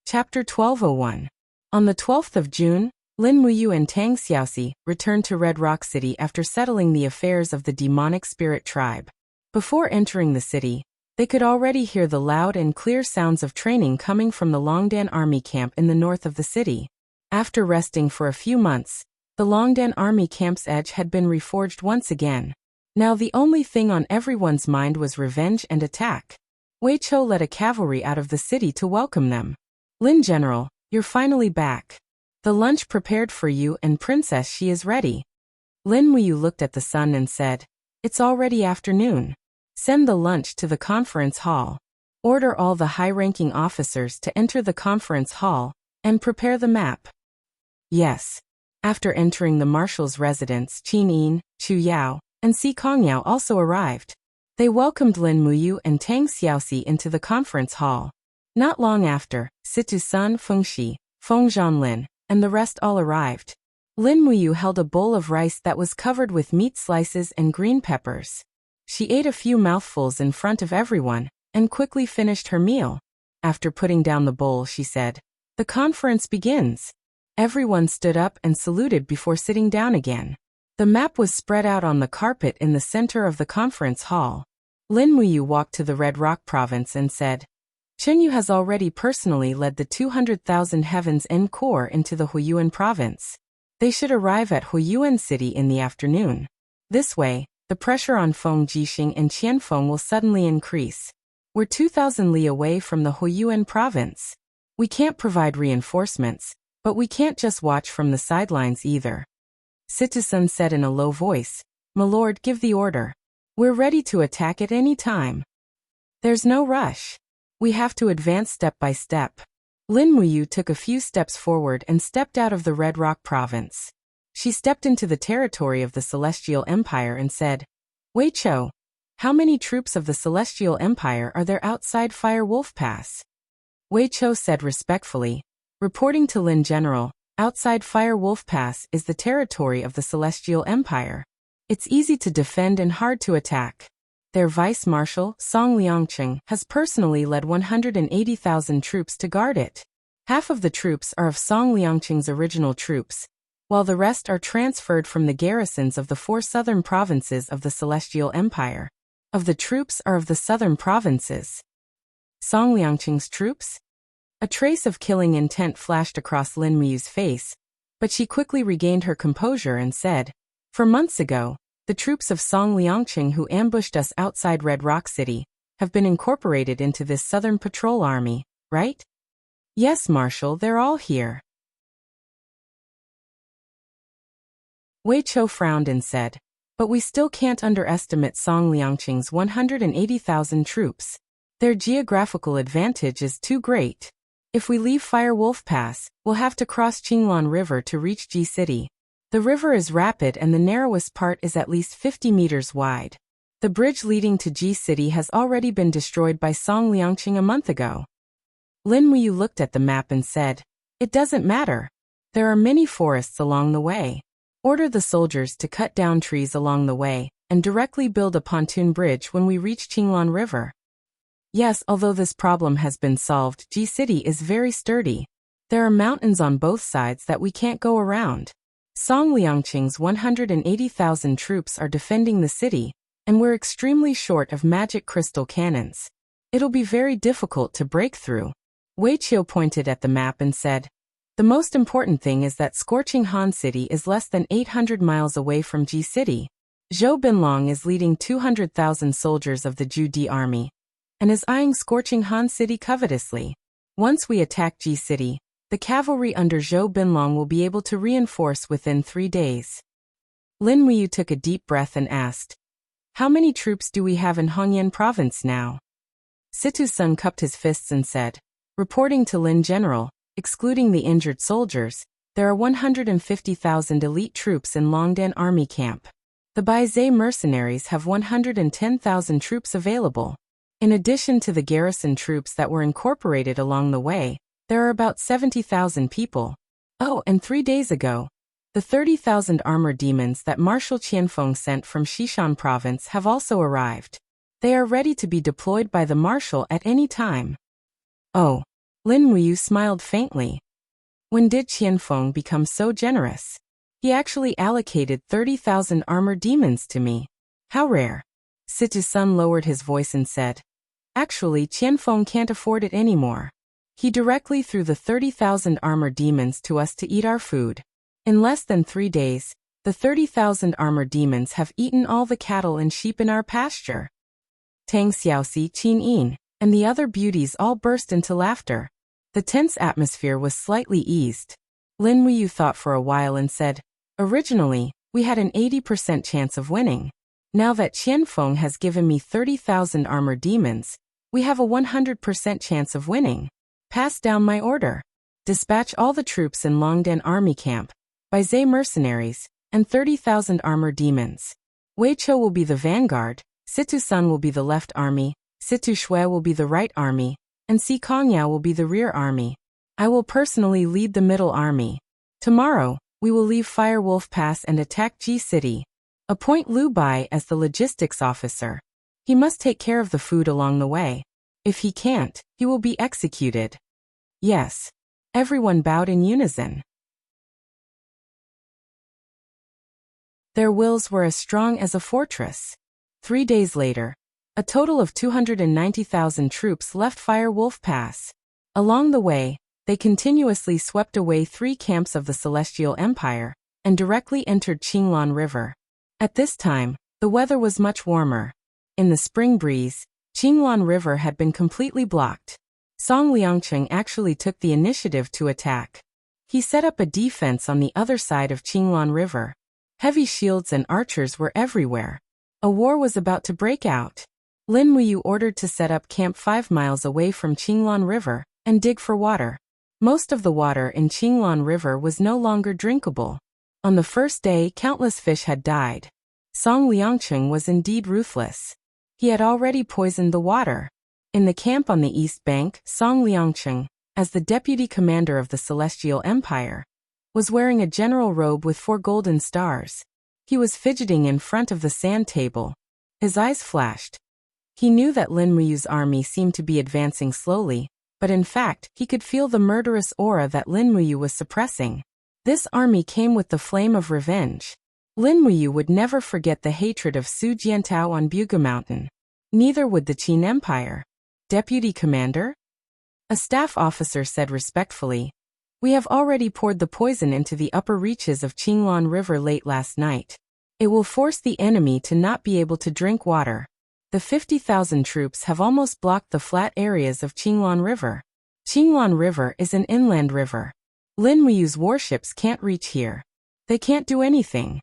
Chapter 1201. On the 12th of June, Lin Muyu and Tang Xiaoxi returned to Red Rock City after settling the affairs of the demonic spirit tribe. Before entering the city, they could already hear the loud and clear sounds of training coming from the Longdan army camp in the north of the city. After resting for a few months, the Longdan army camp's edge had been reforged once again. Now the only thing on everyone's mind was revenge and attack. Wei Chou led a cavalry out of the city to welcome them. Lin General, you're finally back. The lunch prepared for you and Princess She is ready. Lin Muyu looked at the sun and said, It's already afternoon. Send the lunch to the conference hall. Order all the high-ranking officers to enter the conference hall and prepare the map. Yes. After entering the marshal's residence, Qin Yin, Chu Yao, and Si Kongyao also arrived. They welcomed Lin Muyu and Tang Xiaoxi into the conference hall. Not long after, Situ Sun, Feng Shi, Feng Zhanlin, and the rest all arrived. Lin Muyu held a bowl of rice that was covered with meat slices and green peppers. She ate a few mouthfuls in front of everyone, and quickly finished her meal. After putting down the bowl, she said, The conference begins. Everyone stood up and saluted before sitting down again. The map was spread out on the carpet in the center of the conference hall. Lin Muyu walked to the Red Rock province and said, Chenyu has already personally led the 200,000 Heavens End Corps into the Huiyuan province. They should arrive at Huiyuan City in the afternoon. This way, the pressure on Feng Jixing and Qianfeng will suddenly increase. We're 2,000 li away from the Huiyuan province. We can't provide reinforcements, but we can't just watch from the sidelines either. Situ-sun said in a low voice, My lord, give the order. We're ready to attack at any time. There's no rush. We have to advance step by step. Lin Muyu took a few steps forward and stepped out of the Red Rock province. She stepped into the territory of the Celestial Empire and said, Wei Chou, how many troops of the Celestial Empire are there outside Fire Wolf Pass? Wei Chou said respectfully, reporting to Lin General, outside Fire Wolf Pass is the territory of the Celestial Empire. It's easy to defend and hard to attack. Their Vice Marshal, Song Liangqing, has personally led 180,000 troops to guard it. Half of the troops are of Song Liangqing's original troops, while the rest are transferred from the garrisons of the 4 southern provinces of the Celestial Empire. Of the troops are of the southern provinces. Song Liangqing's troops? A trace of killing intent flashed across Lin Muyu's face, but she quickly regained her composure and said, For months ago, the troops of Song Liangqing who ambushed us outside Red Rock City have been incorporated into this southern patrol army, right? Yes, Marshal, they're all here. Wei Chou frowned and said, But we still can't underestimate Song Liangqing's 180,000 troops. Their geographical advantage is too great. If we leave Fire Wolf Pass, we'll have to cross Qinglan River to reach Ji City. The river is rapid and the narrowest part is at least 50 meters wide. The bridge leading to Ji City has already been destroyed by Song Liangqing a month ago. Lin Muyu looked at the map and said, It doesn't matter. There are many forests along the way. Order the soldiers to cut down trees along the way and directly build a pontoon bridge when we reach Qinglan River. Yes, although this problem has been solved, Ji City is very sturdy. There are mountains on both sides that we can't go around. Song Liangqing's 180,000 troops are defending the city, and we're extremely short of magic crystal cannons. It'll be very difficult to break through. Wei Chou pointed at the map and said, The most important thing is that Scorching Han City is less than 800 miles away from Ji City. Zhou Binlong is leading 200,000 soldiers of the Ju Di army, and is eyeing Scorching Han City covetously. Once we attack Ji City, the cavalry under Zhou Binlong will be able to reinforce within 3 days. Lin Muyu took a deep breath and asked, How many troops do we have in Hongyan province now? Situ Sun cupped his fists and said, Reporting to Lin General, excluding the injured soldiers, there are 150,000 elite troops in Longdan army camp. The Baizé mercenaries have 110,000 troops available. In addition to the garrison troops that were incorporated along the way, there are about 70,000 people. Oh, and 3 days ago, the 30,000 armored demons that Marshal Qianfeng sent from Xishan province have also arrived. They are ready to be deployed by the Marshal at any time. Oh, Lin Muyu smiled faintly. When did Qianfeng become so generous? He actually allocated 30,000 armored demons to me. How rare. Situ Sun lowered his voice and said, Actually, Qianfeng can't afford it anymore. He directly threw the 30,000 armored demons to us to eat our food. In less than 3 days, the 30,000 armored demons have eaten all the cattle and sheep in our pasture. Tang Xiaoxi, Qin Yin, and the other beauties all burst into laughter. The tense atmosphere was slightly eased. Lin Muyu thought for a while and said, Originally, we had an 80% chance of winning. Now that Qianfeng has given me 30,000 armored demons, we have a 100% chance of winning. Pass down my order. Dispatch all the troops in Longdan army camp, Baizé mercenaries, and 30,000 armored demons. Wei Chou will be the vanguard, Situ Sun will be the left army, Situ Shui will be the right army, and Si Kongyao will be the rear army. I will personally lead the middle army. Tomorrow, we will leave Fire Wolf Pass and attack Ji City. Appoint Lu Bai as the logistics officer. He must take care of the food along the way. If he can't, he will be executed. Yes. Everyone bowed in unison. Their wills were as strong as a fortress. 3 days later, a total of 290,000 troops left Fire Wolf Pass. Along the way, they continuously swept away 3 camps of the Celestial Empire and directly entered Qinglan River. At this time, the weather was much warmer. In the spring breeze, Qinglan River had been completely blocked. Song Liangqing actually took the initiative to attack. He set up a defense on the other side of Qinglan River. Heavy shields and archers were everywhere. A war was about to break out. Lin Muyu ordered to set up camp 5 miles away from Qinglan River and dig for water. Most of the water in Qinglan River was no longer drinkable. On the first day, countless fish had died. Song Liangcheng was indeed ruthless. He had already poisoned the water. In the camp on the east bank, Song Liangcheng, as the deputy commander of the Celestial Empire, was wearing a general robe with 4 golden stars. He was fidgeting in front of the sand table. His eyes flashed. He knew that Lin Muyu's army seemed to be advancing slowly, but in fact, he could feel the murderous aura that Lin Muyu was suppressing. This army came with the flame of revenge. Lin Muyu would never forget the hatred of Su Jiantao on Buga Mountain. Neither would the Qin Empire. Deputy Commander? A staff officer said respectfully, "We have already poured the poison into the upper reaches of Qinglan River late last night. It will force the enemy to not be able to drink water. The 50,000 troops have almost blocked the flat areas of Qinglan River. Qinglan River is an inland river. Lin Muyu's warships can't reach here. They can't do anything."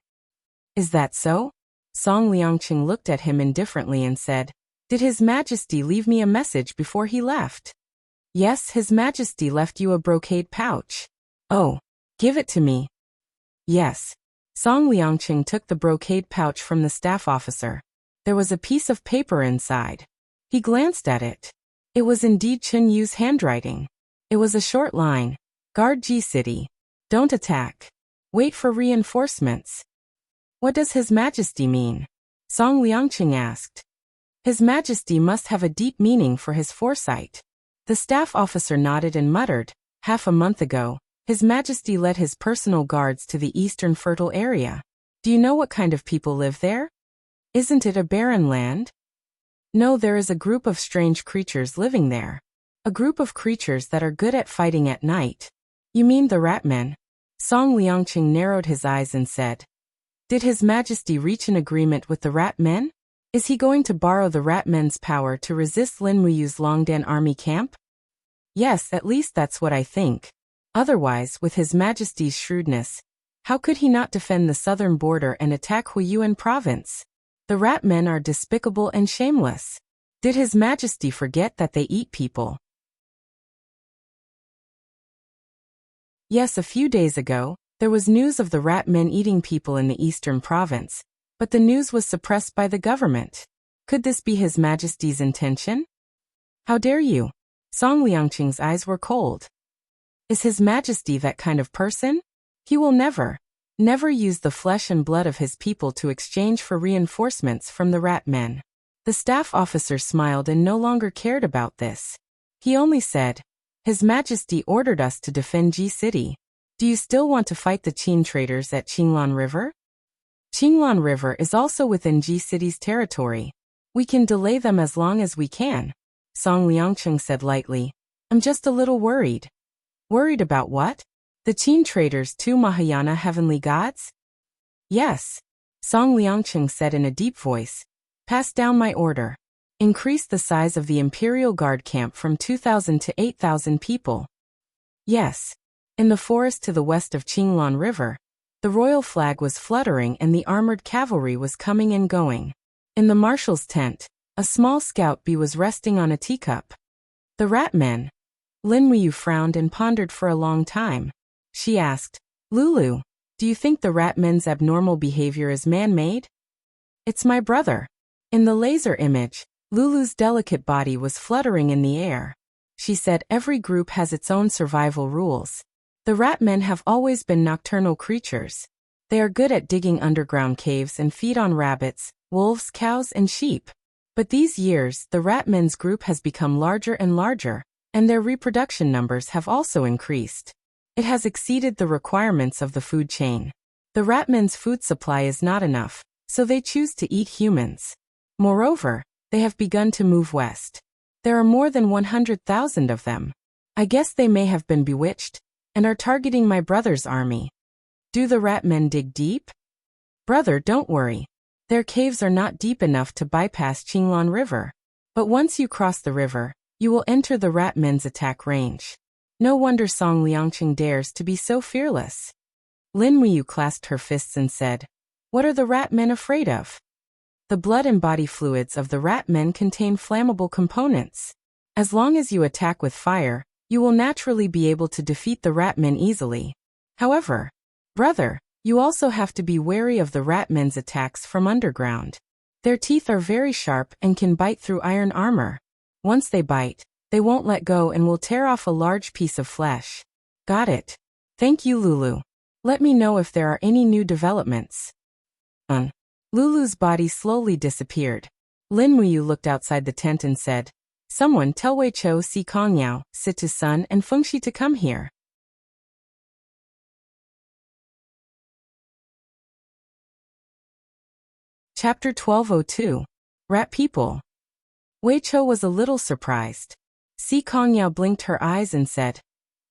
"Is that so?" Song Liangcheng looked at him indifferently and said, "Did His Majesty leave me a message before he left?" "Yes, His Majesty left you a brocade pouch." "Oh, give it to me." "Yes." Song Liangcheng took the brocade pouch from the staff officer. There was a piece of paper inside. He glanced at it. It was indeed Chen Yu's handwriting. It was a short line. "Guard Ji City. Don't attack. Wait for reinforcements." "What does His Majesty mean?" Song Liangcheng asked. "His Majesty must have a deep meaning for his foresight." The staff officer nodded and muttered, "Half a month ago, His Majesty led his personal guards to the eastern fertile area. Do you know what kind of people live there? Isn't it a barren land?" "No, there is a group of strange creatures living there. A group of creatures that are good at fighting at night." "You mean the rat men?" Song Liangcheng narrowed his eyes and said, "Did His Majesty reach an agreement with the rat men? Is he going to borrow the rat men's power to resist Lin Muyu's Longdan army camp?" "Yes, at least that's what I think. Otherwise, with His Majesty's shrewdness, how could he not defend the southern border and attack Huiyuan province? The rat men are despicable and shameless. Did His Majesty forget that they eat people?" Yes, a few days ago, there was news of the rat men eating people in the eastern province, but the news was suppressed by the government. Could this be His Majesty's intention? "How dare you?" Song Liangcheng's eyes were cold. "Is His Majesty that kind of person? He will never use the flesh and blood of his people to exchange for reinforcements from the rat men." The staff officer smiled and no longer cared about this. He only said, "His Majesty ordered us to defend Ji City. Do you still want to fight the Qin traders at Qinglan River?" "Qinglan River is also within Ji City's territory. We can delay them as long as we can," Song Liangcheng said lightly. "I'm just a little worried." "Worried about what? The Qin traders, 2 Mahayana heavenly gods?" "Yes," Song Liangcheng said in a deep voice. "Pass down my order. Increase the size of the Imperial Guard camp from 2,000 to 8,000 people." "Yes." In the forest to the west of Qinglan River, the royal flag was fluttering and the armored cavalry was coming and going. In the marshal's tent, a small scout bee was resting on a teacup. "The rat men." Lin Muyu frowned and pondered for a long time. She asked, "Lulu, do you think the rat men's abnormal behavior is man-made?" "It's my brother." In the laser image, Lulu's delicate body was fluttering in the air. She said, "Every group has its own survival rules. The rat men have always been nocturnal creatures. They are good at digging underground caves and feed on rabbits, wolves, cows, and sheep. But these years, the rat men's group has become larger and larger, and their reproduction numbers have also increased. It has exceeded the requirements of the food chain. The rat men's food supply is not enough, so they choose to eat humans. Moreover, they have begun to move west. There are more than 100,000 of them. I guess they may have been bewitched, and are targeting my brother's army." "Do the rat men dig deep?" "Brother, don't worry. Their caves are not deep enough to bypass Qinglan River. But once you cross the river, you will enter the rat men's attack range. No wonder Song Liangcheng dares to be so fearless." Lin Muyu clasped her fists and said, "What are the rat men afraid of?" "The blood and body fluids of the rat men contain flammable components. As long as you attack with fire, you will naturally be able to defeat the rat men easily. However, brother, You also have to be wary of the rat men's attacks from underground. Their teeth are very sharp and can bite through iron armor. Once they bite, they won't let go and will tear off a large piece of flesh. Got it. Thank you, Lulu. Let me know if there are any new developments. Lulu's body slowly disappeared. Lin Muyu looked outside the tent and said, Someone tell Wei Chou, Si Kongyao, Situ Sun and Fengshi to come here. Chapter 1202. Rat People. Wei Chou was a little surprised. Si Kongyao blinked her eyes and said,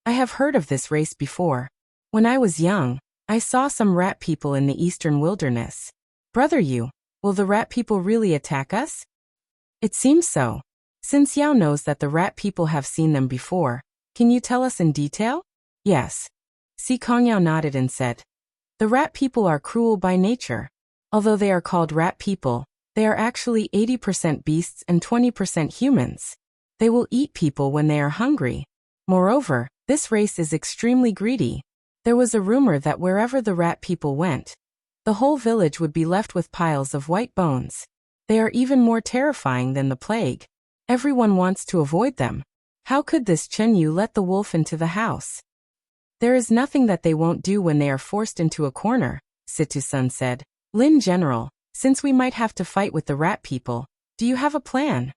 I have heard of this race before. When I was young, I saw some rat people in the eastern wilderness. Brother Yu, will the rat people really attack us? It seems so. Since Yao knows that the rat people have seen them before, can you tell us in detail? Yes. Si Kongyao nodded and said, The rat people are cruel by nature. Although they are called rat people, they are actually 80% beasts and 20% humans. They will eat people when they are hungry. Moreover, this race is extremely greedy. There was a rumor that wherever the rat people went, the whole village would be left with piles of white bones. They are even more terrifying than the plague. Everyone wants to avoid them. How could this Chen Yu let the wolf into the house? There is nothing that they won't do when they are forced into a corner, Situ Sun said. Lin General, since we might have to fight with the rat people, do you have a plan?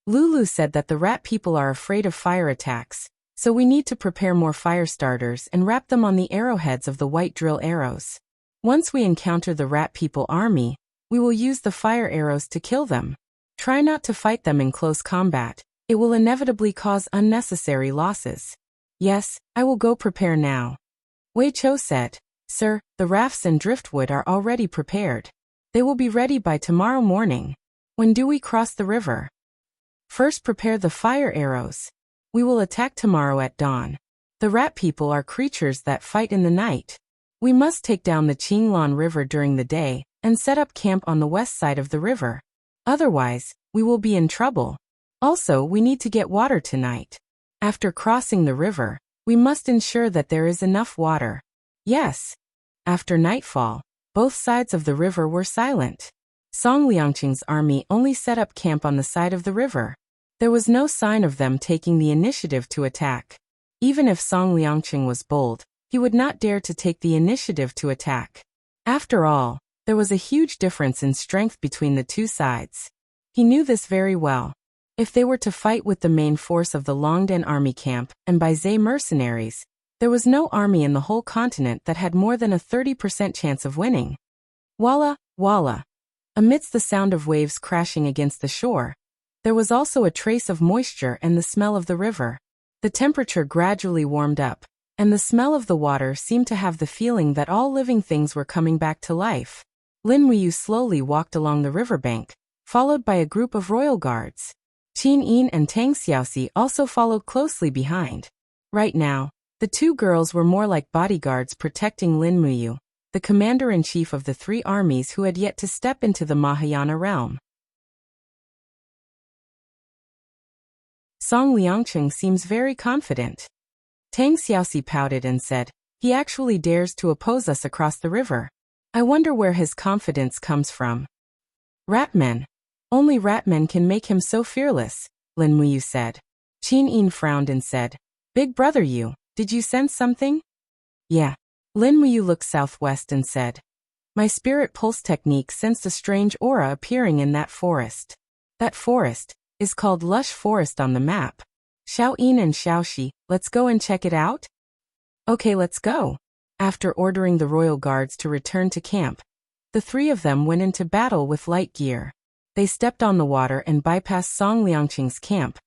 Lulu said that the rat people are afraid of fire attacks, so we need to prepare more fire starters and wrap them on the arrowheads of the white drill arrows. Once we encounter the rat people army, we will use the fire arrows to kill them. Try not to fight them in close combat. It will inevitably cause unnecessary losses. Yes, I will go prepare now. Wei Chou said, Sir, the rafts and driftwood are already prepared. They will be ready by tomorrow morning. When do we cross the river? First prepare the fire arrows. We will attack tomorrow at dawn. The rat people are creatures that fight in the night. We must take down the Qinglan River during the day and set up camp on the west side of the river. Otherwise, we will be in trouble. Also, we need to get water tonight. After crossing the river, we must ensure that there is enough water. Yes. After nightfall, both sides of the river were silent. Song Liangqing's army only set up camp on the side of the river. There was no sign of them taking the initiative to attack. Even if Song Liangqing was bold, he would not dare to take the initiative to attack. After all, there was a huge difference in strength between the two sides. He knew this very well. If they were to fight with the main force of the Longdan army camp and by Zay mercenaries, there was no army in the whole continent that had more than a 30% chance of winning. Walla, walla. Amidst the sound of waves crashing against the shore, there was also a trace of moisture and the smell of the river. The temperature gradually warmed up, and the smell of the water seemed to have the feeling that all living things were coming back to life. Lin Muyu slowly walked along the riverbank, followed by a group of royal guards. Qin Yin and Tang Xiaoxi also followed closely behind. Right now, the two girls were more like bodyguards protecting Lin Muyu, the commander-in-chief of the three armies who had yet to step into the Mahayana realm. Song Liangqing seems very confident. Tang Xiaoxi pouted and said, He actually dares to oppose us across the river. I wonder where his confidence comes from. Ratmen. Only ratmen can make him so fearless, Lin Muyu said. Qin Yin frowned and said, Big brother Yu, did you sense something? Yeah. Lin Muyu looked southwest and said, My spirit pulse technique sensed a strange aura appearing in that forest. That forest is called Lush Forest on the map. Xiao Yin and Xiao Shi, let's go and check it out? Okay, let's go. After ordering the royal guards to return to camp, the three of them went into battle with light gear. They stepped on the water and bypassed Song Liangqing's camp,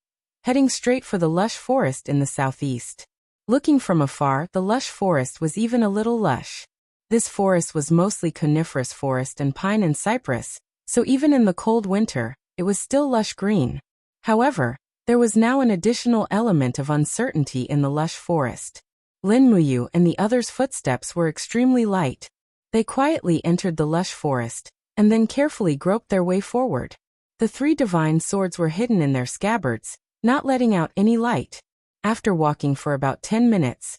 heading straight for the lush forest in the southeast. Looking from afar, the lush forest was even a little lush. This forest was mostly coniferous forest and pine and cypress, so even in the cold winter, it was still lush green. However, there was now an additional element of uncertainty in the lush forest. Lin Muyu and the others' footsteps were extremely light. They quietly entered the lush forest, and then carefully groped their way forward. The three divine swords were hidden in their scabbards, not letting out any light. After walking for about 10 minutes,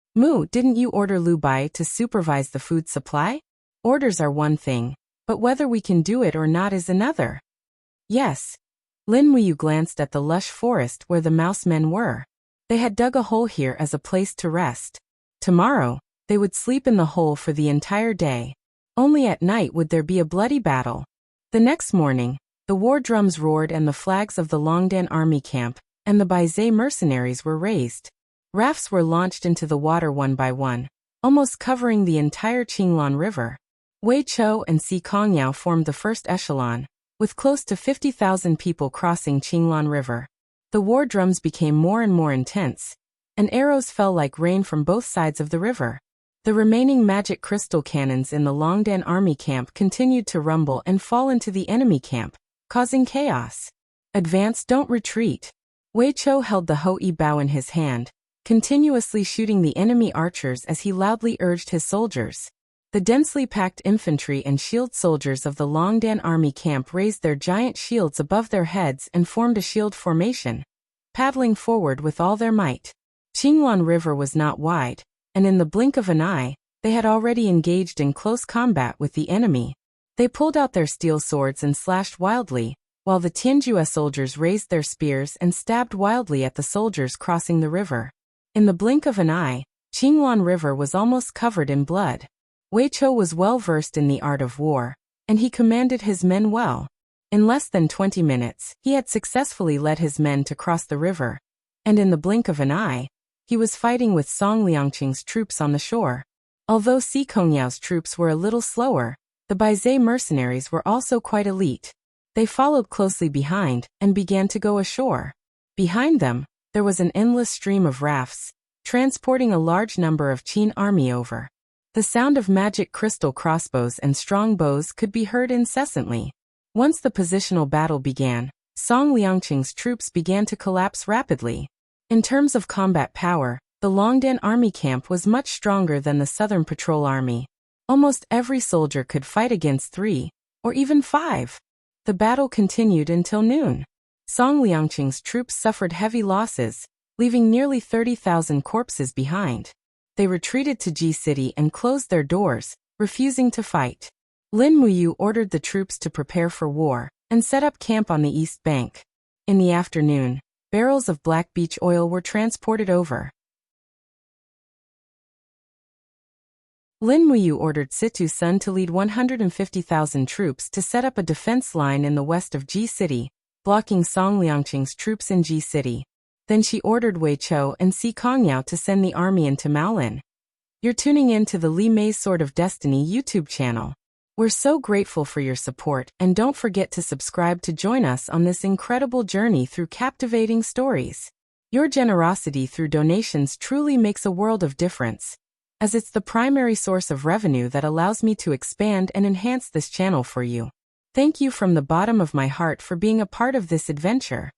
Mu, didn't you order Lu Bai to supervise the food supply? Orders are one thing, but whether we can do it or not is another. Yes. Lin Muyu glanced at the lush forest where the mouse men were. They had dug a hole here as a place to rest. Tomorrow, they would sleep in the hole for the entire day. Only at night would there be a bloody battle. The next morning, the war drums roared and the flags of the Longdan army camp and the Baizé mercenaries were raised. Rafts were launched into the water one by one, almost covering the entire Qinglan River. Wei Chou and Si Kongyao formed the first echelon, with close to 50,000 people crossing Qinglan River. The war drums became more and more intense, and arrows fell like rain from both sides of the river. The remaining magic crystal cannons in the Longdan army camp continued to rumble and fall into the enemy camp, causing chaos. Advance, don't retreat. Wei Chou held the Hou-yi bow in his hand, continuously shooting the enemy archers as he loudly urged his soldiers. The densely packed infantry and shield soldiers of the Longdan army camp raised their giant shields above their heads and formed a shield formation, paddling forward with all their might. Qinglan River was not wide, and in the blink of an eye, they had already engaged in close combat with the enemy. They pulled out their steel swords and slashed wildly, while the Tianjue soldiers raised their spears and stabbed wildly at the soldiers crossing the river. In the blink of an eye, Qinglan River was almost covered in blood. Wei Chou was well versed in the art of war, and he commanded his men well. In less than 20 minutes, he had successfully led his men to cross the river, and in the blink of an eye, he was fighting with Song Liangqing's troops on the shore. Although Si Kongyao's troops were a little slower, the Baizé mercenaries were also quite elite. They followed closely behind and began to go ashore. Behind them, there was an endless stream of rafts, transporting a large number of Qin army over. The sound of magic crystal crossbows and strong bows could be heard incessantly. Once the positional battle began, Song Liangqing's troops began to collapse rapidly. In terms of combat power, the Longdan army camp was much stronger than the Southern Patrol Army. Almost every soldier could fight against 3, or even 5. The battle continued until noon. Song Liangqing's troops suffered heavy losses, leaving nearly 30,000 corpses behind. They retreated to Ji City and closed their doors, refusing to fight. Lin Muyu ordered the troops to prepare for war and set up camp on the east bank. In the afternoon, barrels of black beech oil were transported over. Lin Muyu ordered Situ Sun to lead 150,000 troops to set up a defense line in the west of Ji City, blocking Song Liangqing's troops in Ji City. Then she ordered Wei Chou and Si Kongyao to send the army into Maolin. You're tuning in to the Li Mei's Sword of Destiny YouTube channel. We're so grateful for your support, and don't forget to subscribe to join us on this incredible journey through captivating stories. Your generosity through donations truly makes a world of difference, as it's the primary source of revenue that allows me to expand and enhance this channel for you. Thank you from the bottom of my heart for being a part of this adventure.